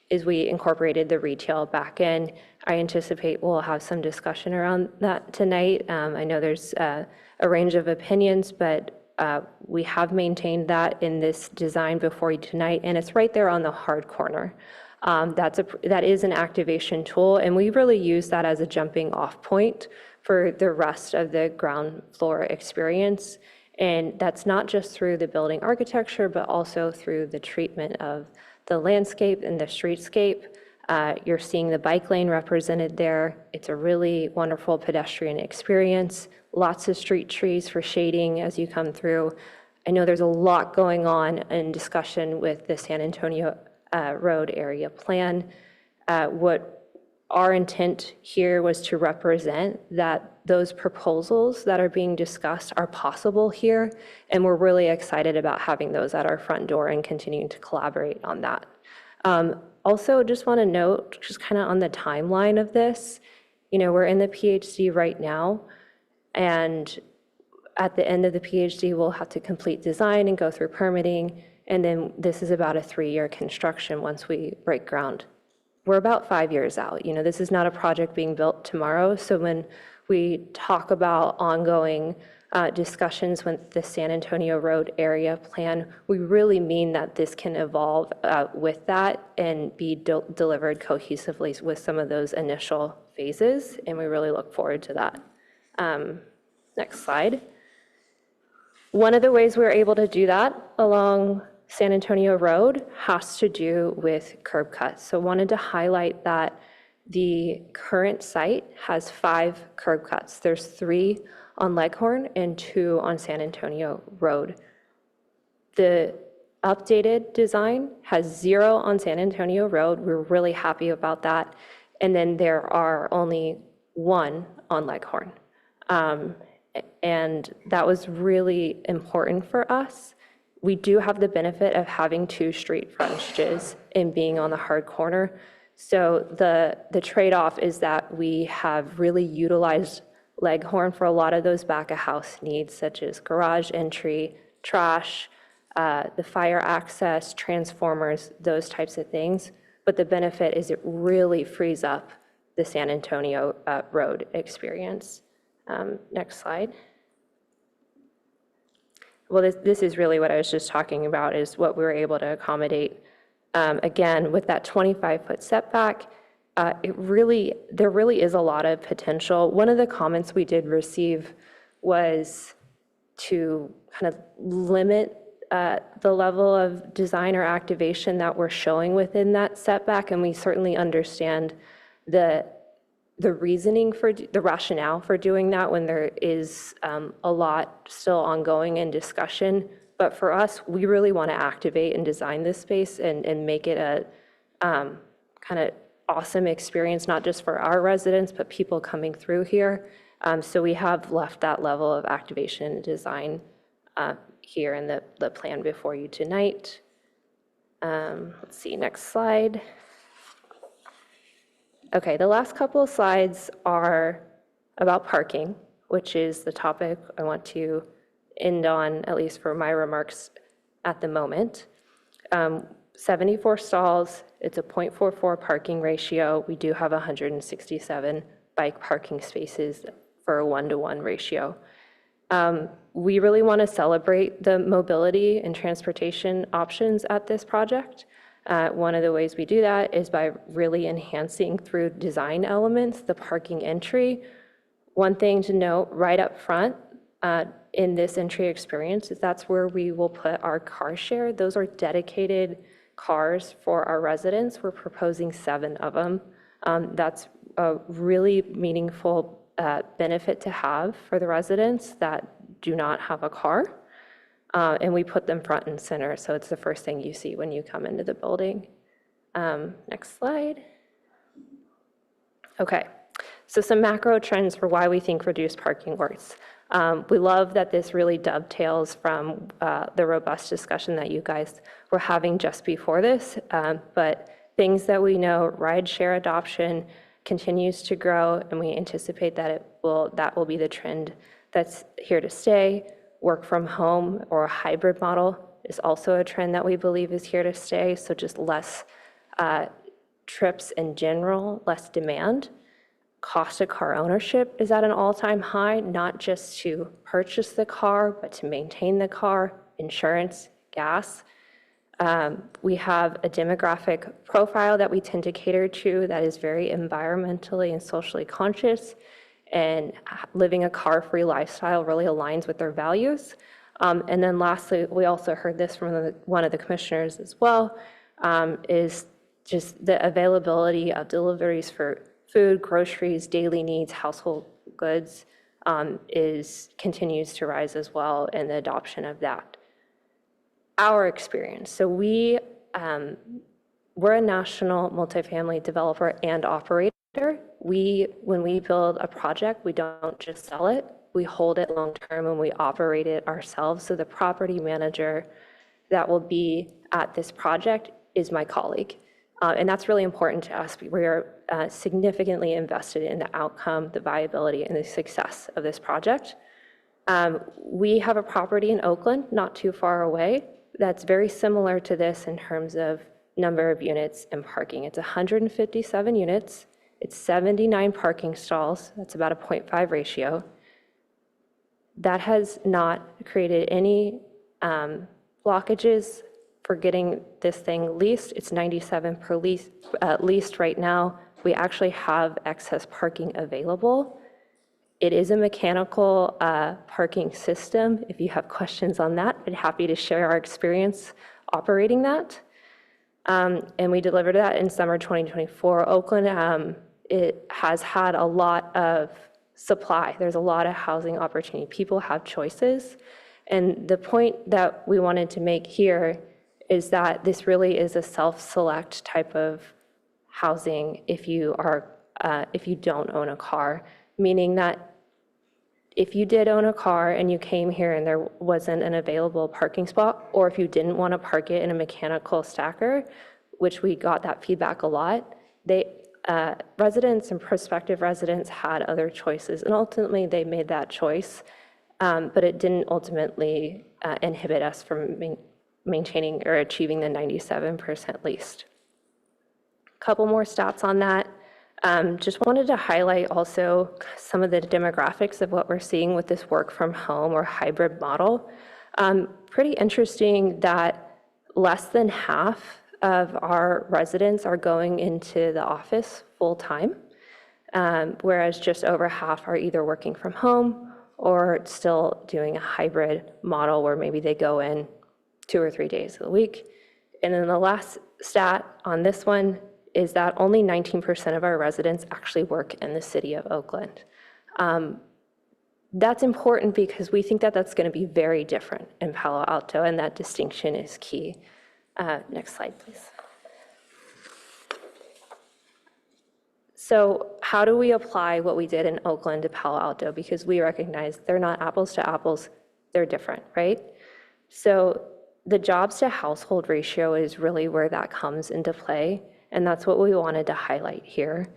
is we incorporated the retail back in. I anticipate we'll have some discussion around that tonight. I know there's a range of opinions, but we have maintained that in this design before you tonight, and it's right there on the hard corner. That is an activation tool, and we really use that as a jumping off point for the rest of the ground floor experience. And that's not just through the building architecture, but also through the treatment of the landscape and the streetscape. You're seeing the bike lane represented there. It's a really wonderful pedestrian experience. Lots of street trees for shading as you come through. I know there's a lot going on in discussion with the San Antonio Road area plan. What our intent here was to represent that those proposals that are being discussed are possible here, and we're really excited about having those at our front door and continuing to collaborate on that. Also, just want to note, just kind of on the timeline of this, we're in the PhD right now, and at the end of the PhD, we'll have to complete design and go through permitting, and then this is about a 3-year construction once we break ground. We're about 5 years out. This is not a project being built tomorrow, so when we talk about ongoing discussions with the San Antonio Road area plan, we really mean that this can evolve with that and be delivered cohesively with some of those initial phases, and we really look forward to that. Next slide. One of the ways we're able to do that along San Antonio Road has to do with curb cuts. So wanted to highlight that the current site has 5 curb cuts. There's 3 on Leghorn and 2 on San Antonio Road. The updated design has 0 on San Antonio Road. We're really happy about that. and then there are only one on Leghorn. And that was really important for us. We do have the benefit of having 2 street frontages and being on the hard corner. So the trade-off is that we have really utilized Leghorn for a lot of those back-of-house needs, such as garage entry, trash, the fire access, transformers, those types of things. But the benefit is it really frees up the San Antonio road experience. Next slide. Well, this is really what I was just talking about, is what we were able to accommodate. Again, with that 25-foot setback, there really is a lot of potential. One of the comments we did receive was to kind of limit the level of design or activation that we're showing within that setback, and we certainly understand the reasoning for the rationale for doing that when there is a lot still ongoing in discussion. But for us, we really want to activate and design this space and make it a kind of awesome experience, not just for our residents, but people coming through here. So we have left that level of activation and design here in the plan before you tonight. Let's see, next slide. Okay, the last couple of slides are about parking, which is the topic I want to end on, at least for my remarks at the moment. 74 stalls, it's a 0.44 parking ratio. We do have 167 bike parking spaces for a 1-to-1 ratio. We really want to celebrate the mobility and transportation options at this project. One of the ways we do that is by really enhancing through design elements the parking entry. One thing to note right up front in this entry experience is that's where we will put our car share. Those are dedicated cars for our residents. We're proposing 7 of them. That's a really meaningful benefit to have for the residents that do not have a car. And we put them front and center, so it's the first thing you see when you come into the building. Next slide. Okay, so some macro trends for why we think reduced parking works. We love that this really dovetails from the robust discussion that you guys were having just before this, but things that we know, rideshare adoption continues to grow, and we anticipate that that will be the trend that's here to stay. Work from home or a hybrid model is also a trend that we believe is here to stay, so just less trips in general, less demand. Cost of car ownership is at an all-time high, not just to purchase the car, but to maintain the car, insurance, gas. We have a demographic profile that we tend to cater to that is very environmentally and socially conscious, and living a car-free lifestyle really aligns with their values. And then lastly, we also heard this from one of the commissioners as well, is just the availability of deliveries for food, groceries, daily needs, household goods continues to rise as well, and the adoption of that. Our experience, so we're a national multifamily developer and operator. When we build a project, we don't just sell it, we hold it long-term and we operate it ourselves. So the property manager that will be at this project is my colleague. And that's really important to us. We are significantly invested in the outcome, the viability, and the success of this project. We have a property in Oakland, not too far away, that's very similar to this in terms of number of units and parking. It's 157 units. It's 79 parking stalls. That's about a 0.5 ratio. That has not created any blockages for getting this thing leased. It's 97 per leased right now. We actually have excess parking available. It is a mechanical parking system. If you have questions on that, I'd be happy to share our experience operating that. And we delivered that in summer 2024. Oakland, it has had a lot of supply. There's a lot of housing opportunity. People have choices. And the point that we wanted to make here is that this really is a self-select type of housing if you don't own a car, meaning that if you did own a car and you came here and there wasn't an available parking spot, or if you didn't want to park it in a mechanical stacker, which we got that feedback a lot, residents and prospective residents had other choices, and ultimately they made that choice, but it didn't ultimately inhibit us from maintaining or achieving the 97% leased. A couple more stats on that. Just wanted to highlight also some of the demographics of what we're seeing with this work from home or hybrid model. Pretty interesting that less than half of our residents are going into the office full time, whereas just over half are either working from home or still doing a hybrid model where maybe they go in 2 or 3 days a week. And then the last stat on this one is that only 19% of our residents actually work in the city of Oakland. That's important because we think that that's going to be very different in Palo Alto, and that distinction is key. Next slide, please. So how do we apply what we did in Oakland to Palo Alto? Because we recognize they're not apples to apples, they're different, right? So the jobs to household ratio is really where that comes into play. And that's what we wanted to highlight here,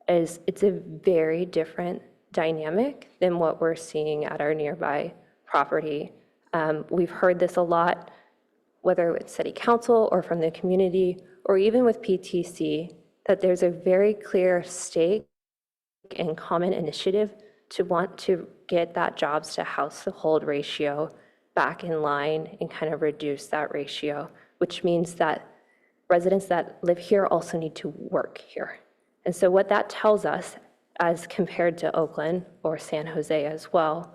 is it's a very different dynamic than what we're seeing at our nearby property. We've heard this a lot, whether it's city council or from the community, or even with PTC, that there's a very clear stake and common initiative to want to get that jobs to household ratio back in line and kind of reduce that ratio, which means that residents that live here also need to work here. And so what that tells us, as compared to Oakland or San Jose as well,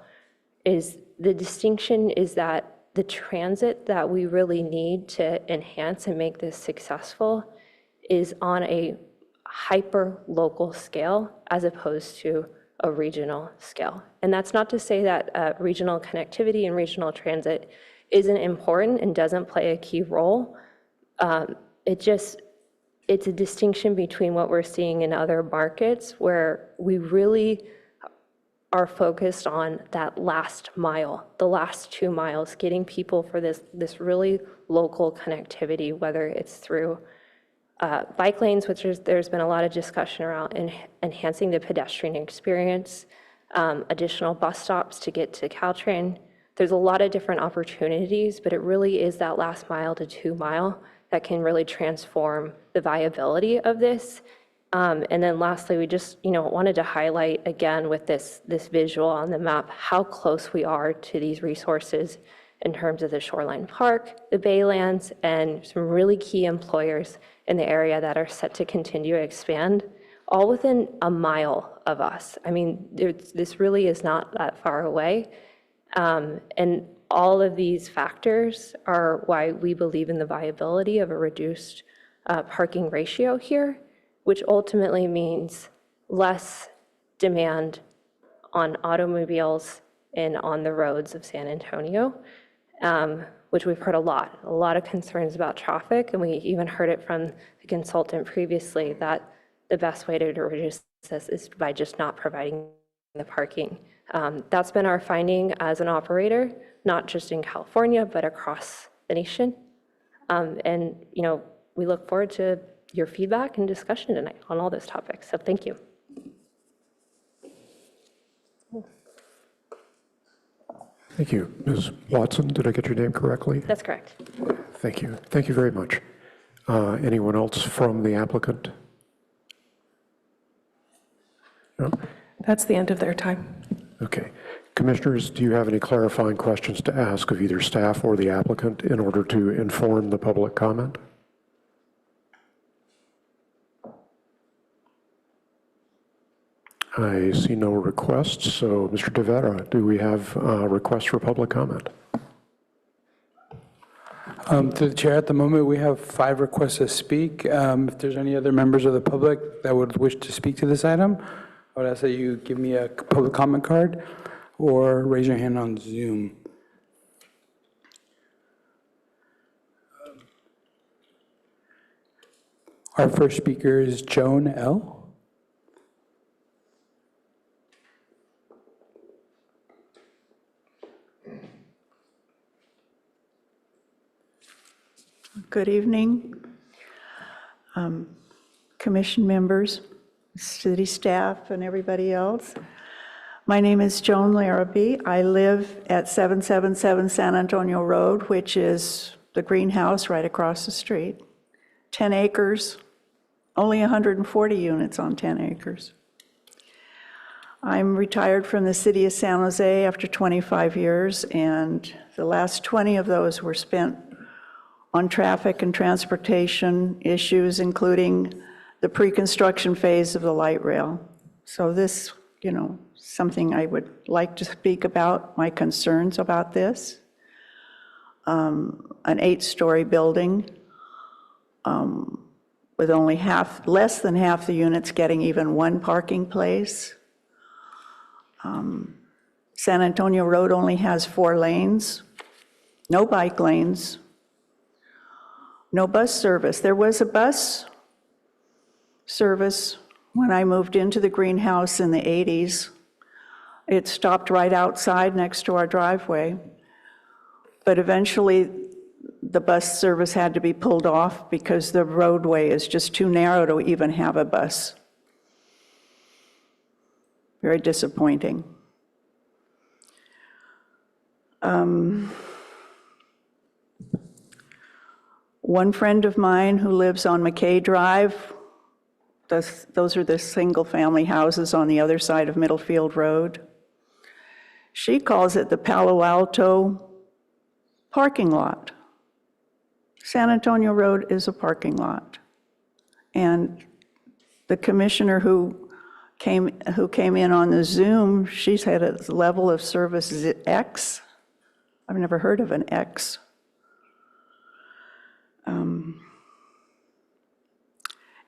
is the distinction is that the transit that we really need to enhance and make this successful is on a hyper local scale as opposed to a regional scale. And that's not to say that regional connectivity and regional transit isn't important and doesn't play a key role. It's a distinction between what we're seeing in other markets where we really are focused on that last mile, the last 2 miles, getting people for this really local connectivity, whether it's through bike lanes, which there's been a lot of discussion around enhancing the pedestrian experience, additional bus stops to get to Caltrain. There's a lot of different opportunities, but it really is that last mile to 2 mile that can really transform the viability of this. And then lastly, we just wanted to highlight again with this visual on the map how close we are to these resources in terms of the Shoreline Park, the Baylands, and some really key employers in the area that are set to continue to expand, all within a mile of us. I mean, this really is not that far away. And all of these factors are why we believe in the viability of a reduced parking ratio here, which ultimately means less demand on automobiles and on the roads of San Antonio, which we've heard a lot of concerns about traffic. And we even heard it from the consultant previously that the best way to reduce this is by just not providing the parking. That's been our finding as an operator, not just in California, but across the nation. And we look forward to your feedback and discussion tonight on all those topics. So thank you. Thank you. Ms. Watson, did I get your name correctly? That's correct. Thank you. Thank you very much. Anyone else from the applicant? No? That's the end of their time. Okay. Commissioners, do you have any clarifying questions to ask of either staff or the applicant in order to inform the public comment? I see no requests, so Mr. De Vera, do we have requests for public comment? To the chair, at the moment, we have 5 requests to speak. If there's any other members of the public that would wish to speak to this item, I would ask that you give me a public comment card or raise your hand on Zoom. Our first speaker is Joan L. Good evening, commission members, city staff, and everybody else. My name is Joan Larrabee. I live at 777 San Antonio Road, which is the greenhouse right across the street. 10 acres, only 140 units on 10 acres. I'm retired from the city of San Jose after 25 years, and the last 20 of those were spent on traffic and transportation issues, including the pre-construction phase of the light rail. So this, something I would like to speak about, my concerns about this. An 8-story building with only less than half the units getting even one parking place. San Antonio Road only has 4 lanes, no bike lanes, no bus service. There was a bus service when I moved into the greenhouse in the 80s. It stopped right outside next to our driveway. But eventually, the bus service had to be pulled off because the roadway is just too narrow to even have a bus. Very disappointing. One friend of mine who lives on McKay Drive, those are the single-family houses on the other side of Middlefield Road. She calls it the Palo Alto parking lot. San Antonio Road is a parking lot. And the commissioner who came in on the Zoom, she's had a level of service X. I've never heard of an X.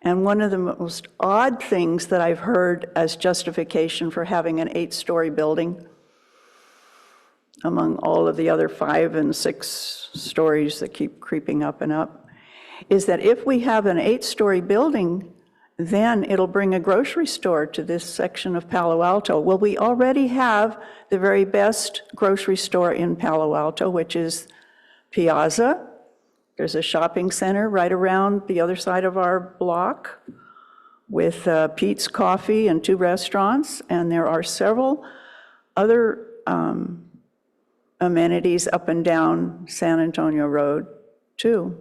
And one of the most odd things that I've heard as justification for having an 8-story building, among all of the other 5 and 6 stories that keep creeping up and up, is that if we have an 8-story building, then it'll bring a grocery store to this section of Palo Alto. Well, we already have the very best grocery store in Palo Alto, which is Piazza. There's a shopping center right around the other side of our block with Pete's Coffee and 2 restaurants, and there are several other amenities up and down San Antonio Road too.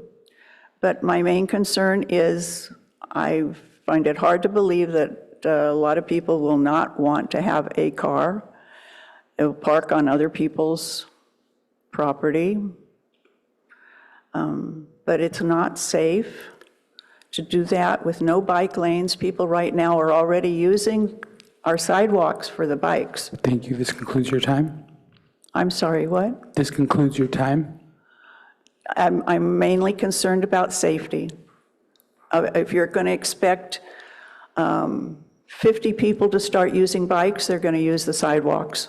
But my main concern is I find it hard to believe that a lot of people will not want to have a car. They'll park on other people's property. But it's not safe to do that with no bike lanes. People right now are already using our sidewalks for the bikes. Thank you. This concludes your time. I'm sorry, what? This concludes your time. I'm mainly concerned about safety. If you're going to expect 50 people to start using bikes, they're going to use the sidewalks.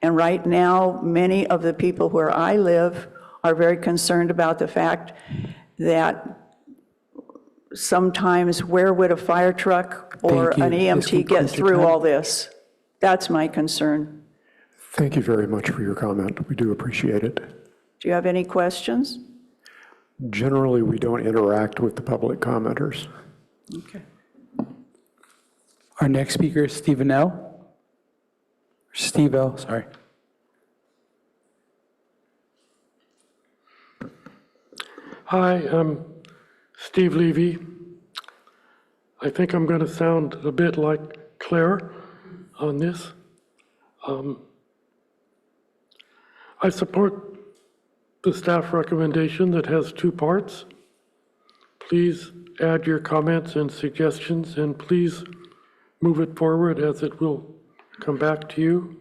And right now, many of the people where I live are very concerned about the fact that sometimes where would a fire truck or an EMT get through all this? That's my concern. Thank you very much for your comment. We do appreciate it. Do you have any questions? Generally, we don't interact with the public commenters. Okay. Our next speaker is Stephen L. Steve L., sorry. Hi, I'm Steve Levy. I think I'm going to sound a bit like Claire on this. I support the staff recommendation that has 2 parts. Please add your comments and suggestions, and please move it forward as it will come back to you.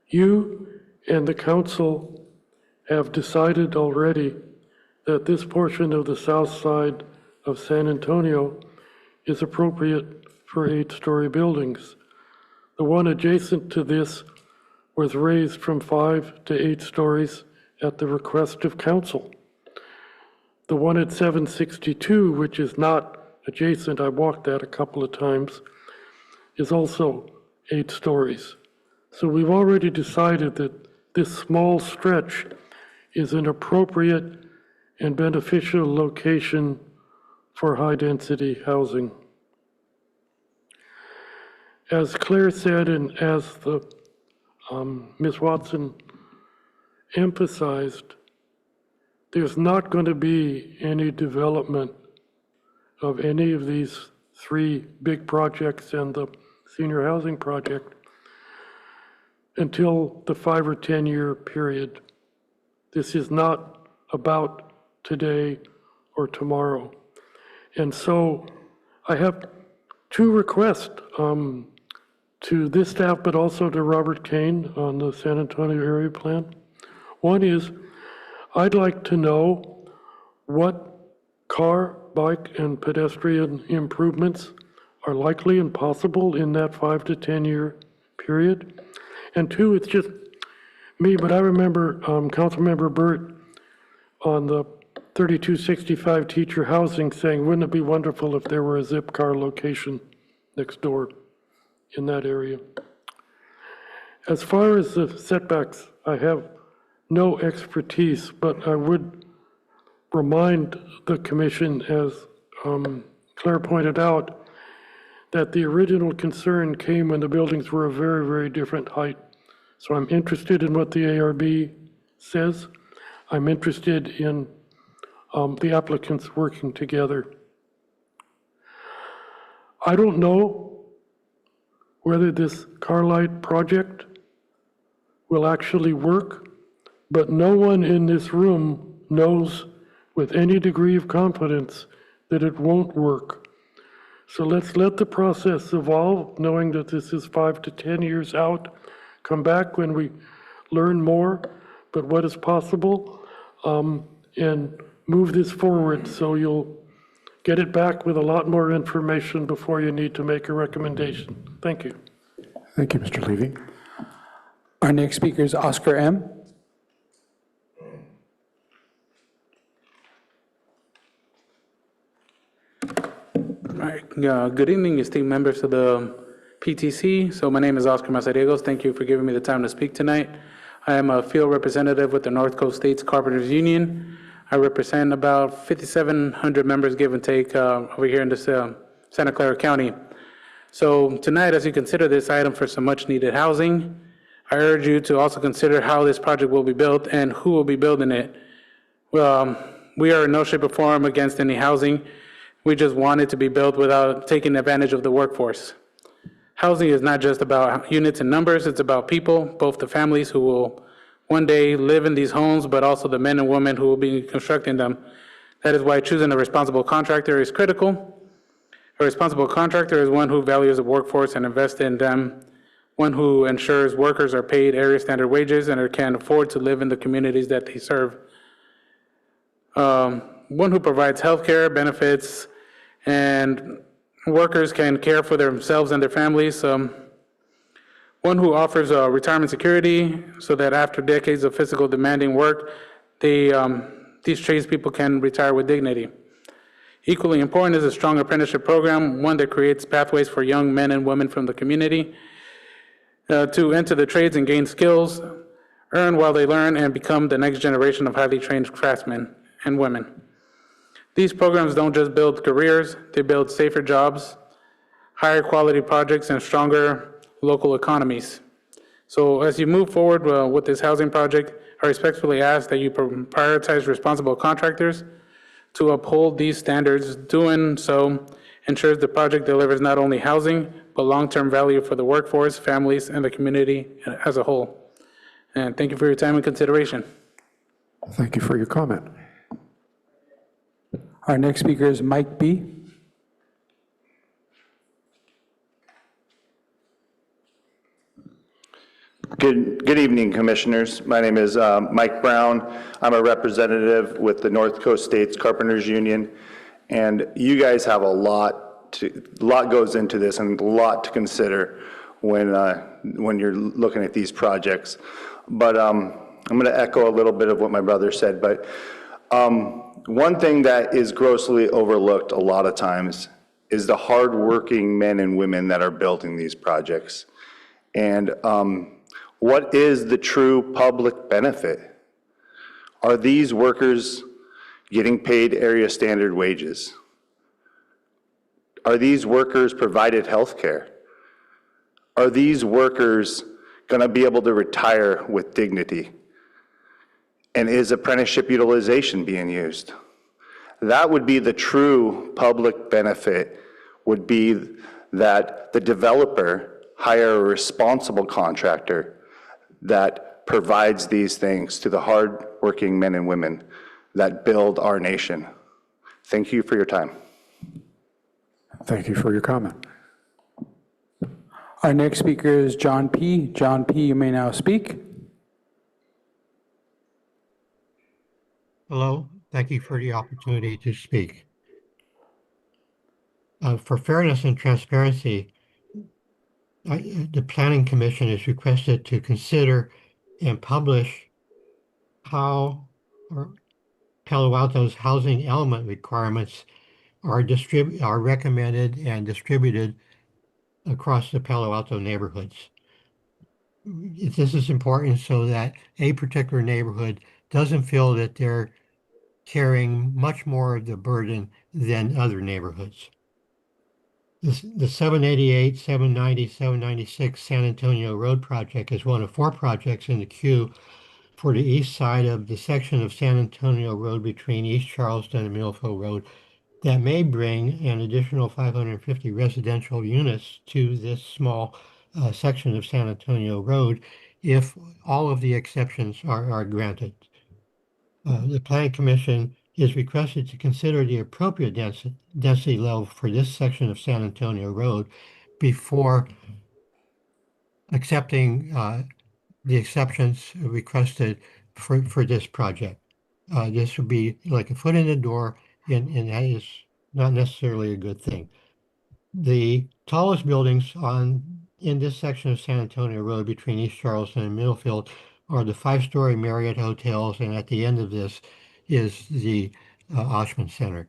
You and the council have decided already that this portion of the south side of San Antonio is appropriate for 8-story buildings. The one adjacent to this was raised from 5 to 8 stories at the request of council. The one at 762, which is not adjacent, I walked that a couple of times, is also 8 stories. So we've already decided that this small stretch is an appropriate and beneficial location for high-density housing. As Claire said, and as the Ms. Watson emphasized, there's not going to be any development of any of these 3 big projects and the senior housing project until the 5 or 10 year period. This is not about today or tomorrow. And so I have 2 requests to this staff, but also to Robert Kane on the San Antonio area plan. One is, I'd like to know what car, bike, and pedestrian improvements are likely and possible in that 5 to 10 year period. And 2, it's just me, but I remember Councilmember Burt on the 3265 teacher housing saying, wouldn't it be wonderful if there were a zip car location next door in that area? As far as the setbacks, I have no expertise, but I would remind the commission, as Claire pointed out, that the original concern came when the buildings were a very, very different height. So I'm interested in what the ARB says. I'm interested in the applicants working together. I don't know whether this car light project will actually work, but no one in this room knows with any degree of confidence that it won't work. So let's let the process evolve, knowing that this is 5 to 10 years out. Come back when we learn more about what is possible, and move this forward so you'll get it back with a lot more information before you need to make a recommendation. Thank you. Thank you, Mr. Levy. Our next speaker is Oscar M. All right, good evening, esteemed members of the PTC. So my name is Oscar Mazariegos. Thank you for giving me the time to speak tonight. I am a field representative with the North Coast States Carpenters Union. I represent about 5,700 members, give and take, over here in this Santa Clara County. So tonight, as you consider this item for some much-needed housing, I urge you to also consider how this project will be built and who will be building it. We are in no shape or form against any housing. We just want it to be built without taking advantage of the workforce. Housing is not just about units and numbers, it's about people, both the families who will one day live in these homes, but also the men and women who will be constructing them. That is why choosing a responsible contractor is critical. A responsible contractor is one who values the workforce and invests in them, one who ensures workers are paid area standard wages and can afford to live in the communities that they serve. One who provides healthcare benefits and workers can care for themselves and their families. One who offers retirement security so that after decades of physical demanding work, these tradespeople can retire with dignity. Equally important is a strong apprenticeship program, one that creates pathways for young men and women from the community to enter the trades and gain skills, earn while they learn, and become the next generation of highly trained craftsmen and women. These programs don't just build careers, they build safer jobs, higher quality projects, and stronger local economies. So as you move forward with this housing project, I respectfully ask that you prioritize responsible contractors to uphold these standards. Doing so ensures the project delivers not only housing, but long-term value for the workforce, families, and the community as a whole. And thank you for your time and consideration. Thank you for your comment. Our next speaker is Mike B. Good evening, Commissioners. My name is Mike Brown. I'm a representative with the North Coast States Carpenters Union, and you guys have a lot goes into this and a lot to consider when you're looking at these projects. But I'm going to echo a little bit of what my brother said. But One thing that is grossly overlooked a lot of times is the hardworking men and women that are building these projects. And what is the true public benefit? Are these workers getting paid area standard wages? Are these workers provided health care? Are these workers going to be able to retire with dignity? And is apprenticeship utilization being used? That would be the true public benefit, would be that the developer hire a responsible contractor that provides these things to the hardworking men and women that build our nation. Thank you for your time. Thank you for your comment. Our next speaker is John P. John P., you may now speak. Hello, thank you for the opportunity to speak. For fairness and transparency, the Planning Commission is requested to consider and publish how Palo Alto's housing element requirements are recommended and distributed across the Palo Alto neighborhoods. This is important so that a particular neighborhood doesn't feel that they're carrying much more of the burden than other neighborhoods. The 788, 790, 796 San Antonio Road project is one of 4 projects in the queue for the east side of the section of San Antonio Road between East Charleston and Millville Road that may bring an additional 550 residential units to this small section of San Antonio Road if all of the exceptions are granted. The Planning Commission is requested to consider the appropriate density level for this section of San Antonio Road before accepting the exceptions requested for this project. This would be like a foot in the door, and that is not necessarily a good thing. The tallest buildings in this section of San Antonio Road between East Charleston and Middlefield are the 5-story Marriott hotels, and at the end of this is the Oshman Center.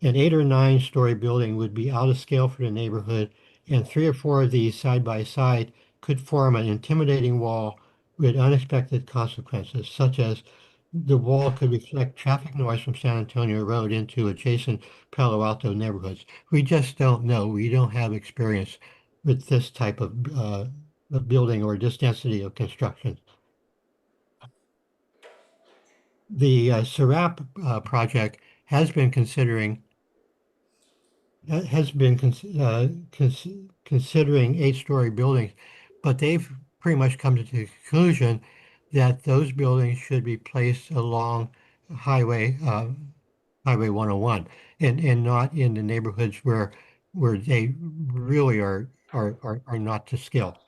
An 8 or 9-story building would be out of scale for the neighborhood, and 3 or 4 of these side by side could form an intimidating wall with unexpected consequences, such as the wall could reflect traffic noise from San Antonio Road into adjacent Palo Alto neighborhoods. We just don't know. We don't have experience with this type of building or this density of construction. The SERAP project has been considering considering 8-story buildings, but they've pretty much come to the conclusion that those buildings should be placed along Highway 101 and not in the neighborhoods where they really are not to scale.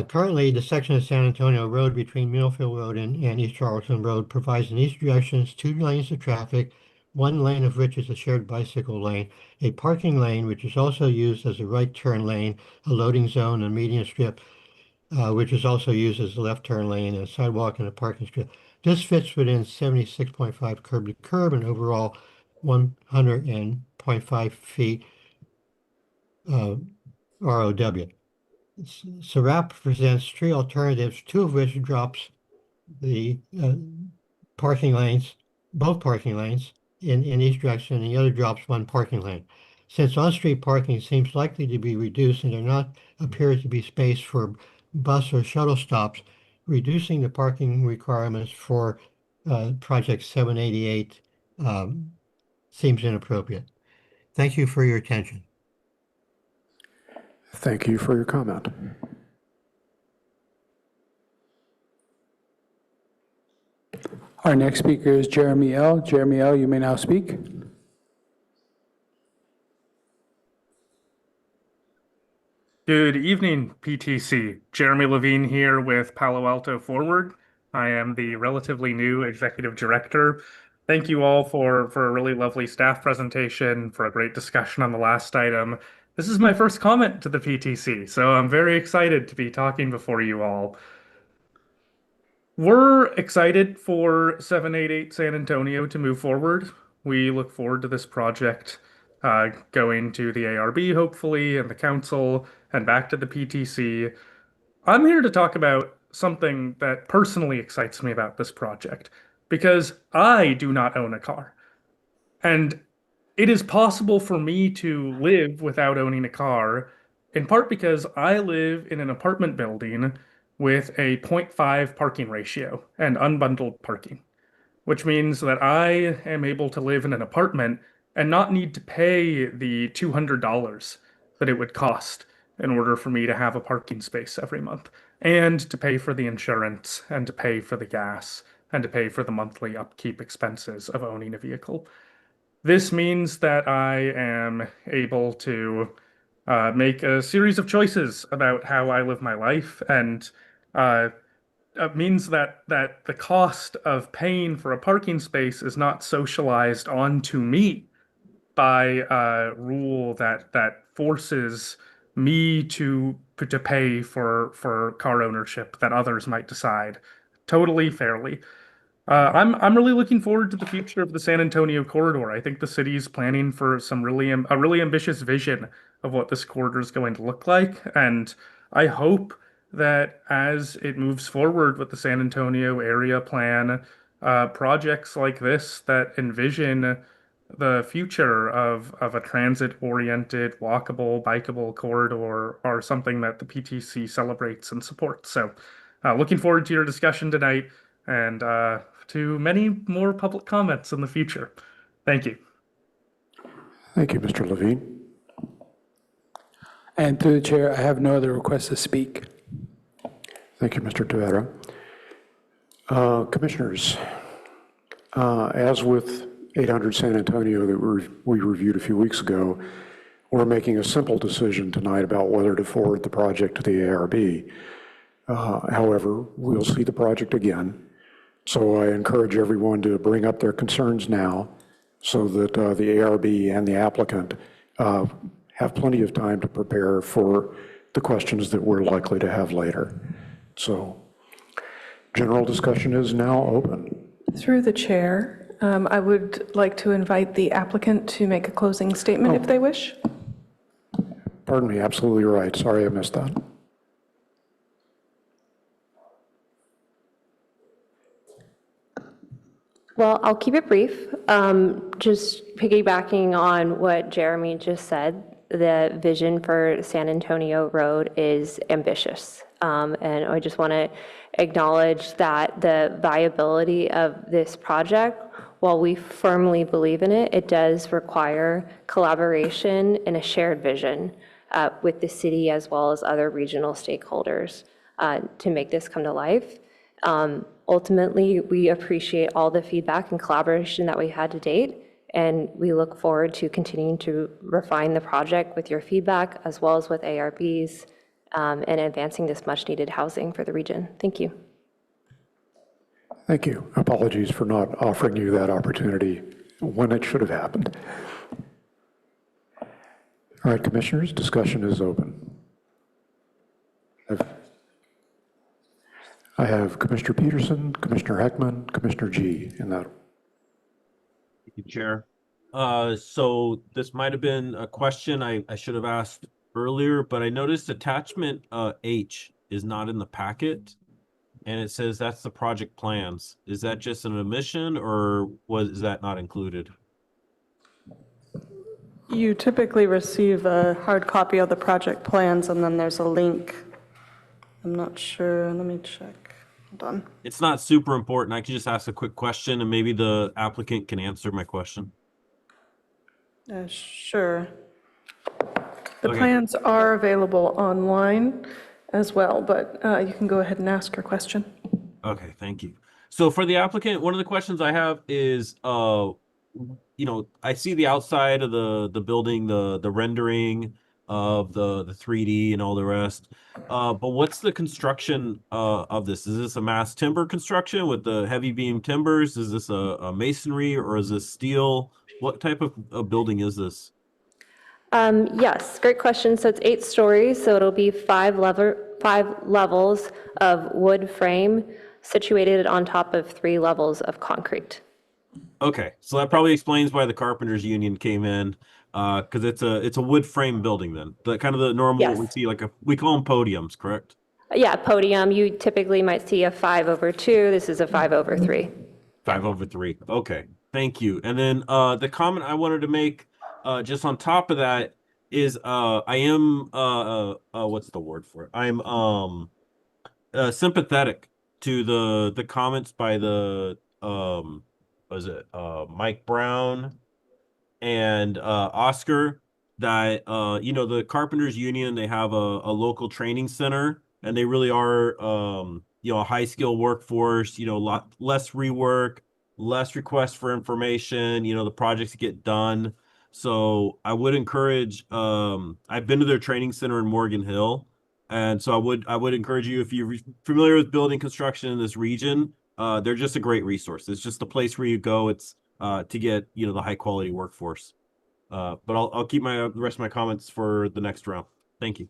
Currently, the section of San Antonio Road between Millville Road and East Charleston Road provides in each direction 2 lanes of traffic, 1 lane of which is a shared bicycle lane, a parking lane, which is also used as a right turn lane, a loading zone, a median strip, which is also used as a left turn lane, and a sidewalk and a parking strip. This fits within 76.5 curb to curb and overall 100.5 feet ROW. SERAP presents 3 alternatives, 2 of which drops the parking lanes, both parking lanes in each direction, and the other drops 1 parking lane. Since on-street parking seems likely to be reduced and there not appears to be space for bus or shuttle stops, reducing the parking requirements for project 788 seems inappropriate. Thank you for your attention. Thank you for your comment. Our next speaker is Jeremy L. Jeremy L., you may now speak. Good evening, PTC. Jeremy Levine here with Palo Alto Forward. I am the relatively new executive director. Thank you all for a really lovely staff presentation, for a great discussion on the last item. This is my first comment to the PTC, so I'm very excited to be talking before you all. We're excited for 788 San Antonio to move forward. We look forward to this project going to the ARB, hopefully, and the council, and back to the PTC. I'm here to talk about something that personally excites me about this project, because I do not own a car. And it is possible for me to live without owning a car, in part because I live in an apartment building with a 0.5 parking ratio and unbundled parking, which means that I am able to live in an apartment and not need to pay the $200 that it would cost in order for me to have a parking space every month, and to pay for the insurance, and to pay for the gas, and to pay for the monthly upkeep expenses of owning a vehicle. This means that I am able to make a series of choices about how I live my life, and means that the cost of paying for a parking space is not socialized onto me by a rule that forces me to pay for car ownership that others might decide totally fairly. I'm really looking forward to the future of the San Antonio corridor. I think the city's planning for a really ambitious vision of what this corridor is going to look like, and I hope that as it moves forward with the San Antonio area plan, projects like this that envision the future of a transit-oriented, walkable, bikeable corridor are something that the PTC celebrates and supports. So, looking forward to your discussion tonight, and to many more public comments in the future. Thank you. Thank you, Mr. Levine. And through the chair, I have no other requests to speak. Thank you, Mr. Tavera. Commissioners, as with 800 San Antonio that we reviewed a few weeks ago, we're making a simple decision tonight about whether to forward the project to the ARB. However, we'll see the project again. So I encourage everyone to bring up their concerns now so that the ARB and the applicant have plenty of time to prepare for the questions that we're likely to have later. So general discussion is now open. Through the chair, I would like to invite the applicant to make a closing statement if they wish. Pardon me, absolutely right. Sorry I missed that. Well, I'll keep it brief. Just piggybacking on what Jeremy just said, the vision for San Antonio Road is ambitious. And I just want to acknowledge that the viability of this project, while we firmly believe in it, it does require collaboration and a shared vision with the city as well as other regional stakeholders to make this come to life. Ultimately, we appreciate all the feedback and collaboration that we had to date, and we look forward to continuing to refine the project with your feedback as well as with ARBs and advancing this much-needed housing for the region. Thank you. Thank you. Apologies for not offering you that opportunity when it should have happened. All right, commissioners, discussion is open. I have Commissioner Peterson, Commissioner Heckman, Commissioner G in that. Thank you, Chair. So this might have been a question I should have asked earlier, but I noticed attachment H is not in the packet, and it says that's the project plans. Is that just an omission, or is that not included? You typically receive a hard copy of the project plans, and then there's a link. I'm not sure. Let me check. Hold on. It's not super important. I can just ask a quick question, and maybe the applicant can answer my question. Sure. The Okay. plans are available online as well, but you can go ahead and ask your question. Okay, thank you. So for the applicant, one of the questions I have is, I see the outside of the building, the rendering of the 3D and all the rest. But what's the construction of this? Is this a mass timber construction with the heavy beam timbers? Is this a masonry, or is this steel? What type of building is this? Yes, great question. So it's 8 stories, so it'll be 5 levels of wood frame. situated on top of 3 levels of concrete. Okay, so that probably explains why the Carpenters Union came in, because it's a wood frame building then. The kind of the normal what we Yes. see we call them podiums, correct? Yeah, podium, you typically might see a 5/2. This is a 5/3. 5/3. Okay, thank you. And then the comment I wanted to make, just on top of that, is I am what's the word for it? I'm sympathetic to the comments by the was it Mike Brown and Oscar, that the Carpenters Union, they have a local training center, and they really are a high skill workforce, a lot less rework, less requests for information, the projects get done. So I would encourage, I've been to their training center in Morgan Hill, and so I would encourage you, if you're familiar with building construction in this region, they're just a great resource. It's just a place where you go. It's to get the high quality workforce. But I'll keep the rest of my comments for the next round. Thank you.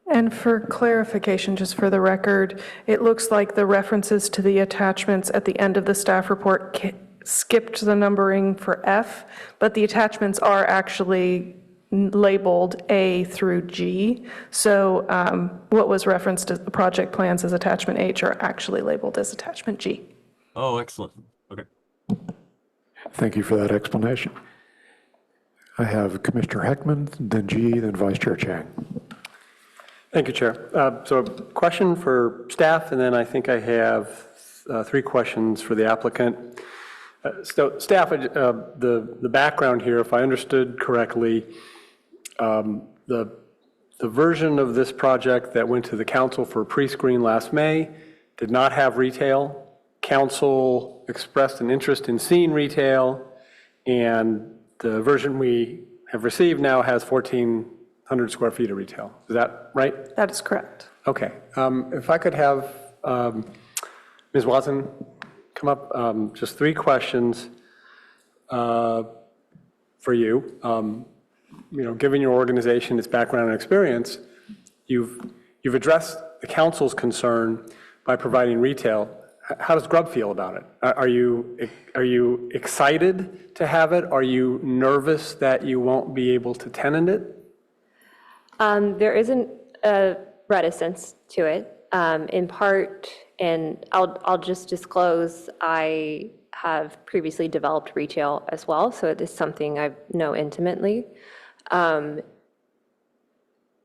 And for clarification, just for the record, it looks like the references to the attachments at the end of the staff report skipped the numbering for F, but the attachments are actually labeled A through G. So what was referenced as the project plans as attachment H are actually labeled as attachment G. Oh, excellent. Okay. Thank you for that explanation. I have Commissioner Heckman, then G, then Vice Chair Chang. Thank you, Chair. So a question for staff, and then I think I have 3 questions for the applicant. So staff, the background here, if I understood correctly, the version of this project that went to the council for pre-screen last May did not have retail. Council expressed an interest in seeing retail, and the version we have received now has 1,400 square feet of retail. Is that right? That is correct. Okay. If I could have Ms. Watson come up, just 3 questions for you. Given your organization, its background and experience, you've addressed the council's concern by providing retail. How does Grub feel about it? Are you excited to have it? Are you nervous that you won't be able to tenant it? There isn't a reticence to it, in part, and I'll just disclose, I have previously developed retail as well, so it is something I know intimately.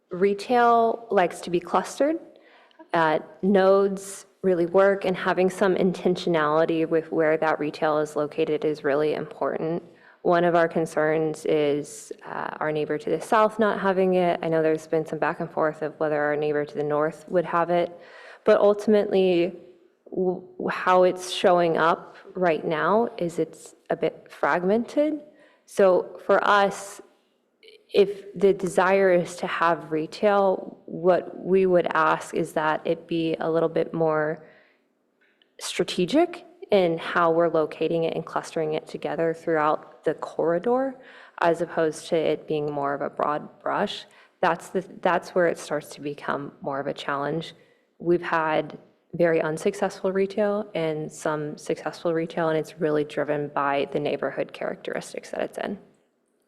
Retail likes to be clustered. Nodes really work, and having some intentionality with where that retail is located is really important. One of our concerns is our neighbor to the south not having it. I know there's been some back and forth of whether our neighbor to the north would have it, but ultimately how it's showing up right now is it's a bit fragmented. So for us, if the desire is to have retail, what we would ask is that it be a little bit more strategic in how we're locating it and clustering it together throughout the corridor, as opposed to it being more of a broad brush. That's where it starts to become more of a challenge. We've had very unsuccessful retail and some successful retail, and it's really driven by the neighborhood characteristics that it's in.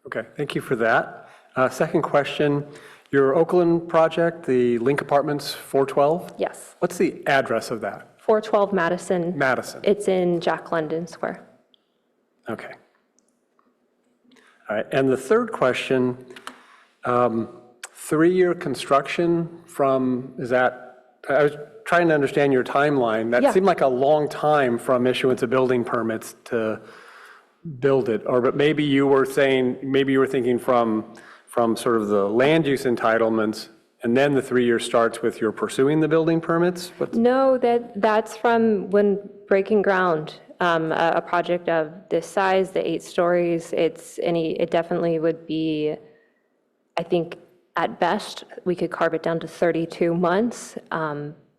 Okay, thank you for that. Second question, your Oakland project, the Link Apartments 412? Yes. What's the address of that? 412 Madison. Madison. It's in Jack London Square. Okay. All right, and the third question, 3-year construction from, I was trying to understand your timeline. That seemed like a long time from issuance of building permits to build it, but maybe you were thinking from sort of the land use entitlements, and then the 3 year starts with your pursuing the building permits? No, that's from when breaking ground. A project of this size, the 8 stories, it definitely would be, I think at best, we could carve it down to 32 months.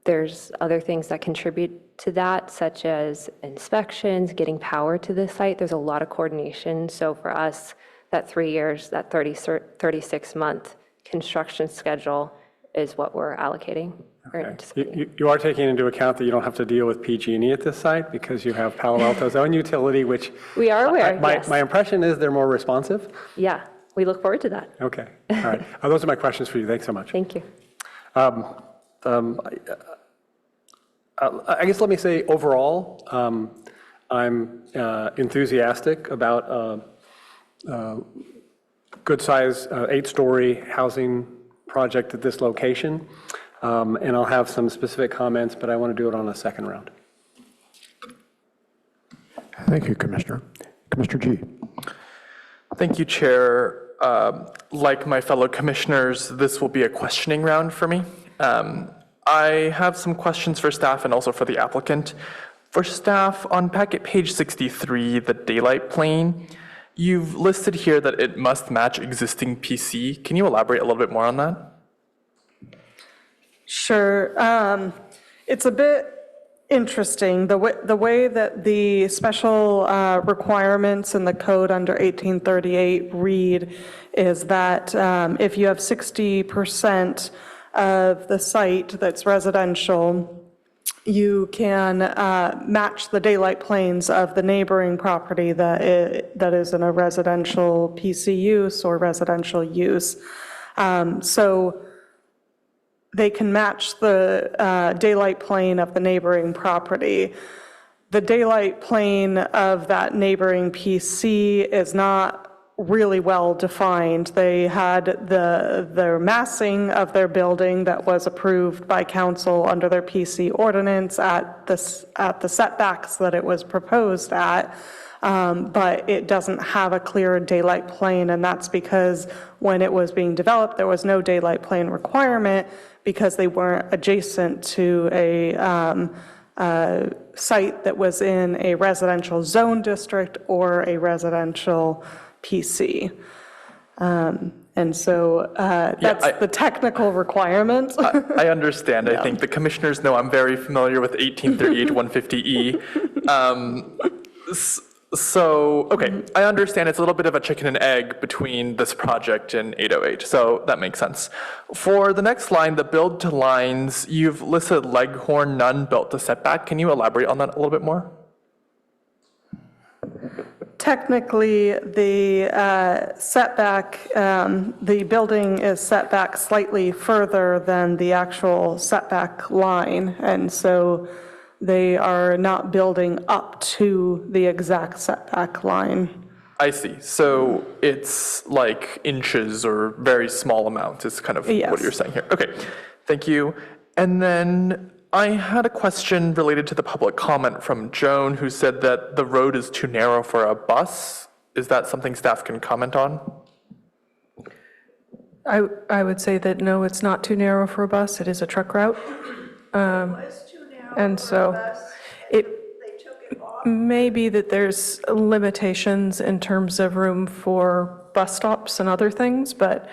There's other things that contribute to that, such as inspections, getting power to the site. There's a lot of coordination. So for us, that 3 years, that 36-month construction schedule is what we're allocating. Or anticipating. You are taking into account that you don't have to deal with PG&E at this site because you have Palo Alto's own utility, which we are aware. My impression is they're more responsive. Yeah, we look forward to that. Okay, all right. Those are my questions for you. Thanks so much. Thank you. I guess let me say overall, I'm enthusiastic about good size 8-story housing project at this location. And I'll have some specific comments, but I want to do it on a second round. Thank you, Commissioner. Commissioner G. Thank you, Chair. Like my fellow commissioners, this will be a questioning round for me. I have some questions for staff and also for the applicant. For staff, on packet page 63, the daylight plane, you've listed here that it must match existing PC. Can you elaborate a little bit more on that? Sure. It's a bit interesting. The way that the special requirements in the code under 1838 read is that if you have 60% of the site that's residential, you can match the daylight planes of the neighboring property that is in a residential PC use or residential use. So they can match the daylight plane of the neighboring property. The daylight plane of that neighboring PC is not really well defined. They had their massing of their building that was approved by council under their PC ordinance at the setbacks that it was proposed at. But it doesn't have a clear daylight plane, and that's because when it was being developed, there was no daylight plane requirement because they weren't adjacent to a site that was in a residential zone district or a residential PC. And so that's the technical requirement. I understand. I think the commissioners know I'm very familiar with 1838 150E. So, okay, I understand it's a little bit of a chicken and egg between this project and 808, so that makes sense. For the next line, the build to lines, you've listed Leghorn, none built to setback. Can you elaborate on that a little bit more? Technically, the setback, the building is set back slightly further than the actual setback line, and so they are not building up to the exact setback line. I see. So it's like inches or very small amounts is kind of what you're saying here. Okay, thank you. And then I had a question related to the public comment from Joan, who said that the road is too narrow for a bus. Is that something staff can comment on? I would say that no, it's not too narrow for a bus. It is a truck route. And so it may be that there's limitations in terms of room for bus stops and other things, but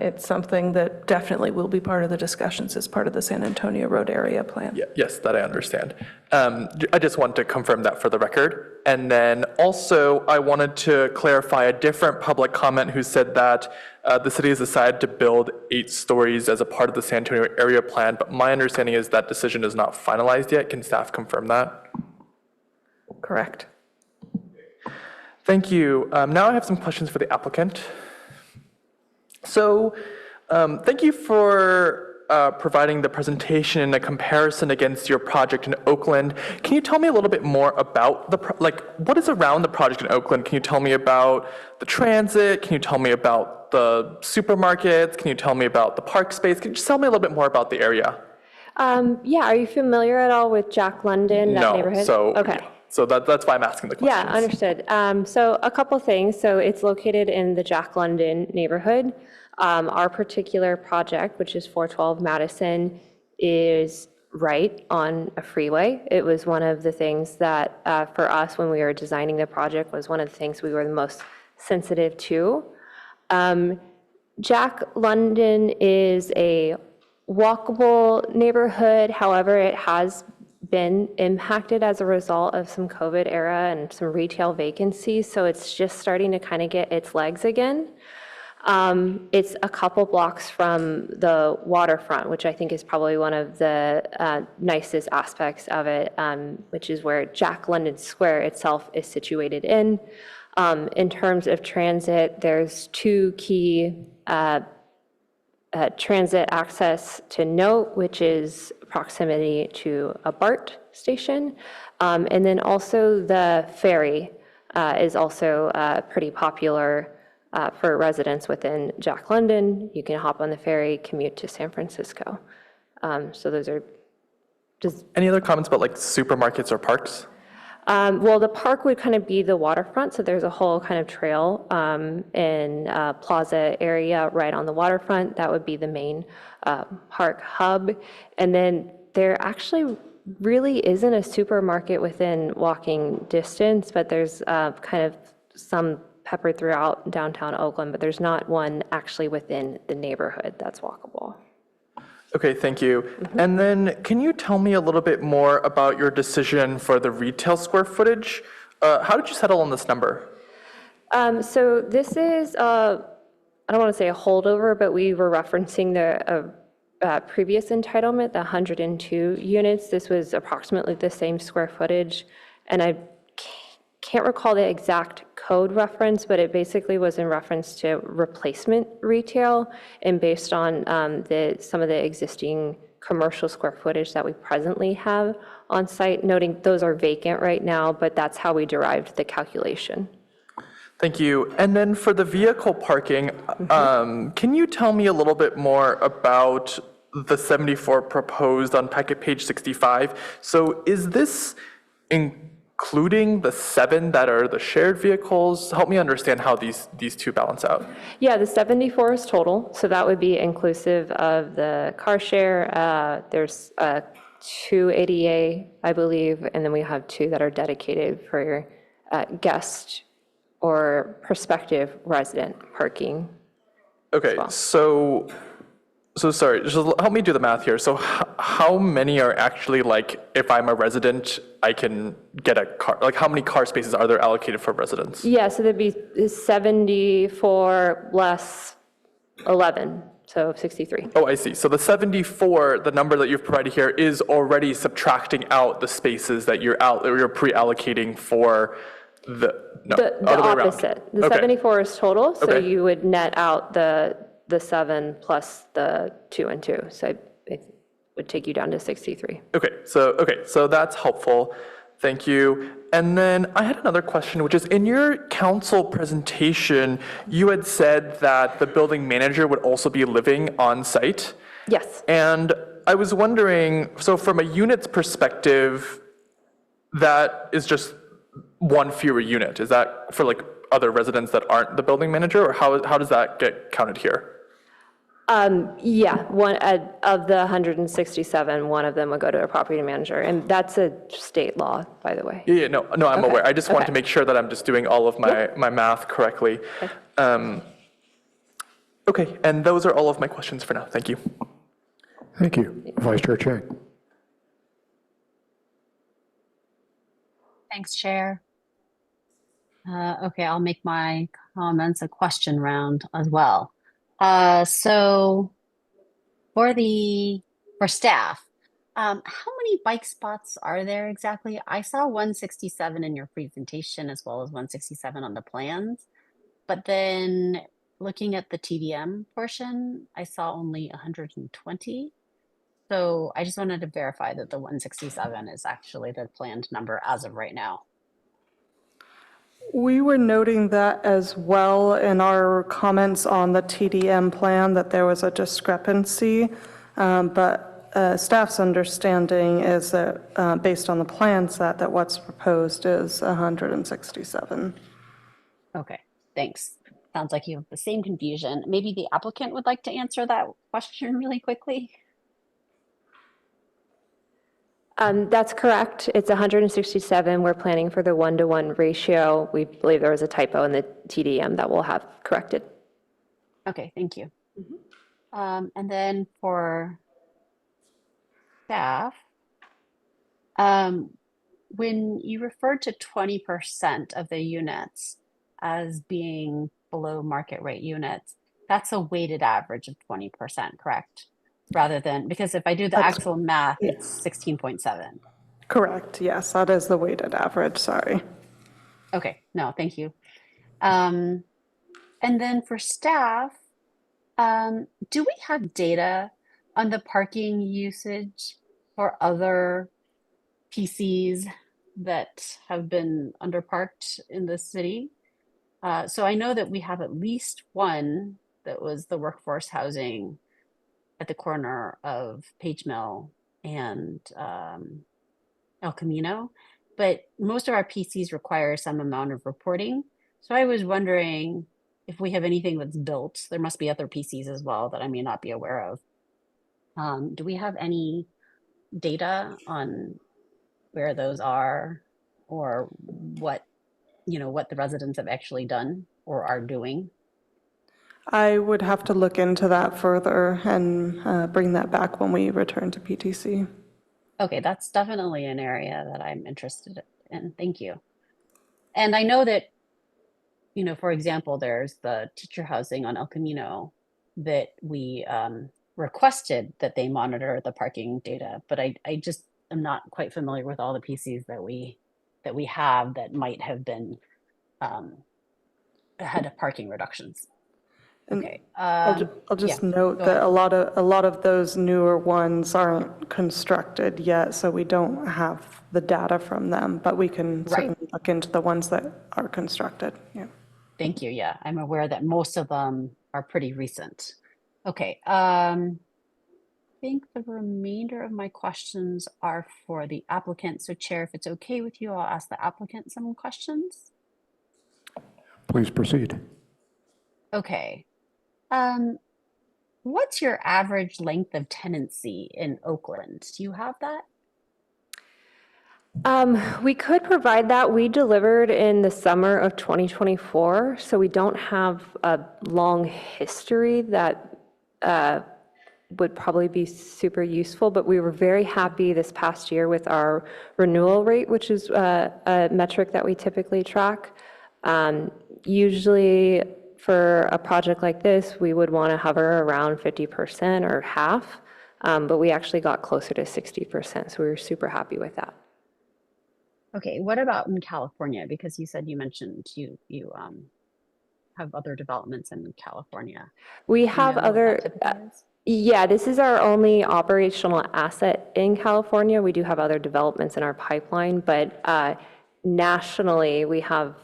it's something that definitely will be part of the discussions as part of the San Antonio Road Area Plan. Yeah, yes, that I understand. I just want to confirm that for the record. And then also, I wanted to clarify a different public comment who said that the city has decided to build 8 stories as a part of the San Antonio Area Plan, but my understanding is that decision is not finalized yet. Can staff confirm that? Correct. Thank you. Now I have some questions for the applicant. So thank you for providing the presentation and a comparison against your project in Oakland. Can you tell me a little bit more about what is around the project in Oakland? Can you tell me about the transit? Can you tell me about the supermarkets? Can you tell me about the park space? Can you just tell me a little bit more about the area? Yeah, are you familiar at all with Jack London, that neighborhood? Okay. So that's why I'm asking the questions. Yeah, understood. So a couple things. So it's located in the Jack London neighborhood. Our particular project, which is 412 Madison, is right on a freeway. It was one of the things that for us when we were designing the project was one of the things we were the most sensitive to. Jack London is a walkable neighborhood. However, it has been impacted as a result of some COVID era and some retail vacancies. So it's just starting to kind of get its legs again. It's a couple blocks from the waterfront, which I think is probably one of the nicest aspects of it, which is where Jack London Square itself is situated in. In terms of transit, there's two key transit access to note, which is proximity to a BART station. And then also the ferry is also pretty popular for residents within Jack London. You can hop on the ferry, commute to San Francisco. So those are just... Any other comments about like supermarkets or parks? Well, the park would kind of be the waterfront, so there's a whole kind of trail in Plaza area right on the waterfront. That would be the main park hub. And then there actually really isn't a supermarket within walking distance, but there's kind of some peppered throughout downtown Oakland, but there's not one actually within the neighborhood that's walkable. Okay, thank you. And then can you tell me a little bit more about your decision for the retail square footage? How did you settle on this number? So this is, I don't want to say a holdover, but we were referencing the previous entitlement, the 102 units. This was approximately the same square footage. And I can't recall the exact code reference, but it basically was in reference to replacement retail and based on some of the existing commercial square footage that we presently have on site, noting those are vacant right now, but that's how we derived the calculation. Thank you. And then for the vehicle parking, can you tell me a little bit more about the 74 proposed on packet page 65? So is this including the 7 that are the shared vehicles? Help me understand how these two balance out. Yeah, the 74 is total, so that would be inclusive of the car share. There's 2 ADA, I believe, and then we have 2 that are dedicated for guest or prospective resident parking. Okay, so sorry, just help me do the math here. So how many are actually like, if I'm a resident, I can get a car, like how many car spaces are there allocated for residents? Yeah, so there'd be 74 less 11, so 63. Oh, I see. So the 74, the number that you've provided here is already subtracting out the spaces that you're pre-allocating for the opposite. The 74 is total, so Okay. you would net out the 7 plus the 2 and 2. So it would take you down to 63. Okay, so that's helpful. Thank you. And then I had another question, which is in your council presentation, you had said that the building manager would also be living on site. Yes. And I was wondering, so from a units perspective, that is just one fewer unit. Is that for like other residents that aren't the building manager, or how does that get counted here? Yeah, one of the 167, one of them would go to a property manager, and that's a state law, by the way. Yeah, no, I'm aware. I just wanted to make sure that I'm just doing all of my math correctly. Okay, and those are all of my questions for now. Thank you. Thank you. Vice Chair Chang. Thanks, Chair. Okay, I'll make my comments a question round as well. So for staff, how many bike spots are there exactly? I saw 167 in your presentation as well as 167 on the plans, but then looking at the TDM portion, I saw only 120. So I just wanted to verify that the 167 is actually the planned number as of right now. We were noting that as well in our comments on the TDM plan, that there was a discrepancy, but staff's understanding is that based on the plan set, that what's proposed is 167. Okay, thanks. Sounds like you have the same confusion. Maybe the applicant would like to answer that question really quickly. That's correct. It's 167. We're planning for the 1-to-1 ratio. We believe there was a typo in the TDM that we'll have corrected. Okay, thank you. And then for staff, when you referred to 20% of the units as being below market rate units, that's a weighted average of 20%, correct? Rather than, because if I do the That's- actual math, yeah. it's 16.7. Correct, yes, that is the weighted average, sorry. Okay, no, thank you. And then for staff, do we have data on the parking usage for other PCs that have been underparked in the city? So I know that we have at least one that was the workforce housing at the corner of Page Mill and El Camino, but most of our PCs require some amount of reporting. So I was wondering if we have anything that's built. There must be other PCs as well that I may not be aware of. Do we have any data on where those are or what, what the residents have actually done or are doing? I would have to look into that further and bring that back when we return to PTC. Okay, that's definitely an area that I'm interested in. Thank you. And I know that, for example, there's the teacher housing on El Camino that we requested that they monitor the parking data, but I just am not quite familiar with all the PCs that we have that might have been ahead of parking reductions. Okay. I'll just note go that ahead. a lot of those newer ones aren't constructed yet, so we don't have the data from them, but we can certainly look into the ones that are constructed. Yeah. Thank you. Yeah, I'm aware that most of them are pretty recent. Okay. I think the remainder of my questions are for the applicant. So Chair, if it's okay with you, I'll ask the applicant some questions. Please proceed. Okay. What's your average length of tenancy in Oakland? Do you have that? We could provide that. We delivered in the summer of 2024, so we don't have a long history that would probably be super useful, but we were very happy this past year with our renewal rate, which is a metric that we typically track. Usually for a project like this, we would want to hover around 50% or half, but we actually got closer to 60%, so we were super happy with that. Okay, what about in California? Because you said you mentioned you have other developments in California. We have other, yeah, this is our only operational asset in California. We do have other developments in our pipeline, but nationally, we have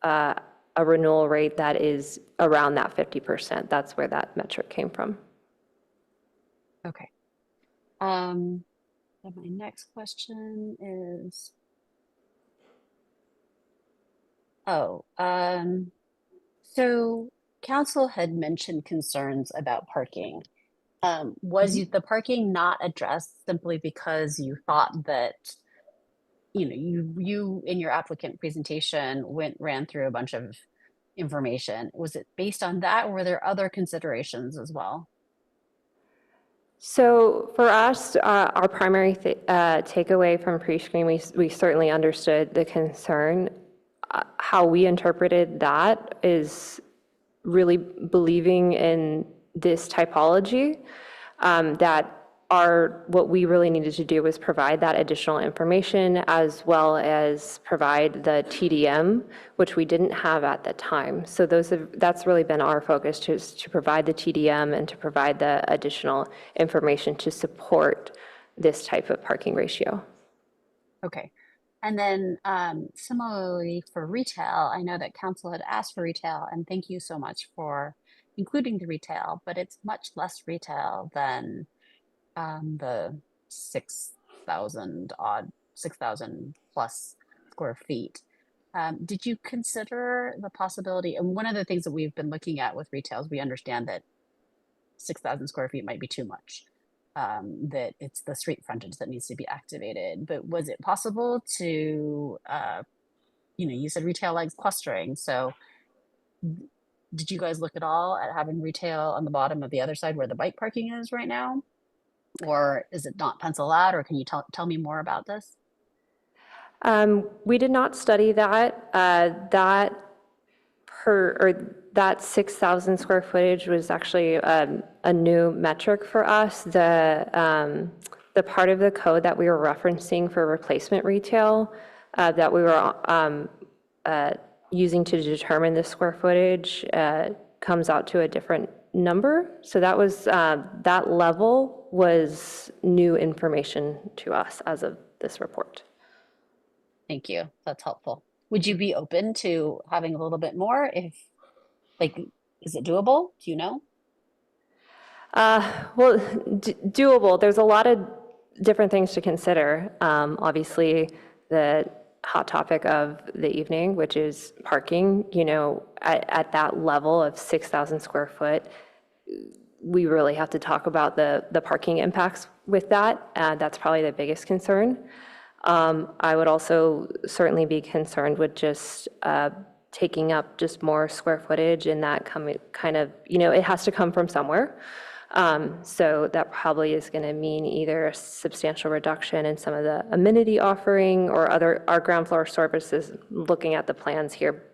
a renewal rate that is around that 50%. That's where that metric came from. Okay. Then my next question is, so council had mentioned concerns about parking. Was the parking not addressed simply because you thought that, you in your applicant presentation ran through a bunch of information? Was it based on that, or were there other considerations as well? So for us, our primary takeaway from pre-screen, we certainly understood the concern. How we interpreted that is really believing in this typology, that what we really needed to do was provide that additional information as well as provide the TDM, which we didn't have at the time. So that's really been our focus, to provide the TDM and to provide the additional information to support this type of parking ratio. Okay. And then similarly for retail, I know that council had asked for retail, and thank you so much for including the retail, but it's much less retail than the 6,000 plus square feet. Did you consider the possibility, and one of the things that we've been looking at with retail is we understand that 6,000 square feet might be too much. That it's the street frontage that needs to be activated. But was it possible to, you said retail likes clustering. So did you guys look at all at having retail on the bottom of the other side where the bike parking is right now? Or is it not penciled out? Or can you tell me more about this? We did not study that. that 6,000 square footage was actually a new metric for us. The part of the code that we were referencing for replacement retail that we were using to determine the square footage comes out to a different number. So that was, that level was new information to us as of this report. Thank you. That's helpful. Would you be open to having a little bit more if, like, is it doable? Do you know? Well, doable. There's a lot of different things to consider. Obviously, the hot topic of the evening, which is parking, you know, at that level of 6,000 square foot, we really have to talk about the parking impacts with that. That's probably the biggest concern. I would also certainly be concerned with just taking up just more square footage and that kind of, you know, it has to come from somewhere. So that probably is going to mean either a substantial reduction in some of the amenity offering or our ground floor services, looking at the plans here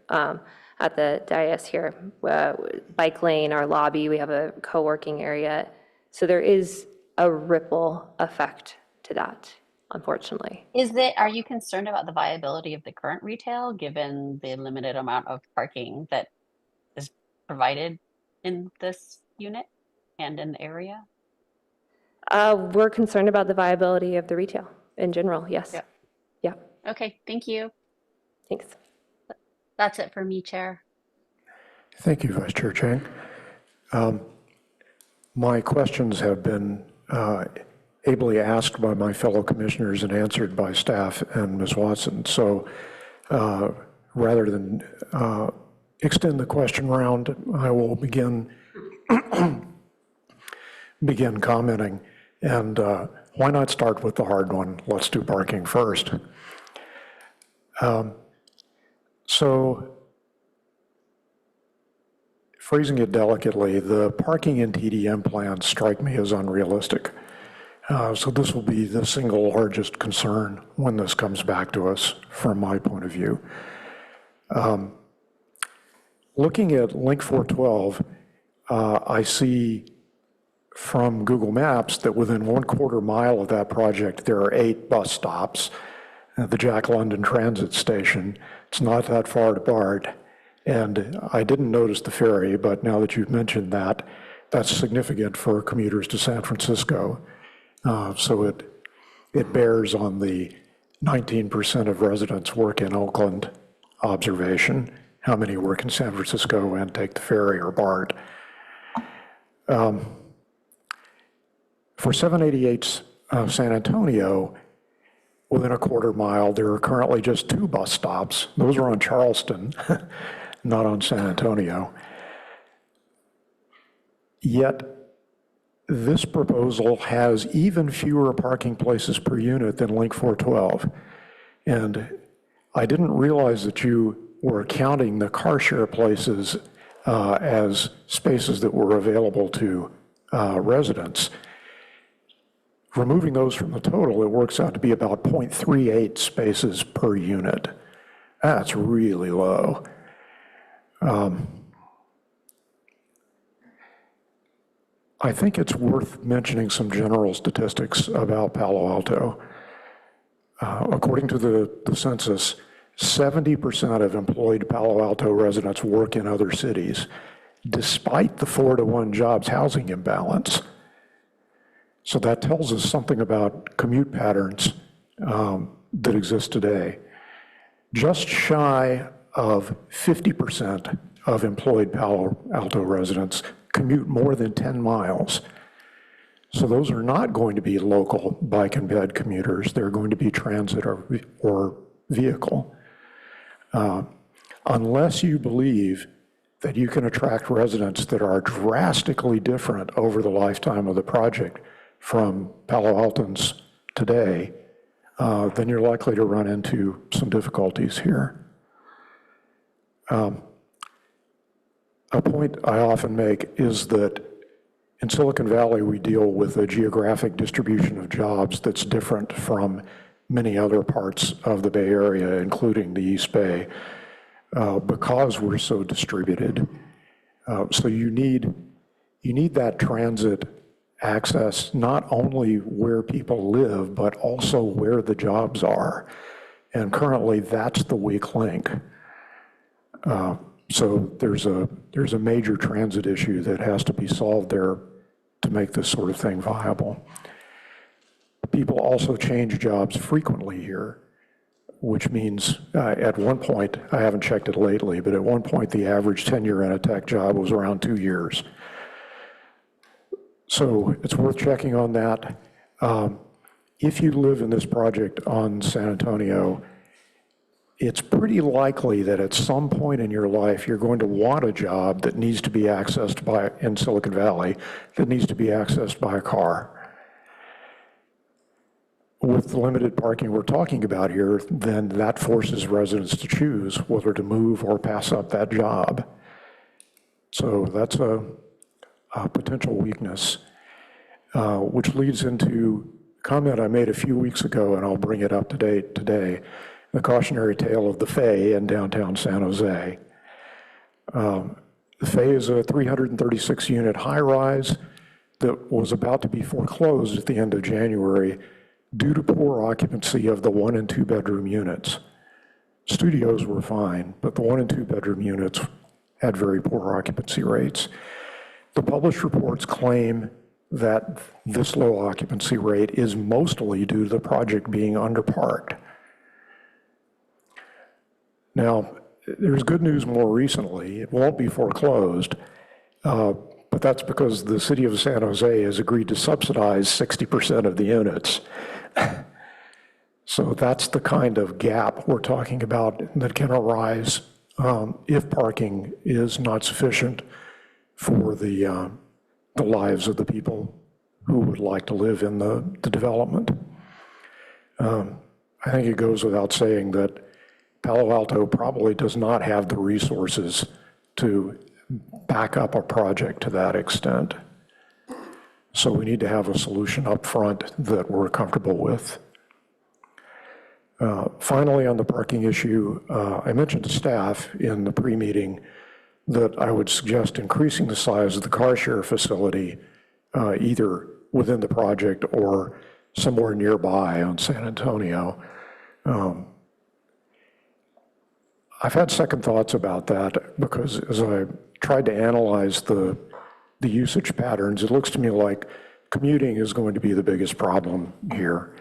at the dais here, bike lane, our lobby, we have a co-working area. So there is a ripple effect to that, unfortunately. Are you concerned about the viability of the current retail given the limited amount of parking that is provided in this unit and in the area? We're concerned about the viability of the retail in general, yes. Yep. Yeah. Okay, thank you. Thanks. That's it for me, Chair. Thank you, Vice Chair Chang. My questions have been ably asked by my fellow commissioners and answered by staff and Ms. Watson. So rather than extend the question round, I will begin commenting. And why not start with the hard one? Let's do parking first. So phrasing it delicately, the parking and TDM plans strike me as unrealistic. So this will be the single largest concern when this comes back to us from my point of view. Looking at Link 412, I see from Google Maps that within 1/4 mile of that project, there are 8 bus stops at the Jack London Transit Station. It's not that far apart. And I didn't notice the ferry, but now that you've mentioned that, that's significant for commuters to San Francisco. So it bears on the 19% of residents work in Oakland observation, how many work in San Francisco and take the ferry or BART. For 788 San Antonio, within 1/4 mile, there are currently just 2 bus stops. Those are on Charleston, not on San Antonio. Yet, this proposal has even fewer parking places per unit than Link 412. And I didn't realize that you were counting the car share places as spaces that were available to residents. Removing those from the total, it works out to be about 0.38 spaces per unit. That's really low. I think it's worth mentioning some general statistics about Palo Alto. According to the census, 70% of employed Palo Alto residents work in other cities, despite the 4-to-1 jobs housing imbalance. So that tells us something about commute patterns that exist today. Just shy of 50% of employed Palo Alto residents commute more than 10 miles. So those are not going to be local bike and bed commuters. They're going to be transit or vehicle. Unless you believe that you can attract residents that are drastically different over the lifetime of the project from Palo Altans today, then you're likely to run into some difficulties here. A point I often make is that in Silicon Valley, we deal with a geographic distribution of jobs that's different from many other parts of the Bay Area, including the East Bay. Because we're so distributed, So you need that transit access not only where people live, but also where the jobs are. And currently, that's the weak link. So there's a major transit issue that has to be solved there to make this sort of thing viable. People also change jobs frequently here, which means at one point, I haven't checked it lately, but at one point the average tenure in a tech job was around 2 years. So it's worth checking on that. If you live in this project on San Antonio, it's pretty likely that at some point in your life, you're going to want a job that needs to be accessed in Silicon Valley, that needs to be accessed by a car. With the limited parking we're talking about here, then that forces residents to choose whether to move or pass up that job. So that's a potential weakness, which leads into a comment I made a few weeks ago, and I'll bring it up to date today. The cautionary tale of the Fay in downtown San Jose. The Fay is a 336-unit high-rise that was about to be foreclosed at the end of January due to poor occupancy of the 1 and 2 bedroom units. Studios were fine, but the 1 and 2 bedroom units had very poor occupancy rates. The published reports claim that this low occupancy rate is mostly due to the project being underparked. Now, there's good news more recently. It won't be foreclosed, but that's because the city of San Jose has agreed to subsidize 60% of the units. So that's the kind of gap we're talking about that can arise if parking is not sufficient for the lives of the people who would like to live in the development. I think it goes without saying that Palo Alto probably does not have the resources to back up a project to that extent. So we need to have a solution up front that we're comfortable with. Finally, on the parking issue, I mentioned to staff in the pre-meeting that I would suggest increasing the size of the car share facility either within the project or somewhere nearby on San Antonio. I've had second thoughts about that because as I tried to analyze the usage patterns, it looks to me like commuting is going to be the biggest problem here,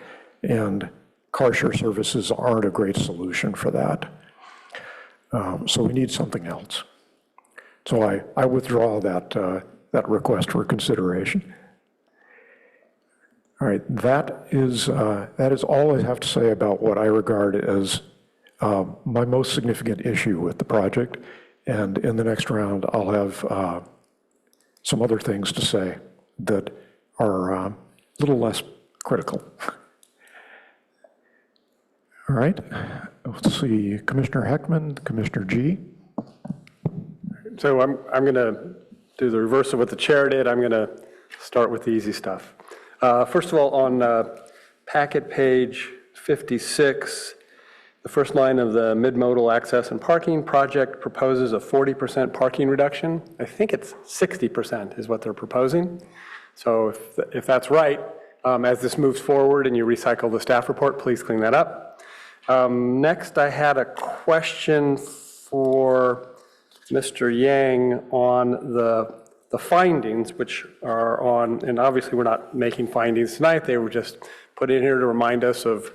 and car share services aren't a great solution for that. So we need something else. So I withdraw that request for consideration. All right, that is all I have to say about what I regard as my most significant issue with the project. And in the next round, I'll have some other things to say that are a little less critical. All right, let's see, Commissioner Heckman, Commissioner G. So I'm going to do the reverse of what the chair did. I'm going to start with the easy stuff. First of all, on packet page 56, the first line of the mid-modal access and parking project proposes a 40% parking reduction. I think it's 60% is what they're proposing. So if that's right, as this moves forward and you recycle the staff report, please clean that up. Next, I had a question for Mr. Yang on the findings, which are on, and obviously we're not making findings tonight, they were just put in here to remind us of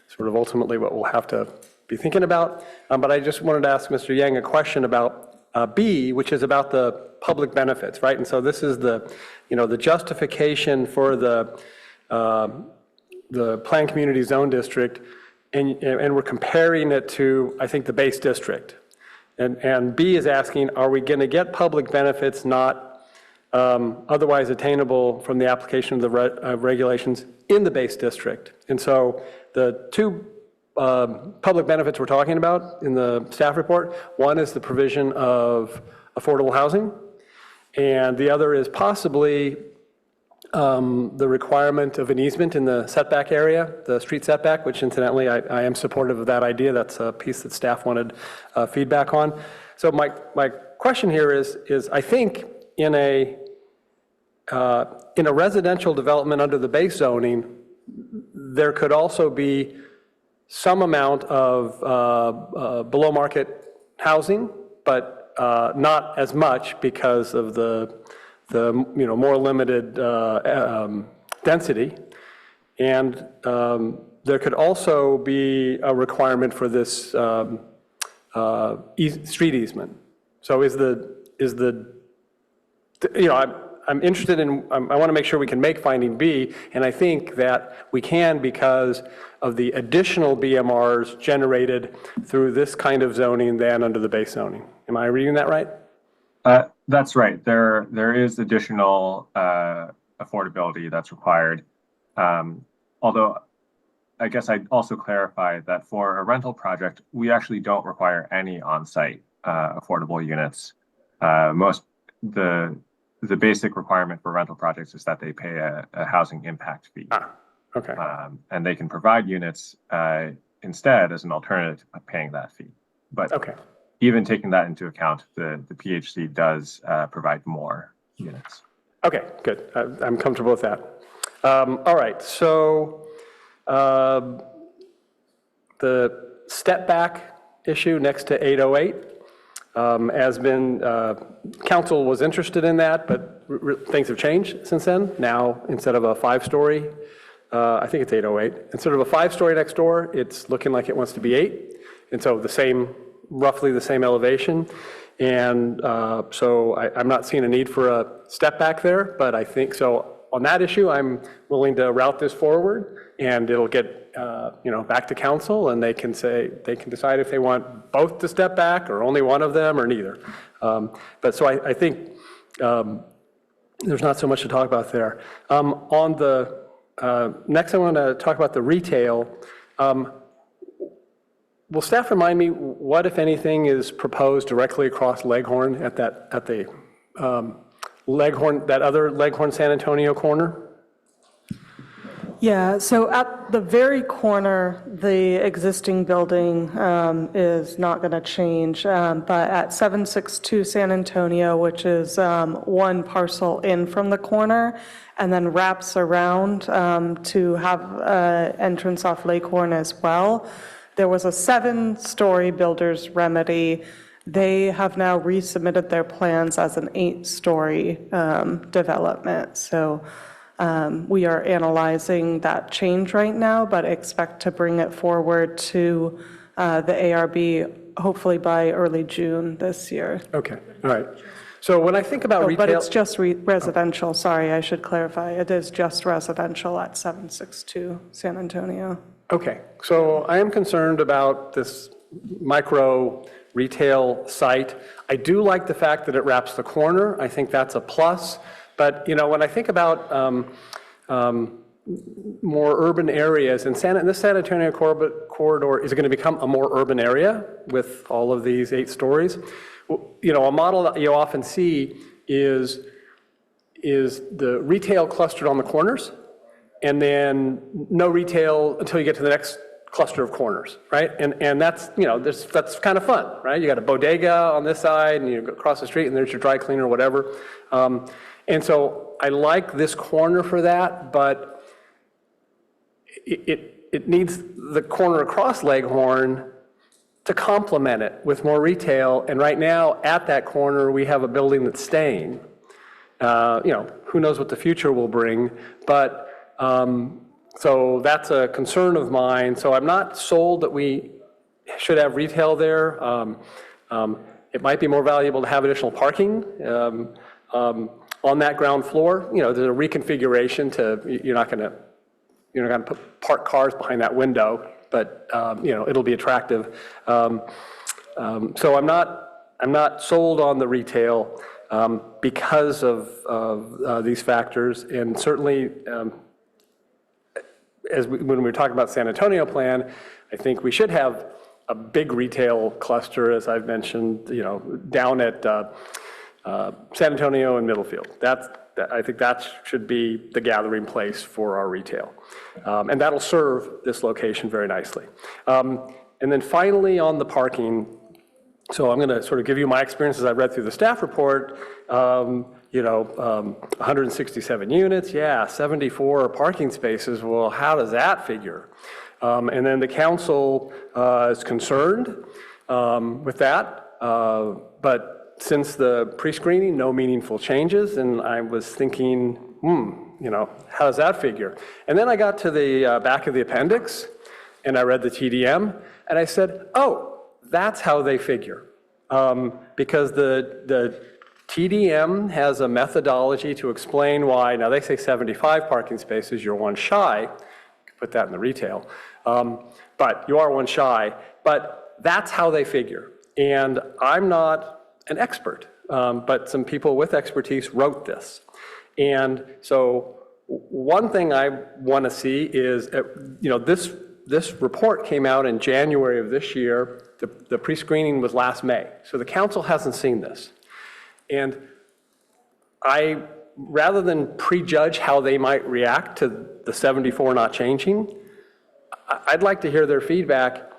sort of ultimately what we'll have to be thinking about. But I just wanted to ask Mr. Yang a question about B, which is about the public benefits, right? And so this is the justification for the planned community zone district, and we're comparing it to, I think, the base district. And B is asking, are we going to get public benefits not otherwise attainable from the application of the regulations in the base district? And so the two public benefits we're talking about in the staff report, one is the provision of affordable housing, and the other is possibly the requirement of an easement in the setback area, the street setback, which incidentally I am supportive of that idea. That's a piece that staff wanted feedback on. So my question here is I think in a residential development under the base zoning, there could also be some amount of below market housing, but not as much because of the more limited density. And there could also be a requirement for this street easement. So I'm interested in, I want to make sure we can make finding B, and I think that we can because of the additional BMRs generated through this kind of zoning than under the base zoning. Am I reading that right? That's right. There is additional affordability that's required. Although I guess I'd also clarify that for a rental project, we actually don't require any on-site affordable units. The basic requirement for rental projects is that they pay a housing impact fee. Okay. And they can provide units instead as an alternative to paying that fee. But even taking that into account, the PHC does provide more units. Okay, good. I'm comfortable with that. All right, so the step back issue next to 808 has been, council was interested in that, but things have changed since then. Now, instead of a 5-story, I think it's 808, instead of a 5-story next door, it's looking like it wants to be 8. And so roughly the same elevation. And so I'm not seeing a need for a step back there, but I think so on that issue, I'm willing to route this forward and it'll get back to council and they can decide if they want both to step back or only one of them or neither. But so I think there's not so much to talk about there. On the next, I want to talk about the retail. Will staff remind me what, if anything, is proposed directly across Leghorn at the Leghorn, that other Leghorn San Antonio corner? Yeah, so at the very corner, the existing building is not going to change, but at 762 San Antonio, which is one parcel in from the corner, and then wraps around to have entrance off Leghorn as well. There was a 7-story builder's remedy. They have now resubmitted their plans as an 8-story development. So we are analyzing that change right now, but expect to bring it forward to the ARB hopefully by early June this year. Okay, all right. So when I think about retail... But it's just residential, sorry, I should clarify. It is just residential at 762 San Antonio. Okay, so I am concerned about this micro retail site. I do like the fact that it wraps the corner. I think that's a plus. But when I think about more urban areas, and this San Antonio corridor is going to become a more urban area with all of these 8 stories. A model that you often see is the retail clustered on the corners, and then no retail until you get to the next cluster of corners, right? And that's that's kind of fun, right? You got a bodega on this side, and you go across the street, and there's your dry cleaner or whatever. And so I like this corner for that, but it needs the corner across Leghorn to complement it with more retail. And right now, at that corner, we have a building that's staying. Who knows what the future will bring, but so that's a concern of mine. So I'm not sold that we should have retail there. It might be more valuable to have additional parking on that ground floor. There's a reconfiguration you're not going to park cars behind that window, but it'll be attractive. So I'm not sold on the retail because of these factors, and certainly when we were talking about San Antonio plan, I think we should have a big retail cluster, as I've mentioned, down at San Antonio and Middlefield. I think that should be the gathering place for our retail. And that'll serve this location very nicely. And then finally on the parking, So I'm going to sort of give you my experience as I read through the staff report. 167 units, yeah, 74 parking spaces. Well, how does that figure? And then the council is concerned with that. But since the pre-screening, no meaningful changes. And I was thinking, how does that figure? And then I got to the back of the appendix and I read the TDM and I said, oh, that's how they figure. Because the TDM has a methodology to explain why, now they say 75 parking spaces, you're one shy, put that in the retail, but you are one shy, but that's how they figure. And I'm not an expert, but some people with expertise wrote this. And so one thing I want to see is, this report came out in January of this year. The pre-screening was last May. So the council hasn't seen this. And rather than prejudge how they might react to the 74 not changing, I'd like to hear their feedback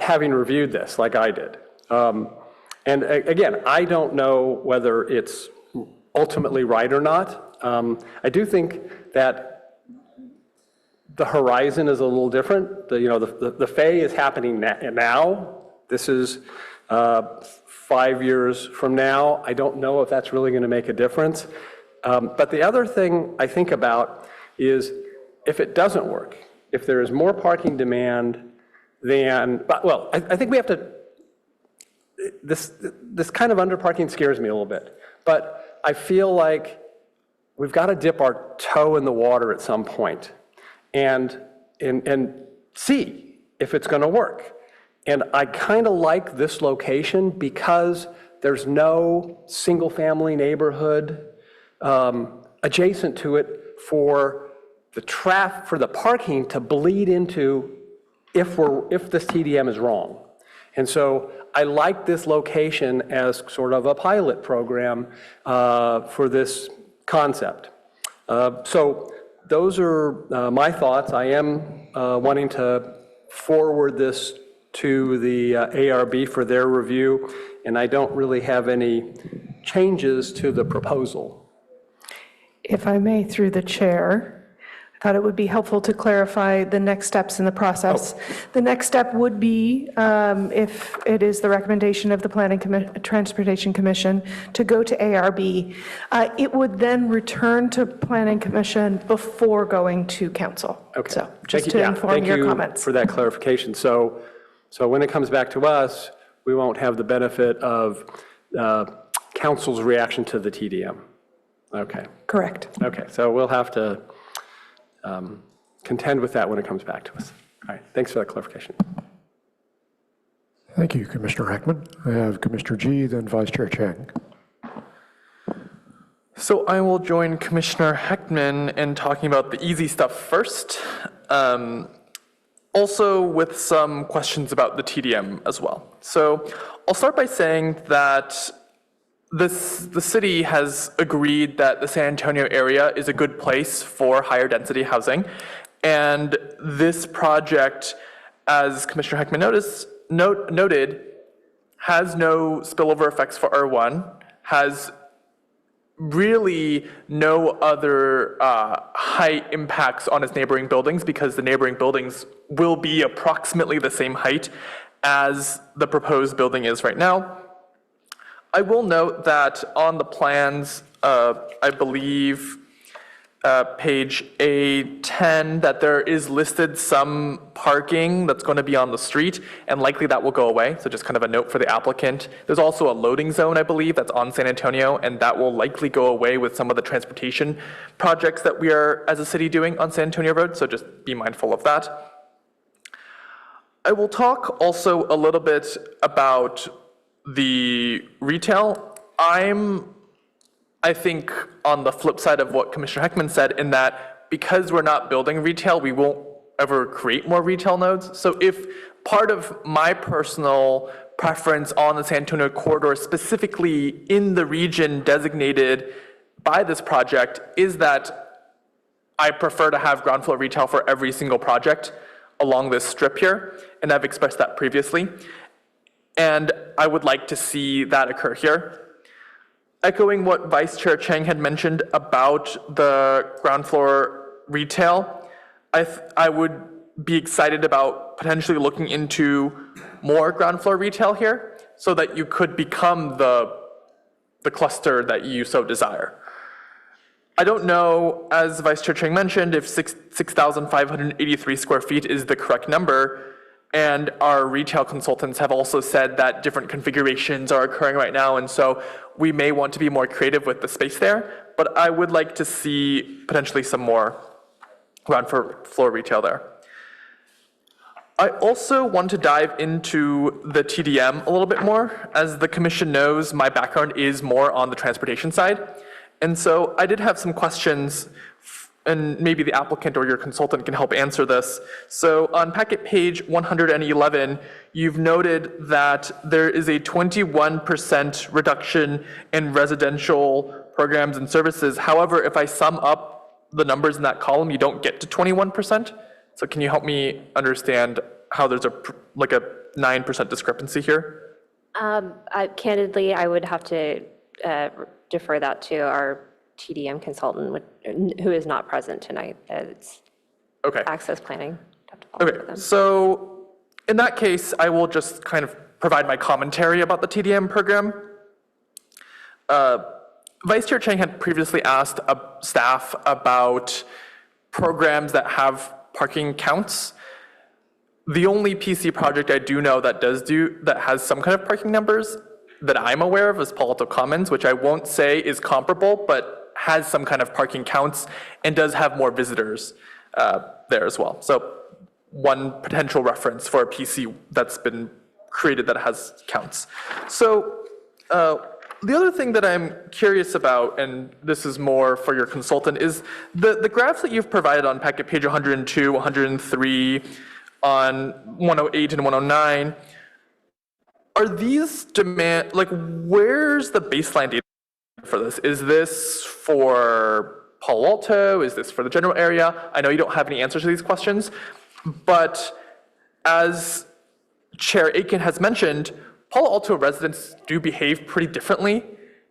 having reviewed this like I did. And again, I don't know whether it's ultimately right or not. I do think that the horizon is a little different. The fay is happening now. This is 5 years from now. I don't know if that's really going to make a difference. But the other thing I think about is if it doesn't work, if there is more parking demand than, well, I think we have to, this kind of underparking scares me a little bit. But I feel like we've got to dip our toe in the water at some point and see if it's going to work. And I kind of like this location because there's no single-family neighborhood adjacent to it for the parking to bleed into if this TDM is wrong. And so I like this location as sort of a pilot program for this concept. So those are my thoughts. I am wanting to forward this to the ARB for their review, and I don't really have any changes to the proposal. If I may, through the chair, I thought it would be helpful to clarify the next steps in the process. The next step would be, if it is the recommendation of the Transportation Commission, to go to ARB. It would then return to Planning Commission before going to council. Okay. So just to inform your comments. Thank you for that clarification. So when it comes back to us, we won't have the benefit of council's reaction to the TDM. Okay. Correct. Okay, so we'll have to contend with that when it comes back to us. All right, thanks for that clarification. Thank you, Commissioner Heckman. I have Commissioner G, then Vice Chair Chang. So I will join Commissioner Heckman in talking about the easy stuff first. Also with some questions about the TDM as well. So I'll start by saying that the city has agreed that the San Antonio area is a good place for higher density housing. And this project, as Commissioner Heckman noted, has no spillover effects for R1, has really no other height impacts on its neighboring buildings because the neighboring buildings will be approximately the same height as the proposed building is right now. I will note that on the plans, I believe page A10, that there is listed some parking that's going to be on the street, and likely that will go away. So just kind of a note for the applicant. There's also a loading zone, I believe, that's on San Antonio, and that will likely go away with some of the transportation projects that we are, as a city, doing on San Antonio Road. So just be mindful of that. I will talk also a little bit about the retail. I think on the flip side of what Commissioner Heckman said, in that because we're not building retail, we won't ever create more retail nodes. So if part of my personal preference on the San Antonio corridor, specifically in the region designated by this project, is that I prefer to have ground floor retail for every single project along this strip here, and I've expressed that previously. And I would like to see that occur here. Echoing what Vice Chair Chang had mentioned about the ground floor retail, I would be excited about potentially looking into more ground floor retail here so that you could become the cluster that you so desire. I don't know, as Vice Chair Chang mentioned, if 6,583 square feet is the correct number. And our retail consultants have also said that different configurations are occurring right now. And so we may want to be more creative with the space there. But I would like to see potentially some more ground floor retail there. I also want to dive into the TDM a little bit more. As the commission knows, my background is more on the transportation side. And so I did have some questions, and maybe the applicant or your consultant can help answer this. So on packet page 111, you've noted that there is a 21% reduction in residential programs and services. However, if I sum up the numbers in that column, you don't get to 21%. So can you help me understand how there's a 9% discrepancy here? Candidly, I would have to defer that to our TDM consultant, who is not present tonight. It's access planning. Okay, so in that case, I will just kind of provide my commentary about the TDM program. Vice Chair Chang had previously asked staff about programs that have parking counts. The only PC project I do know that has some kind of parking numbers that I'm aware of is Palo Alto Commons, which I won't say is comparable, but has some kind of parking counts and does have more visitors there as well. So one potential reference for a PC that's been created that has counts. So the other thing that I'm curious about, and this is more for your consultant, is the graphs that you've provided on packet page 102, 103, on 108 and 109. Are these where's the baseline data for this? Is this for Palo Alto? Is this for the general area? I know you don't have any answers to these questions, but as Chair Aiken has mentioned, Palo Alto residents do behave pretty differently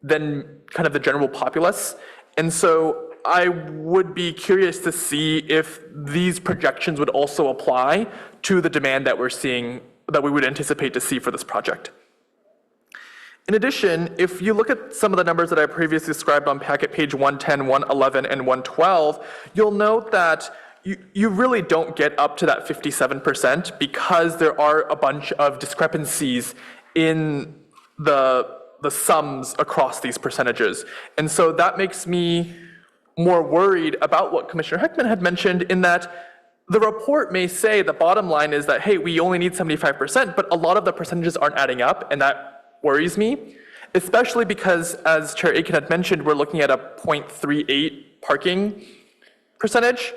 than kind of the general populace. And so I would be curious to see if these projections would also apply to the demand that we're seeing, that we would anticipate to see for this project. In addition, if you look at some of the numbers that I previously described on packet page 110, 111, and 112, you'll note that you really don't get up to that 57% because there are a bunch of discrepancies in the sums across these percentages. And so that makes me more worried about what Commissioner Heckman had mentioned, in that the report may say the bottom line is that, hey, we only need 75%, but a lot of the percentages aren't adding up, and that worries me, especially because, as Chair Aiken had mentioned, we're looking at a 0.38 parking percentage.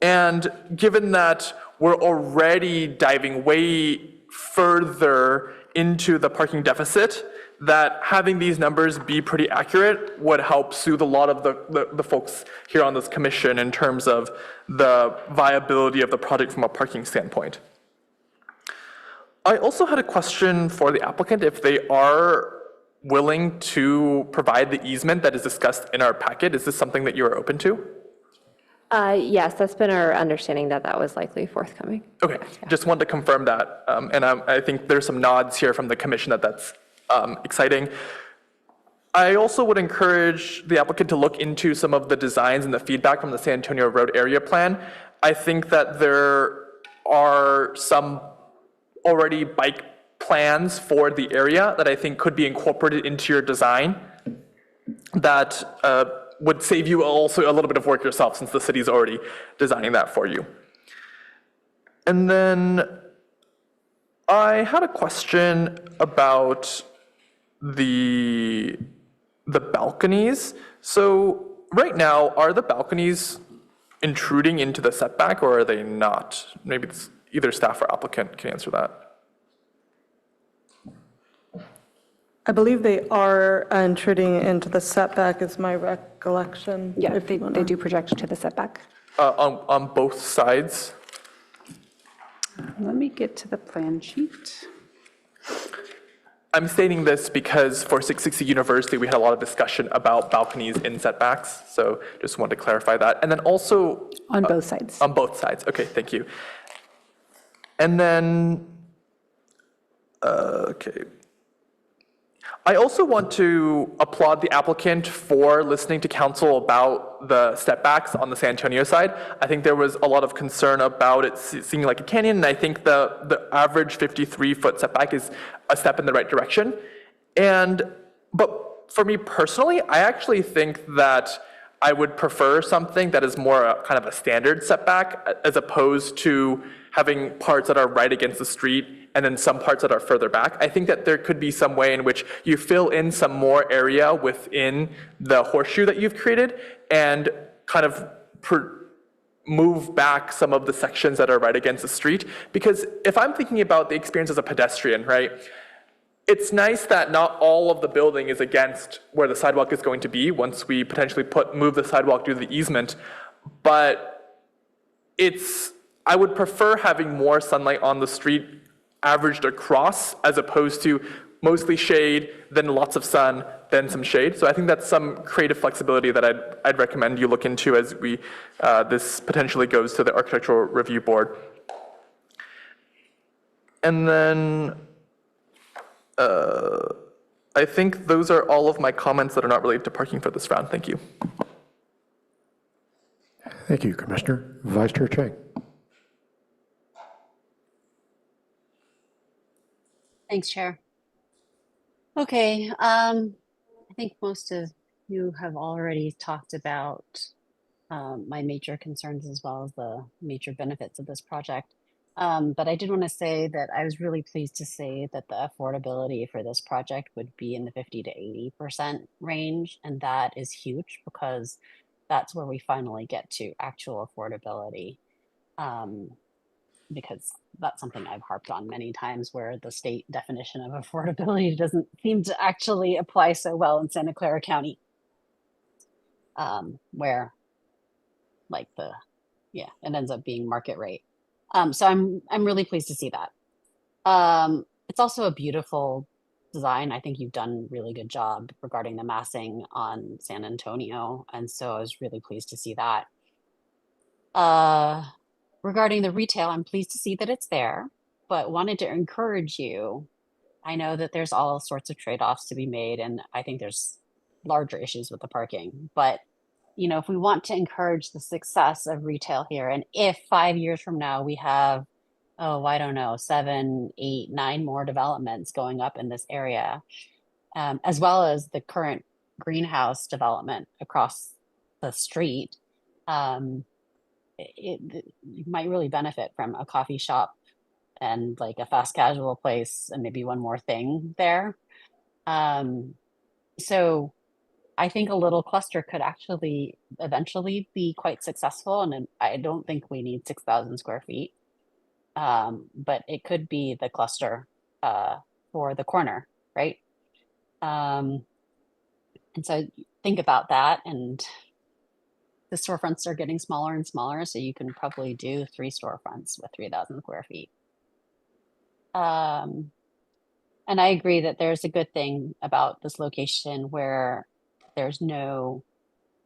And given that we're already diving way further into the parking deficit, that having these numbers be pretty accurate would help soothe a lot of the folks here on this commission in terms of the viability of the project from a parking standpoint. I also had a question for the applicant, if they are willing to provide the easement that is discussed in our packet. Is this something that you are open to? Yes, that's been our understanding, that was likely forthcoming. Okay, just wanted to confirm that. And I think there's some nods here from the commission that's exciting. I also would encourage the applicant to look into some of the designs and the feedback from the San Antonio Road Area Plan. I think that there are some already bike plans for the area that I think could be incorporated into your design that would save you also a little bit of work yourself, since the city's already designing that for you. And then I had a question about the balconies. So right now, are the balconies intruding into the setback, or are they not? Maybe it's either staff or applicant can answer that. I believe they are intruding into the setback, is my recollection. Yeah, they do project to the setback. On both sides. Let me get to the plan sheet. I'm stating this because for 660 University, we had a lot of discussion about balconies in setbacks. So just wanted to clarify that. And then also. On both sides. On both sides. Okay, thank you. And then, okay. I also want to applaud the applicant for listening to council about the step-backs on the San Antonio side. I think there was a lot of concern about it seeming like a canyon, and I think the average 53-foot setback is a step in the right direction. But for me personally, I actually think that I would prefer something that is more kind of a standard setback as opposed to having parts that are right against the street and then some parts that are further back. I think that there could be some way in which you fill in some more area within the horseshoe that you've created and kind of move back some of the sections that are right against the street. Because if I'm thinking about the experience as a pedestrian, right, it's nice that not all of the building is against where the sidewalk is going to be once we potentially move the sidewalk due to the easement, but I would prefer having more sunlight on the street averaged across as opposed to mostly shade, then lots of sun, then some shade. So I think that's some creative flexibility that I'd recommend you look into as this potentially goes to the Architectural Review Board. And then I think those are all of my comments that are not related to parking for this round. Thank you. Thank you, Commissioner. Vice Chair Chang. Thanks, Chair. Okay, I think most of you have already talked about my major concerns as well as the major benefits of this project. But I did want to say that I was really pleased to say that the affordability for this project would be in the 50 to 80% range. And that is huge because that's where we finally get to actual affordability. Because that's something I've harped on many times, where the state definition of affordability doesn't seem to actually apply so well in Santa Clara County, where like it ends up being market rate. So I'm really pleased to see that. It's also a beautiful design. I think you've done a really good job regarding the massing on San Antonio, and so I was really pleased to see that. Regarding the retail, I'm pleased to see that it's there, but wanted to encourage you. I know that there's all sorts of trade-offs to be made, and I think there's larger issues with the parking. But, if we want to encourage the success of retail here, and if 5 years from now we have, I don't know, 7, 8, 9 more developments going up in this area, as well as the current greenhouse development across the street, you might really benefit from a coffee shop and like a fast casual place and maybe one more thing there. So I think a little cluster could actually eventually be quite successful. And I don't think we need 6,000 square feet, but it could be the cluster for the corner, right? And so think about that, and the storefronts are getting smaller and smaller, so you can probably do 3 storefronts with 3,000 square feet. And I agree that there's a good thing about this location where there's no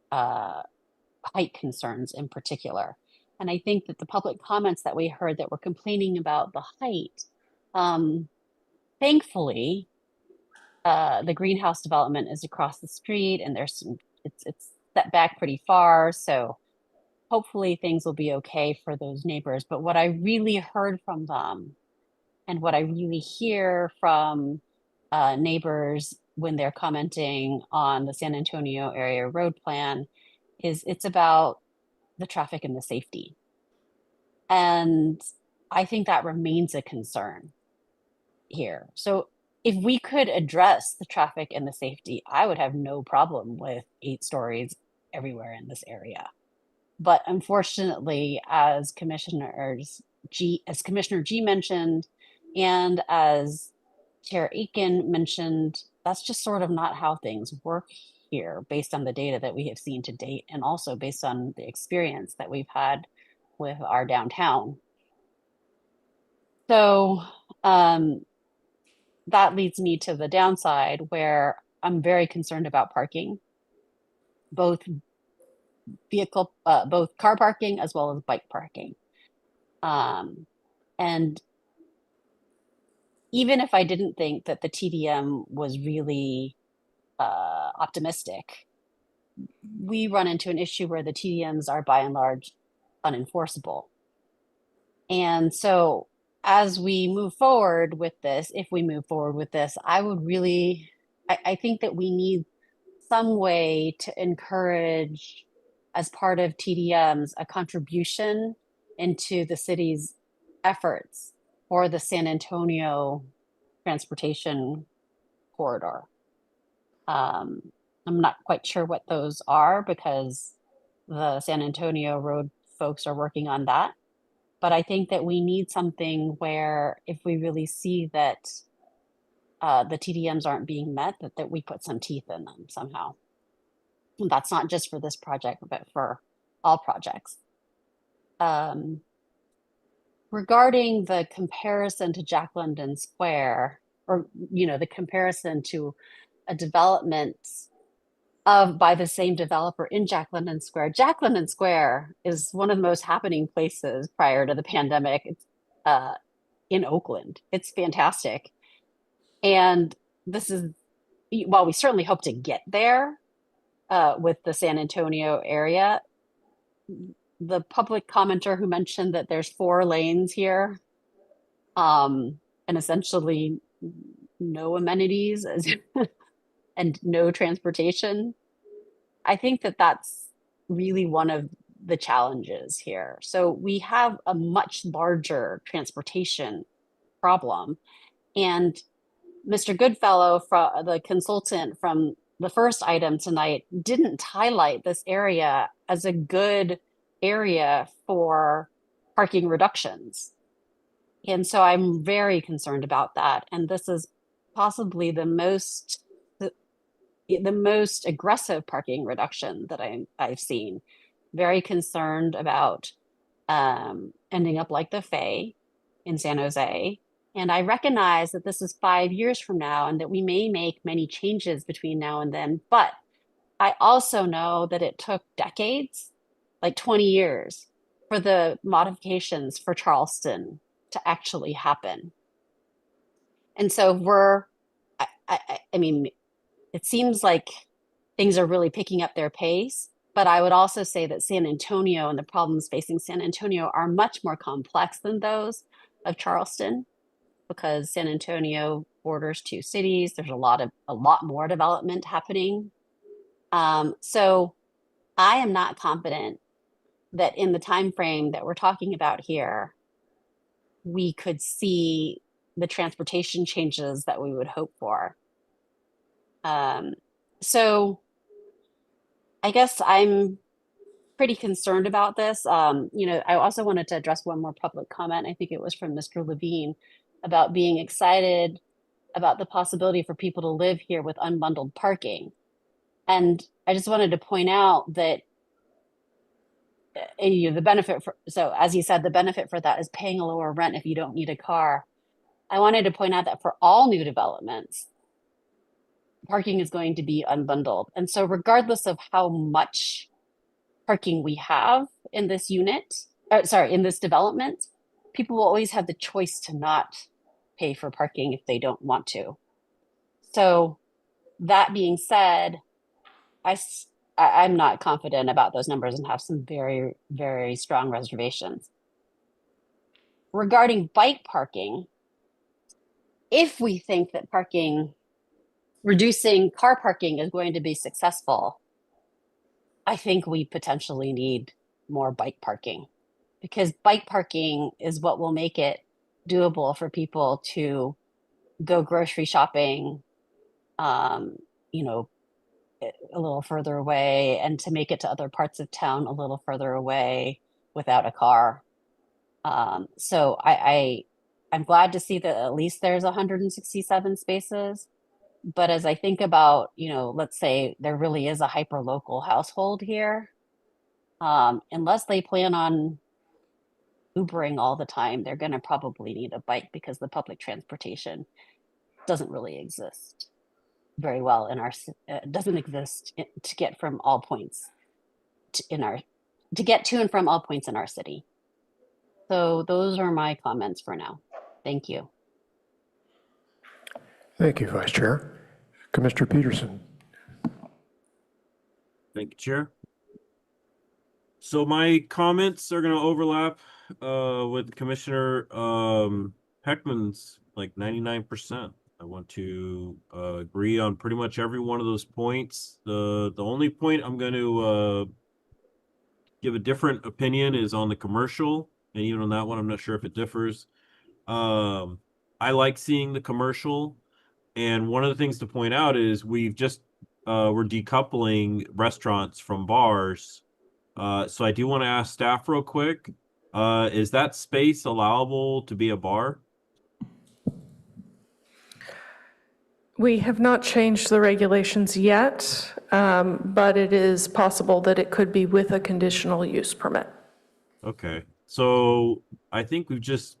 height concerns in particular. And I think that the public comments that we heard that were complaining about the height, thankfully, the greenhouse development is across the street, and it's set back pretty far, so hopefully things will be okay for those neighbors. But what I really heard from them, and what I really hear from neighbors when they're commenting on the San Antonio area road plan, is it's about the traffic and the safety. And I think that remains a concern here. So if we could address the traffic and the safety, I would have no problem with 8 stories everywhere in this area. But unfortunately, as Commissioner G mentioned, and as Chair Aiken mentioned, that's just sort of not how things work here, based on the data that we have seen to date, and also based on the experience that we've had with our downtown. So that leads me to the downside where I'm very concerned about parking, both both car parking as well as bike parking. And even if I didn't think that the TDM was really optimistic, we run into an issue where the TDMs are by and large unenforceable. And so as we move forward with this, if we move forward with this, I think that we need some way to encourage, as part of TDMs, a contribution into the city's efforts for the San Antonio transportation corridor. I'm not quite sure what those are because the San Antonio Road folks are working on that. But I think that we need something where if we really see that the TDMs aren't being met, that we put some teeth in them somehow. And that's not just for this project, but for all projects. Regarding the comparison to Jack London Square, or the comparison to a development by the same developer in Jack London Square. Jack London Square is one of the most happening places prior to the pandemic. It's in Oakland. It's fantastic. And this is, while we certainly hope to get there with the San Antonio area, the public commenter who mentioned that there's 4 lanes here and essentially no amenities and no transportation, I think that that's really one of the challenges here. So we have a much larger transportation problem. And Mr. Goodfellow, the consultant from the first item tonight, didn't highlight this area as a good area for parking reductions. And so I'm very concerned about that. And this is possibly the most aggressive parking reduction that I've seen. Very concerned about ending up like the Fay in San Jose. And I recognize that this is 5 years from now and that we may make many changes between now and then. But I also know that it took decades, like 20 years, for the modifications for Charleston to actually happen. And so I mean, it seems like things are really picking up their pace. But I would also say that San Antonio and the problems facing San Antonio are much more complex than those of Charleston, because San Antonio borders 2 cities. There's a lot more development happening. So I am not confident that in the time frame that we're talking about here, we could see the transportation changes that we would hope for. So I guess I'm pretty concerned about this. I also wanted to address one more public comment. I think it was from Mr. Levine about being excited about the possibility for people to live here with unbundled parking. And I just wanted to point out that the benefit so as he said, the benefit for that is paying a lower rent if you don't need a car. I wanted to point out that for all new developments, parking is going to be unbundled. And so regardless of how much parking we have in this in this development, people will always have the choice to not pay for parking if they don't want to. So that being said, I'm not confident about those numbers and have some very, very strong reservations. Regarding bike parking, if we think that reducing car parking is going to be successful, I think we potentially need more bike parking, because bike parking is what will make it doable for people to go grocery shopping, a little further away, and to make it to other parts of town a little further away without a car. So I'm glad to see that at least there's 167 spaces. But as I think about, let's say there really is a hyper-local household here, unless they plan on Ubering all the time, they're going to probably need a bike because the public transportation doesn't really exist very well in our doesn't exist to get from all points to get to and from all points in our city. So those are my comments for now. Thank you. Thank you, Vice Chair. Commissioner Peterson. Thank you, Chair. So my comments are going to overlap with Commissioner Heckman's like 99%. I want to agree on pretty much every one of those points. The only point I'm going to give a different opinion is on the commercial, and even on that one, I'm not sure if it differs. I like seeing the commercial, and one of the things to point out is we're decoupling restaurants from bars. So I do want to ask staff real quick, is that space allowable to be a bar? We have not changed the regulations yet, but it is possible that it could be with a conditional use permit. Okay, so I think we've just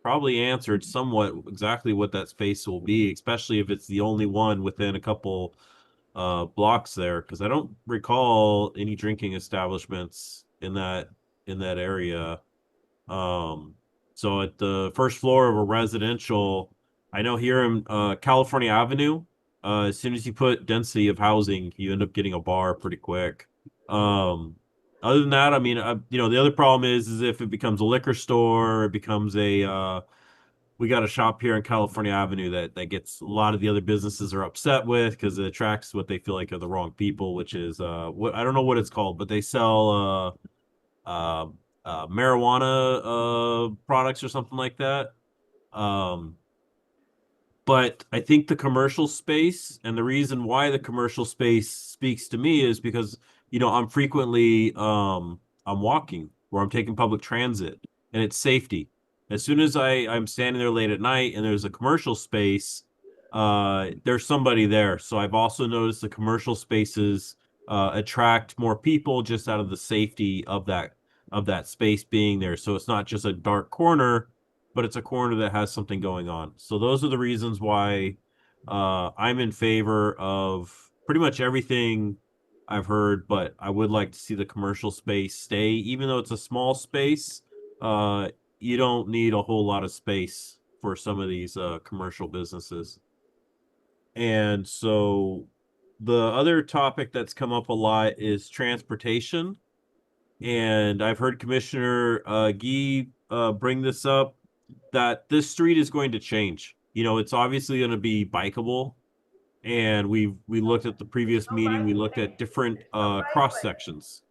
probably answered somewhat exactly what that space will be, especially if it's the only one within a couple blocks there, because I don't recall any drinking establishments in that area. So at the first floor of a residential, I know here in California Avenue, as soon as you put density of housing, you end up getting a bar pretty quick. Other than that, I mean, the other problem is if it becomes a liquor store, it becomes we got a shop here in California Avenue that gets a lot of the other businesses are upset with because it attracts what they feel like are the wrong people, which is what I don't know what it's called, but they sell marijuana products or something like that. But I think the commercial space, and the reason why the commercial space speaks to me is because, I'm frequently I'm walking or I'm taking public transit, and it's safety. As soon as I'm standing there late at night and there's a commercial space, there's somebody there. So I've also noticed the commercial spaces attract more people just out of the safety of that space being there. So it's not just a dark corner, but it's a corner that has something going on. So those are the reasons why I'm in favor of pretty much everything I've heard, but I would like to see the commercial space stay, even though it's a small space. You don't need a whole lot of space for some of these commercial businesses. And so the other topic that's come up a lot is transportation. And I've heard Commissioner Gee bring this up, that this street is going to change. It's obviously going to be bikeable. And we looked at the previous meeting, we looked at different cross sections.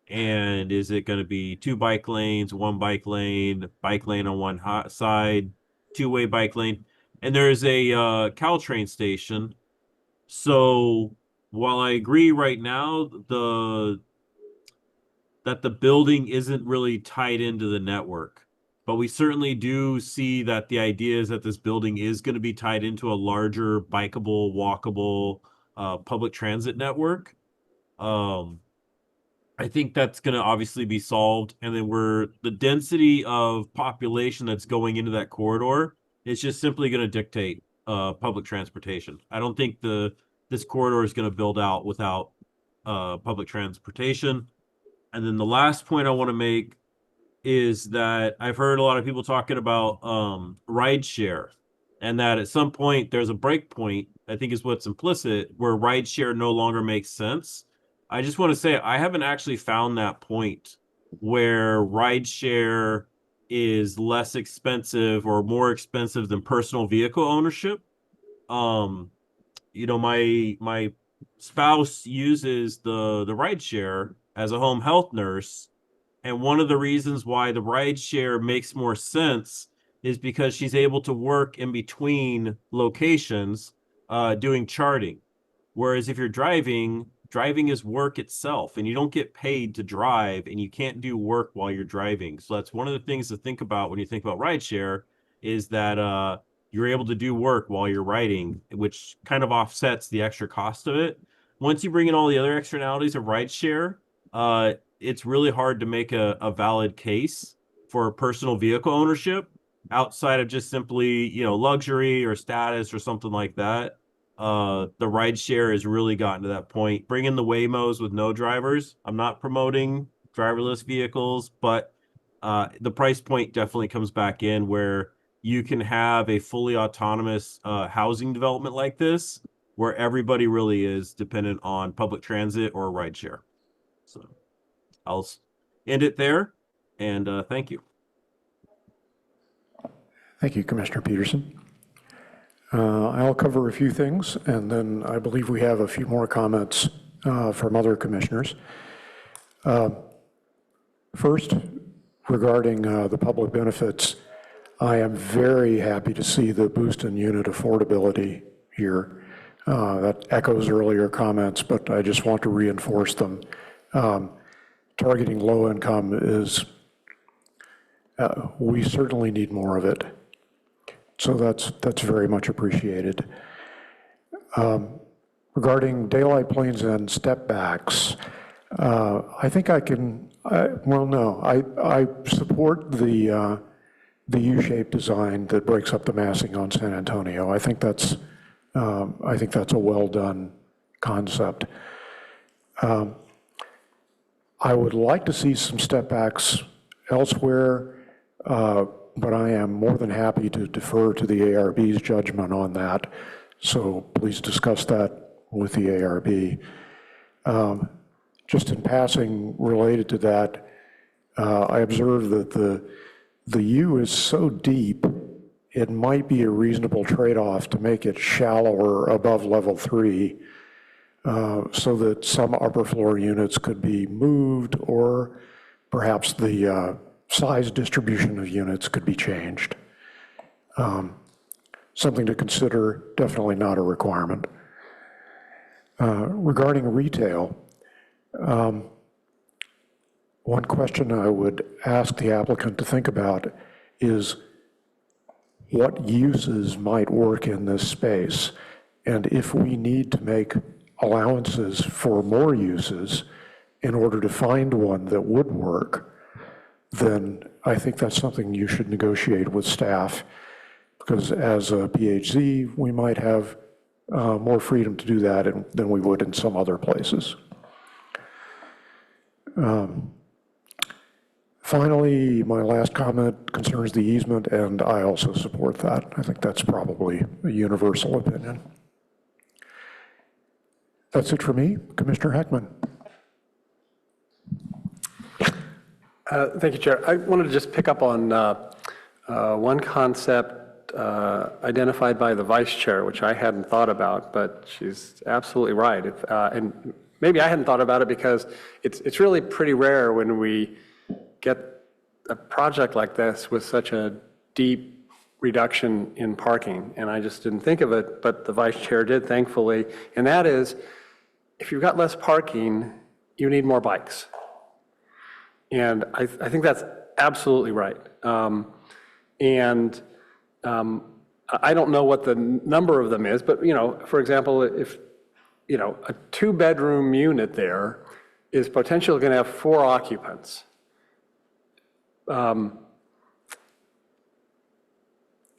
And is it going to be 2 bike lanes, 1 bike lane on one side, 2-way bike lane? And there's a Caltrain station. So while I agree right now that the building isn't really tied into the network, but we certainly do see that the idea is that this building is going to be tied into a larger bikeable, walkable public transit network. I think that's going to obviously be solved. And then the density of population that's going into that corridor is just simply going to dictate public transportation. I don't think this corridor is going to build out without public transportation. And then the last point I want to make is that I've heard a lot of people talking about rideshare, and that at some point there's a break point, I think is what's implicit, where rideshare no longer makes sense. I just want to say I haven't actually found that point where rideshare is less expensive or more expensive than personal vehicle ownership. My spouse uses the rideshare as a home health nurse, and one of the reasons why the rideshare makes more sense is because she's able to work in between locations doing charting. Whereas if you're driving is work itself, and you don't get paid to drive, and you can't do work while you're driving. So that's one of the things to think about when you think about rideshare, is that you're able to do work while you're riding, which kind of offsets the extra cost of it. Once you bring in all the other externalities of rideshare, it's really hard to make a valid case for personal vehicle ownership, outside of just simply, luxury or status or something like that. The ride share has really gotten to that point. Bring in the Waymos with no drivers. I'm not promoting driverless vehicles, but the price point definitely comes back in where you can have a fully autonomous housing development like this, where everybody really is dependent on public transit or rideshare. So I'll end it there, and thank you. Thank you, Commissioner Peterson. I'll cover a few things, and then I believe we have a few more comments from other commissioners. First, regarding the public benefits, I am very happy to see the boost in unit affordability here. That echoes earlier comments, but I just want to reinforce them. Targeting low income is, we certainly need more of it. So that's very much appreciated. Regarding daylight planes and step backs, I think I can, I support the U-shaped design that breaks up the massing on San Antonio. I think that's a well-done concept. I would like to see some step backs elsewhere, but I am more than happy to defer to the ARB's judgment on that. So please discuss that with the ARB. Just in passing related to that, I observed that the U is so deep, it might be a reasonable trade-off to make it shallower above level 3 so that some upper floor units could be moved, or perhaps the size distribution of units could be changed. Something to consider, definitely not a requirement. Regarding retail, one question I would ask the applicant to think about is what uses might work in this space, and if we need to make allowances for more uses in order to find one that would work, then I think that's something you should negotiate with staff, because as a PHZ, we might have more freedom to do that than we would in some other places. Finally, my last comment concerns the easement, and I also support that. I think that's probably a universal opinion. That's it for me. Commissioner Heckman. Thank you, Chair. I wanted to just pick up on one concept identified by the Vice Chair, which I hadn't thought about, but she's absolutely right. And maybe I hadn't thought about it because it's really pretty rare when we get a project like this with such a deep reduction in parking. And I just didn't think of it, but the Vice Chair did, thankfully. And that is, if you've got less parking, you need more bikes. And I think that's absolutely right. I don't know what the number of them is, but, for example, if, a 2-bedroom unit there is potentially going to have 4 occupants.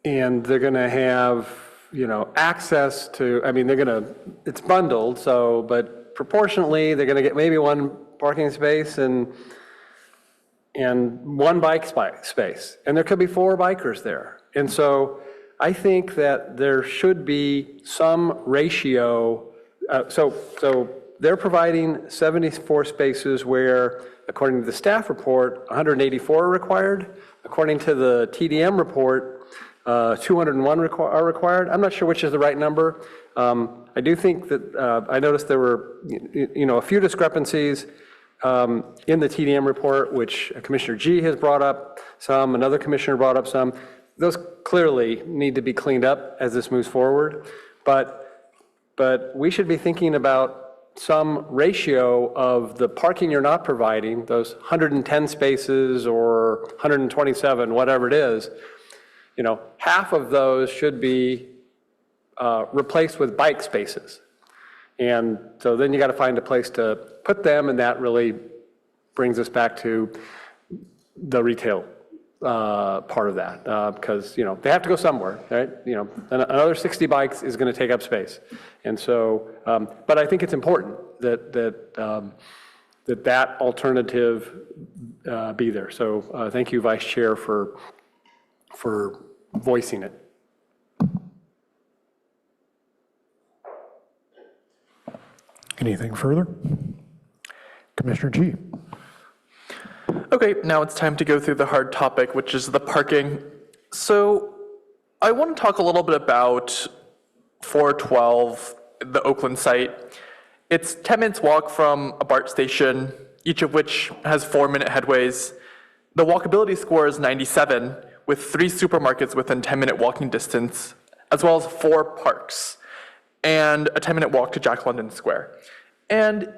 And they're going to have, access to, it's bundled, but proportionately, they're going to get maybe 1 parking space and 1 bike space. And there could be 4 bikers there. And so I think that there should be some ratio. So they're providing 74 spaces where, according to the staff report, 184 are required. According to the TDM report, 201 are required. I'm not sure which is the right number. I do think that I noticed there were, a few discrepancies in the TDM report, which Commissioner G has brought up some, another commissioner brought up some. Those clearly need to be cleaned up as this moves forward. But we should be thinking about some ratio of the parking you're not providing, those 110 spaces or 127, whatever it is, half of those should be replaced with bike spaces. And so then you got to find a place to put them, and that really brings us back to the retail part of that, because, they have to go somewhere, right? Another 60 bikes is going to take up space. And so, but I think it's important that alternative be there. So thank you, Vice Chair, for voicing it. Anything further? Commissioner G. Okay, now it's time to go through the hard topic, which is the parking. So I want to talk a little bit about 412, the Oakland site. It's 10 minutes walk from a BART station, each of which has 4-minute headways. The walkability score is 97, with 3 supermarkets within 10-minute walking distance, as well as 4 parks, and a 10-minute walk to Jack London Square. And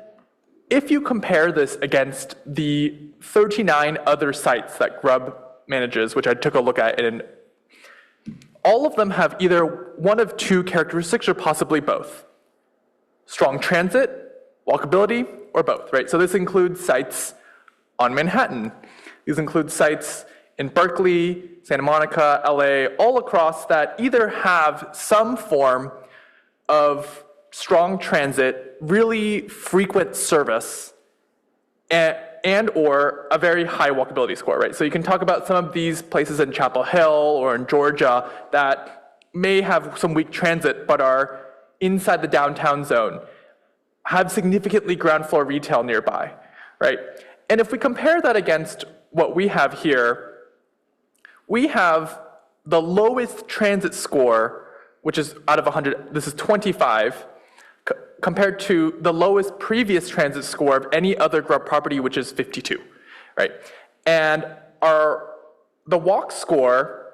if you compare this against the 39 other sites that Grub manages, which I took a look at, and all of them have either one of 2 characteristics or possibly both. Strong transit, walkability, or both, right? So this includes sites on Manhattan. These include sites in Berkeley, Santa Monica, LA, all across that either have some form of strong transit, really frequent service, and or a very high walkability score, right? So you can talk about some of these places in Chapel Hill or in Georgia that may have some weak transit but are inside the downtown zone, have significantly ground floor retail nearby, right? And if we compare that against what we have here, we have the lowest transit score, which is out of 100, this is 25, compared to the lowest previous transit score of any other Grub property, which is 52, right? And the walk score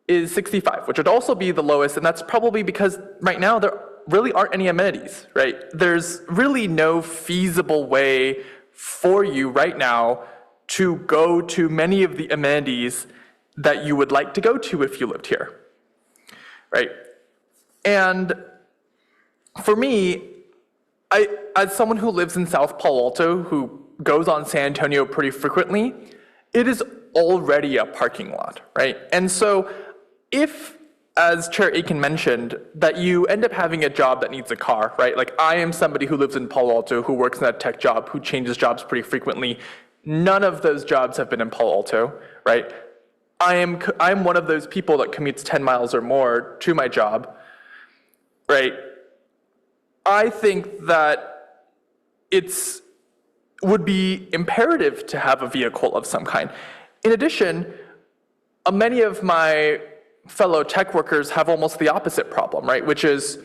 is 65, which would also be the lowest, and that's probably because right now there really aren't any amenities, right? There's really no feasible way for you right now to go to many of the amenities that you would like to go to if you lived here, right? And for me, as someone who lives in South Palo Alto, who goes on San Antonio pretty frequently, it is already a parking lot, right? And so if, as Chair Aiken mentioned, that you end up having a job that needs a car, right? Like I am somebody who lives in Palo Alto, who works in a tech job, who changes jobs pretty frequently. None of those jobs have been in Palo Alto, right? I'm one of those people that commutes 10 miles or more to my job, right? I think that would be imperative to have a vehicle of some kind. In addition, many of my fellow tech workers have almost the opposite problem, right? Which is,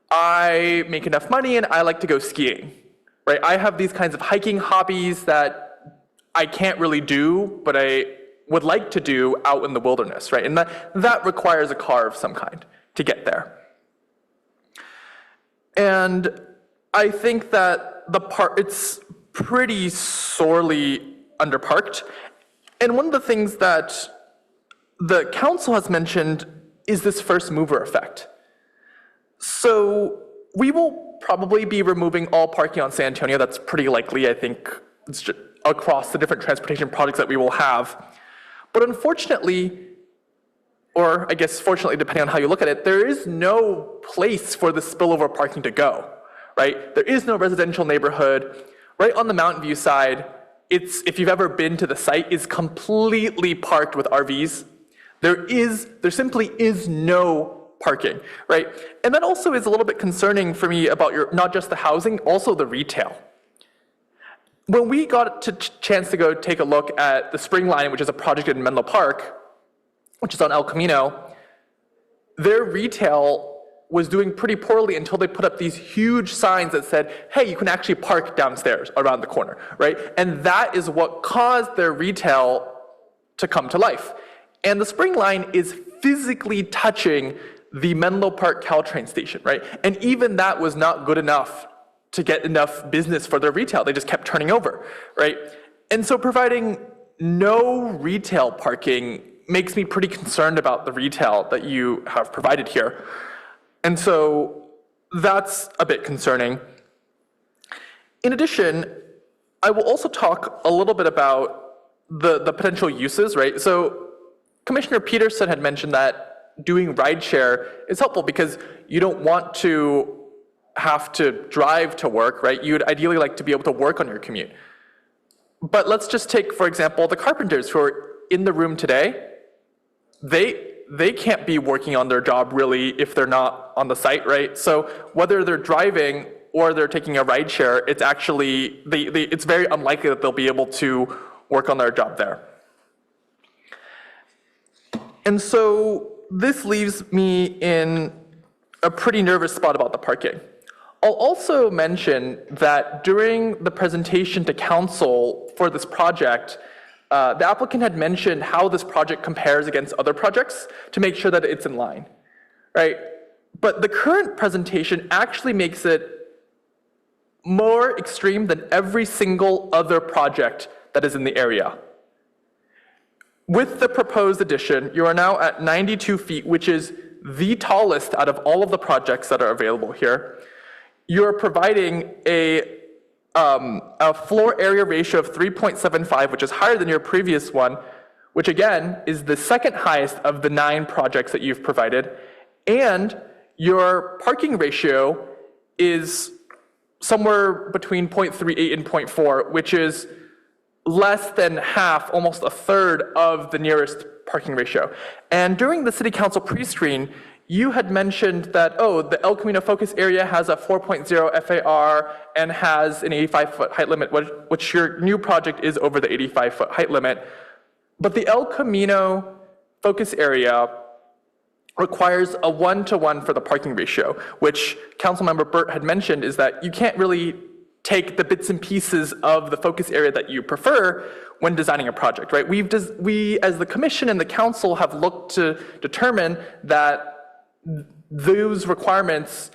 I make enough money and I like to go skiing, right? I have these kinds of hiking hobbies that I can't really do, but I would like to do out in the wilderness, right? And that requires a car of some kind to get there. And I think that it's pretty sorely underparked. And one of the things that the council has mentioned is this first mover effect. So we will probably be removing all parking on San Antonio. That's pretty likely, I think, across the different transportation projects that we will have. But unfortunately, or I guess fortunately, depending on how you look at it, there is no place for the spillover parking to go, right? There is no residential neighborhood. Right on the Mountain View side, if you've ever been to the site, is completely parked with RVs. There simply is no parking, right? And that also is a little bit concerning for me about not just the housing, also the retail. When we got a chance to go take a look at the Spring Line, which is a project in Menlo Park, which is on El Camino, their retail was doing pretty poorly until they put up these huge signs that said, hey, you can actually park downstairs around the corner, right? And that is what caused their retail to come to life. And the Spring Line is physically touching the Menlo Park Caltrain station, right? And even that was not good enough to get enough business for their retail. They just kept turning over, right? And so providing no retail parking makes me pretty concerned about the retail that you have provided here. And so that's a bit concerning. In addition, I will also talk a little bit about the potential uses, right? So Commissioner Peterson had mentioned that doing rideshare is helpful because you don't want to have to drive to work, right? You'd ideally like to be able to work on your commute. But let's just take, for example, the carpenters who are in the room today. They can't be working on their job really if they're not on the site, right? So whether they're driving or they're taking a ride share, it's actually, it's very unlikely that they'll be able to work on their job there. And so this leaves me in a pretty nervous spot about the parking. I'll also mention that during the presentation to council for this project, the applicant had mentioned how this project compares against other projects to make sure that it's in line, right? But the current presentation actually makes it more extreme than every single other project that is in the area. With the proposed addition, you are now at 92 feet, which is the tallest out of all of the projects that are available here. You're providing a floor area ratio of 3.75, which is higher than your previous one, which again is the second highest of the 9 projects that you've provided. And your parking ratio is somewhere between 0.38 and 0.4, which is less than half, almost a third of the nearest parking ratio. And during the city council pre-screen, you had mentioned that, oh, the El Camino focus area has a 4.0 FAR and has an 85-foot height limit, which your new project is over the 85-foot height limit. But the El Camino focus area requires a 1-to-1 for the parking ratio, which Councilmember Burt had mentioned is that you can't really take the bits and pieces of the focus area that you prefer when designing a project, right? We, as the commission and the council, have looked to determine that those requirements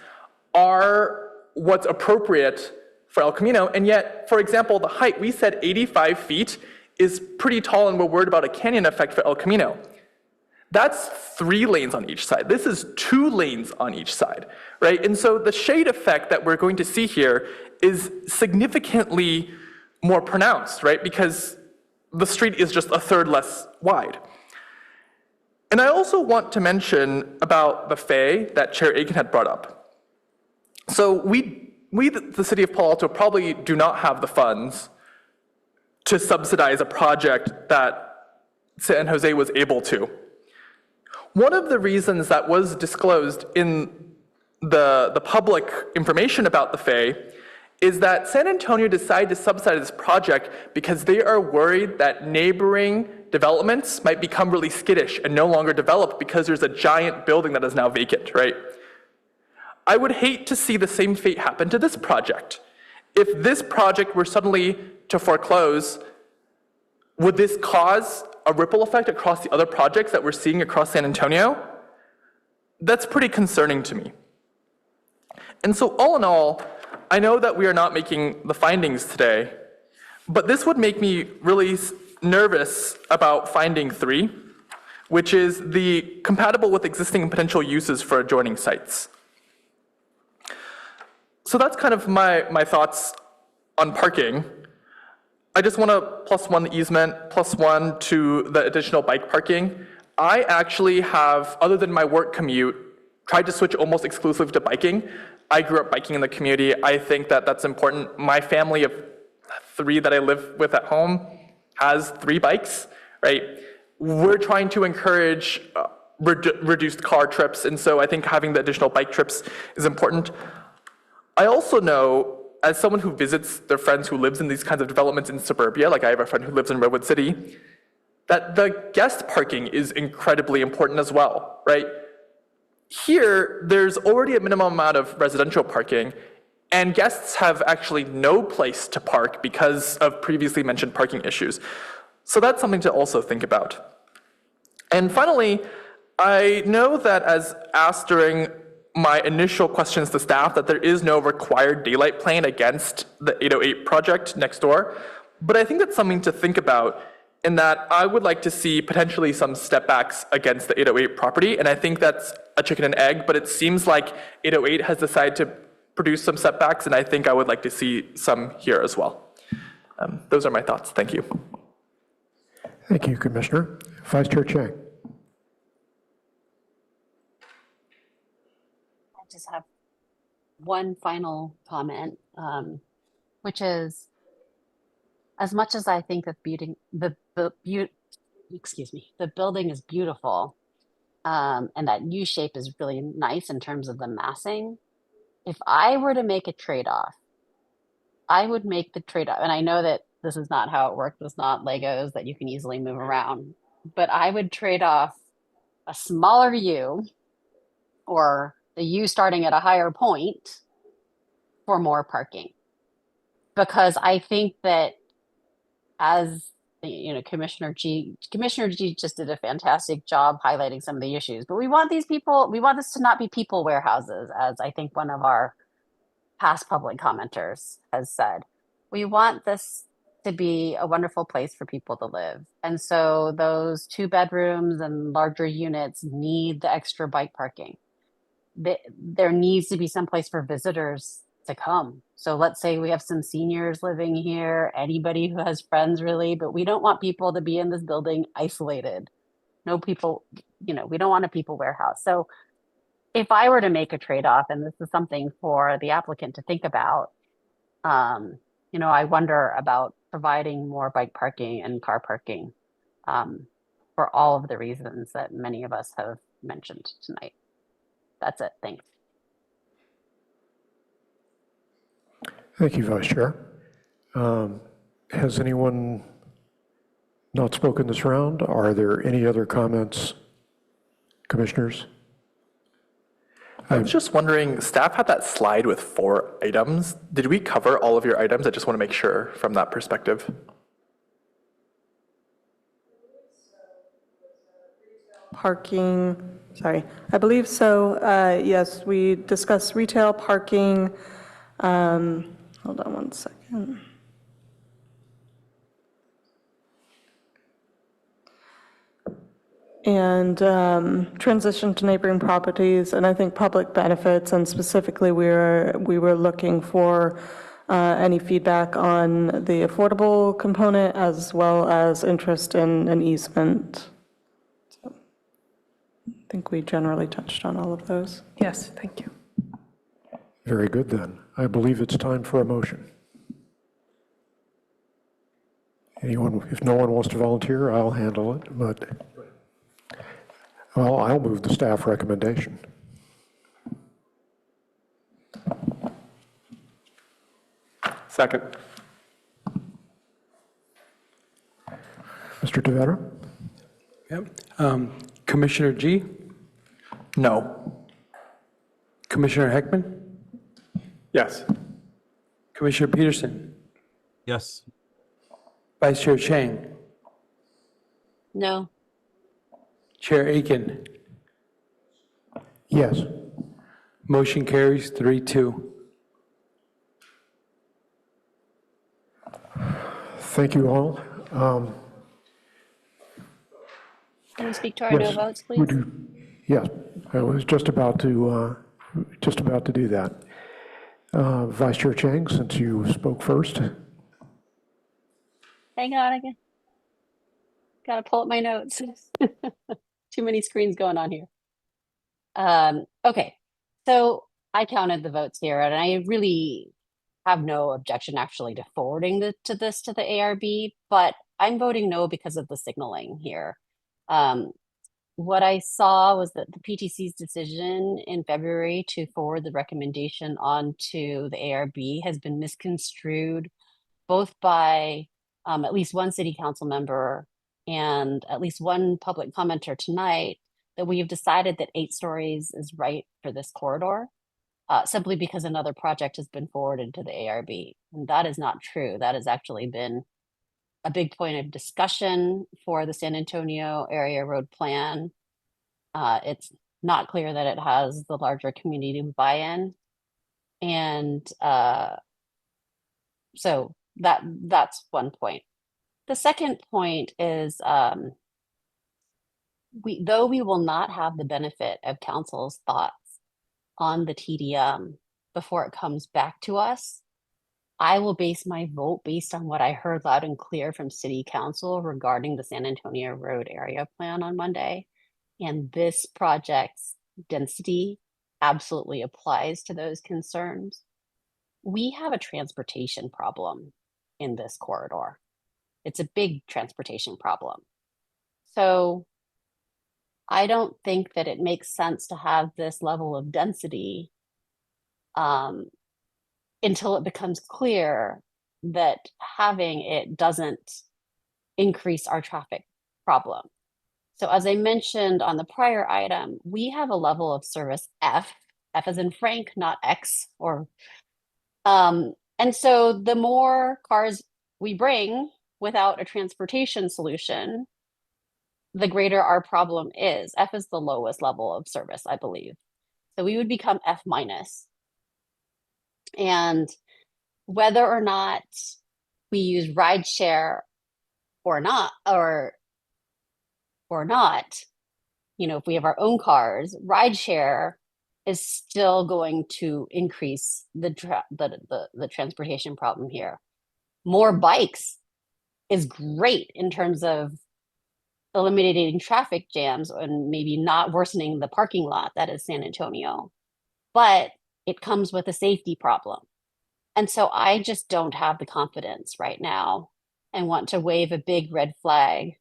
are what's appropriate for El Camino, and yet, for example, the height, we said 85 feet is pretty tall and we're worried about a canyon effect for El Camino. That's 3 lanes on each side. This is 2 lanes on each side, right? And so the shade effect that we're going to see here is significantly more pronounced, right? Because the street is just a third less wide. And I also want to mention about the FAY that Chair Aiken had brought up. So we, the city of Palo Alto, probably do not have the funds to subsidize a project that San Jose was able to. One of the reasons that was disclosed in the public information about the FAY is that San Antonio decided to subsidize this project because they are worried that neighboring developments might become really skittish and no longer develop because there's a giant building that is now vacant, right? I would hate to see the same fate happen to this project. If this project were suddenly to foreclose, would this cause a ripple effect across the other projects that we're seeing across San Antonio? That's pretty concerning to me. And so all in all, I know that we are not making the findings today, but this would make me really nervous about finding 3, which is the compatible with existing and potential uses for adjoining sites. So that's kind of my thoughts on parking. I just want to +1 the easement, +1 to the additional bike parking. I actually have, other than my work commute, tried to switch almost exclusively to biking. I grew up biking in the community. I think that that's important. My family of 3 that I live with at home has 3 bikes, right? We're trying to encourage reduced car trips, and so I think having the additional bike trips is important. I also know, as someone who visits their friends who lives in these kinds of developments in suburbia, like I have a friend who lives in Redwood City, that the guest parking is incredibly important as well, right? Here, there's already a minimum amount of residential parking, and guests have actually no place to park because of previously mentioned parking issues. So that's something to also think about. And finally, I know that as asked during my initial questions to staff, that there is no required daylight plan against the 808 project next door, but I think that's something to think about in that I would like to see potentially some step backs against the 808 property, and I think that's a chicken and egg, but it seems like 808 has decided to produce some setbacks, and I think I would like to see some here as well. Those are my thoughts. Thank you. Thank you, Commissioner. Vice Chair Chang. I just have one final comment, which is, as much as I think that the building is beautiful, and that U shape is really nice in terms of the massing. If I were to make a trade-off, I would make the trade-off, and I know that this is not how it works. It's not Legos that you can easily move around, but I would trade off a smaller U or the U starting at a higher point for more parking. Because I think that, as Commissioner G just did a fantastic job highlighting some of the issues, but we want this to not be people warehouses, as I think one of our past public commenters has said. We want this to be a wonderful place for people to live. And so those 2 bedrooms and larger units need the extra bike parking. There needs to be some place for visitors to come. So let's say we have some seniors living here, anybody who has friends really, but we don't want people to be in this building isolated. No people, we don't want a people warehouse. So if I were to make a trade-off, and this is something for the applicant to think about, I wonder about providing more bike parking and car parking for all of the reasons that many of us have mentioned tonight. That's it. Thanks. Thank you, Vice Chair. Has anyone not spoken this round? Are there any other comments, commissioners? I was just wondering, staff had that slide with 4 items. Did we cover all of your items? I just want to make sure from that perspective. Parking, sorry, I believe so. Yes, we discussed retail, parking. Hold on one second. And transition to neighboring properties, and I think public benefits, and specifically we were looking for any feedback on the affordable component as well as interest in an easement. So I think we generally touched on all of those. Yes, thank you. Very good then. I believe it's time for a motion. Anyone, if no one wants to volunteer, I'll handle it, but well, I'll move the staff recommendation. Second. Mr. DeVetta? Yep. Commissioner G? No. Commissioner Heckman? Yes. Commissioner Peterson? Yes. Vice Chair Chang? No. Chair Aiken? Yes. Motion carries 3-2. Thank you all. Can we speak to our no votes, please? Yes, I was just about to do that. Vice Chair Chang, since you spoke first. Hang on again. Gotta pull up my notes. Too many screens going on here. Okay, so I counted the votes here, and I really have no objection actually to forwarding this to the ARB, but I'm voting no because of the signaling here. What I saw was that the PTC's decision in February to forward the recommendation on to the ARB has been misconstrued both by at least one city council member and at least one public commenter tonight, that we have decided that 8 stories is right for this corridor, simply because another project has been forwarded to the ARB. And that is not true. That has actually been a big point of discussion for the San Antonio area road plan. It's not clear that it has the larger community buy-in. And so that's one point. The second point is, though we will not have the benefit of council's thoughts on the TDM before it comes back to us, I will base my vote based on what I heard loud and clear from City Council regarding the San Antonio Road area plan on Monday. And this project's density absolutely applies to those concerns. We have a transportation problem in this corridor. It's a big transportation problem. So I don't think that it makes sense to have this level of density until it becomes clear that having it doesn't increase our traffic problem. So as I mentioned on the prior item, we have a level of service F as in Frank, not X, or and so the more cars we bring without a transportation solution, the greater our problem is. F is the lowest level of service, I believe. So we would become F minus. And whether or not we use rideshare or not, you know, if we have our own cars, rideshare is still going to increase the transportation problem here. More bikes is great in terms of eliminating traffic jams and maybe not worsening the parking lot that is San Antonio, but it comes with a safety problem. And so I just don't have the confidence right now and want to wave a big red flag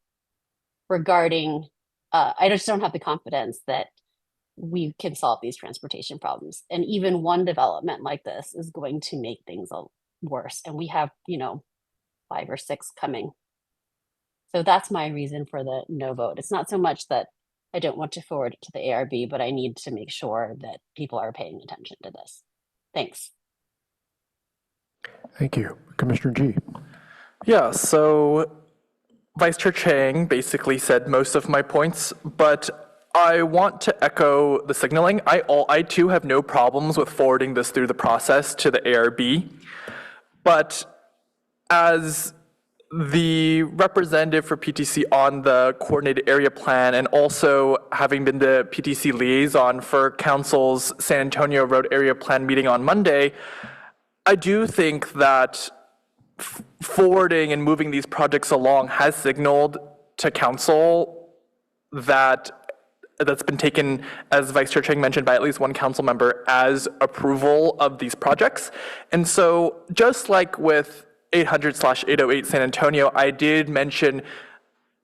regarding, I just don't have the confidence that we can solve these transportation problems. And even one development like this is going to make things worse. And we have, you know, 5 or 6 coming. So that's my reason for the no vote. It's not so much that I don't want to forward it to the ARB, but I need to make sure that people are paying attention to this. Thanks. Thank you. Commissioner G. Yeah, so Vice Chair Chang basically said most of my points, but I want to echo the signaling. I too have no problems with forwarding this through the process to the ARB, but as the representative for PTC on the coordinated area plan and also having been the PTC liaison for Council's San Antonio Road area plan meeting on Monday, I do think that forwarding and moving these projects along has signaled to Council that that's been taken, as Vice Chair Chang mentioned, by at least one council member as approval of these projects. And so just like with 800/808 San Antonio, I did mention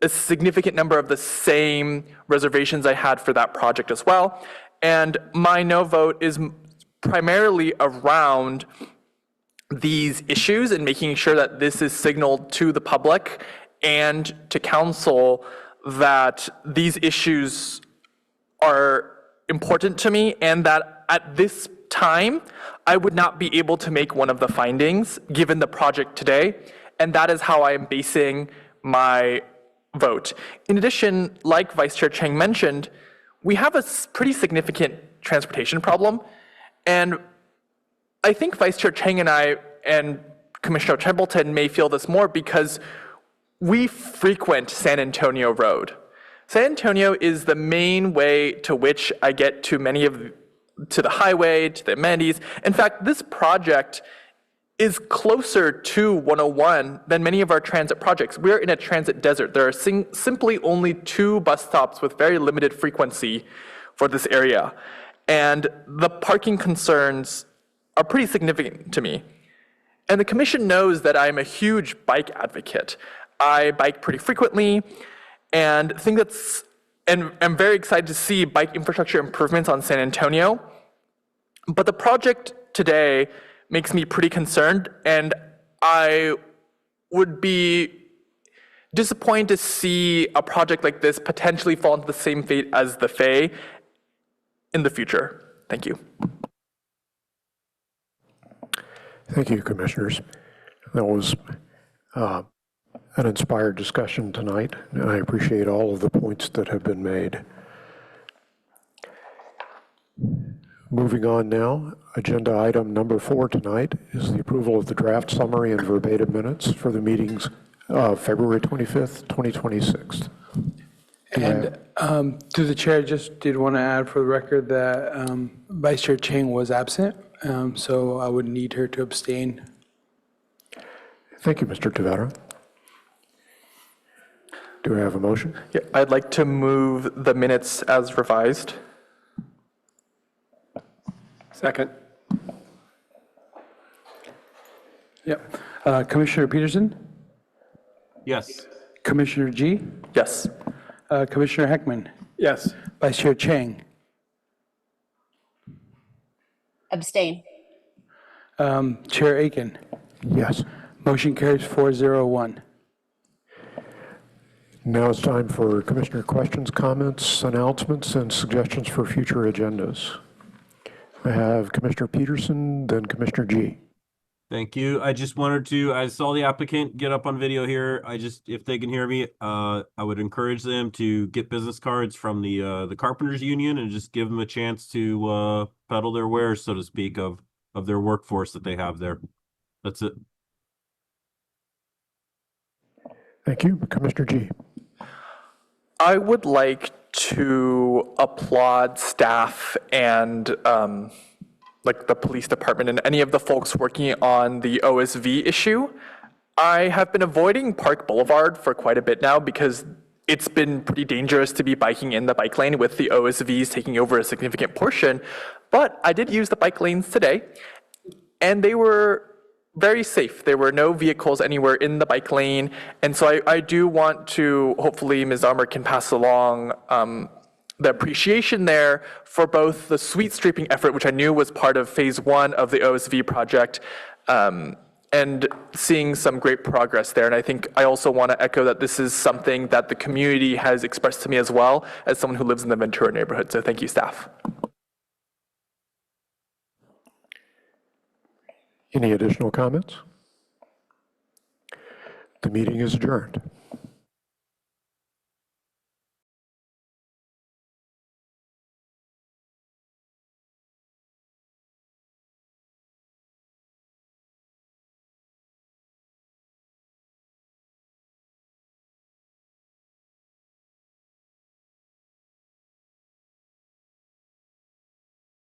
a significant number of the same reservations I had for that project as well. And my no vote is primarily around these issues and making sure that this is signaled to the public and to council that these issues are important to me and that at this time, I would not be able to make one of the findings given the project today, and that is how I am basing my vote. In addition, like Vice Chair Chang mentioned, we have a pretty significant transportation problem, and I think Vice Chair Chang and I and Commissioner Templeton may feel this more because we frequent San Antonio Road. San Antonio is the main way to which I get to to the highway, to the amenities. In fact, this project is closer to 101 than many of our transit projects. We're in a transit desert. There are simply only 2 bus stops with very limited frequency for this area. And the parking concerns are pretty significant to me. And the commission knows that I'm a huge bike advocate. I bike pretty frequently and think and I'm very excited to see bike infrastructure improvements on San Antonio. But the project today makes me pretty concerned, and I would be disappointed to see a project like this potentially fall into the same fate as the Fay in the future. Thank you. Thank you, Commissioners. That was an inspired discussion tonight, and I appreciate all of the points that have been made. Moving on now, agenda item number 4 tonight is the approval of the draft summary and verbatim minutes for the meetings of February 25th, 2026. And through the chair, just did want to add for the record that Vice Chair Chang was absent, so I would need her to abstain Thank you, Mr. Tavera. Do I have a motion? Yeah, I'd like to move the minutes as revised. Second. Yep. Commissioner Peterson? Yes. Commissioner G? Yes. Commissioner Heckman? Yes. Vice Chair Chang? Abstain. Chair Aiken? Yes. Motion carries 401. Now it's time for Commissioner questions, comments, announcements, and suggestions for future agendas. I have Commissioner Peterson, then Commissioner G. Thank you. I just wanted to, I saw the applicant get up on video here. If they can hear me, I would encourage them to get business cards from the Carpenters Union and just give them a chance to peddle their wares, so to speak, of their workforce that they have there. That's it. Thank you. Commissioner G. I would like to applaud staff and like the police department and any of the folks working on the OSV issue. I have been avoiding Park Boulevard for quite a bit now because it's been pretty dangerous to be biking in the bike lane with the OSVs taking over a significant portion. But I did use the bike lanes today, and they were very safe. There were no vehicles anywhere in the bike lane. And so I do want to, hopefully Ms. Armour can pass along the appreciation there for both the street sweeping effort, which I knew was part of phase 1 of the OSV project, and seeing some great progress there. And I think I also want to echo that this is something that the community has expressed to me as well, as someone who lives in the Ventura neighborhood. So thank you, staff. Any additional comments? The meeting is adjourned.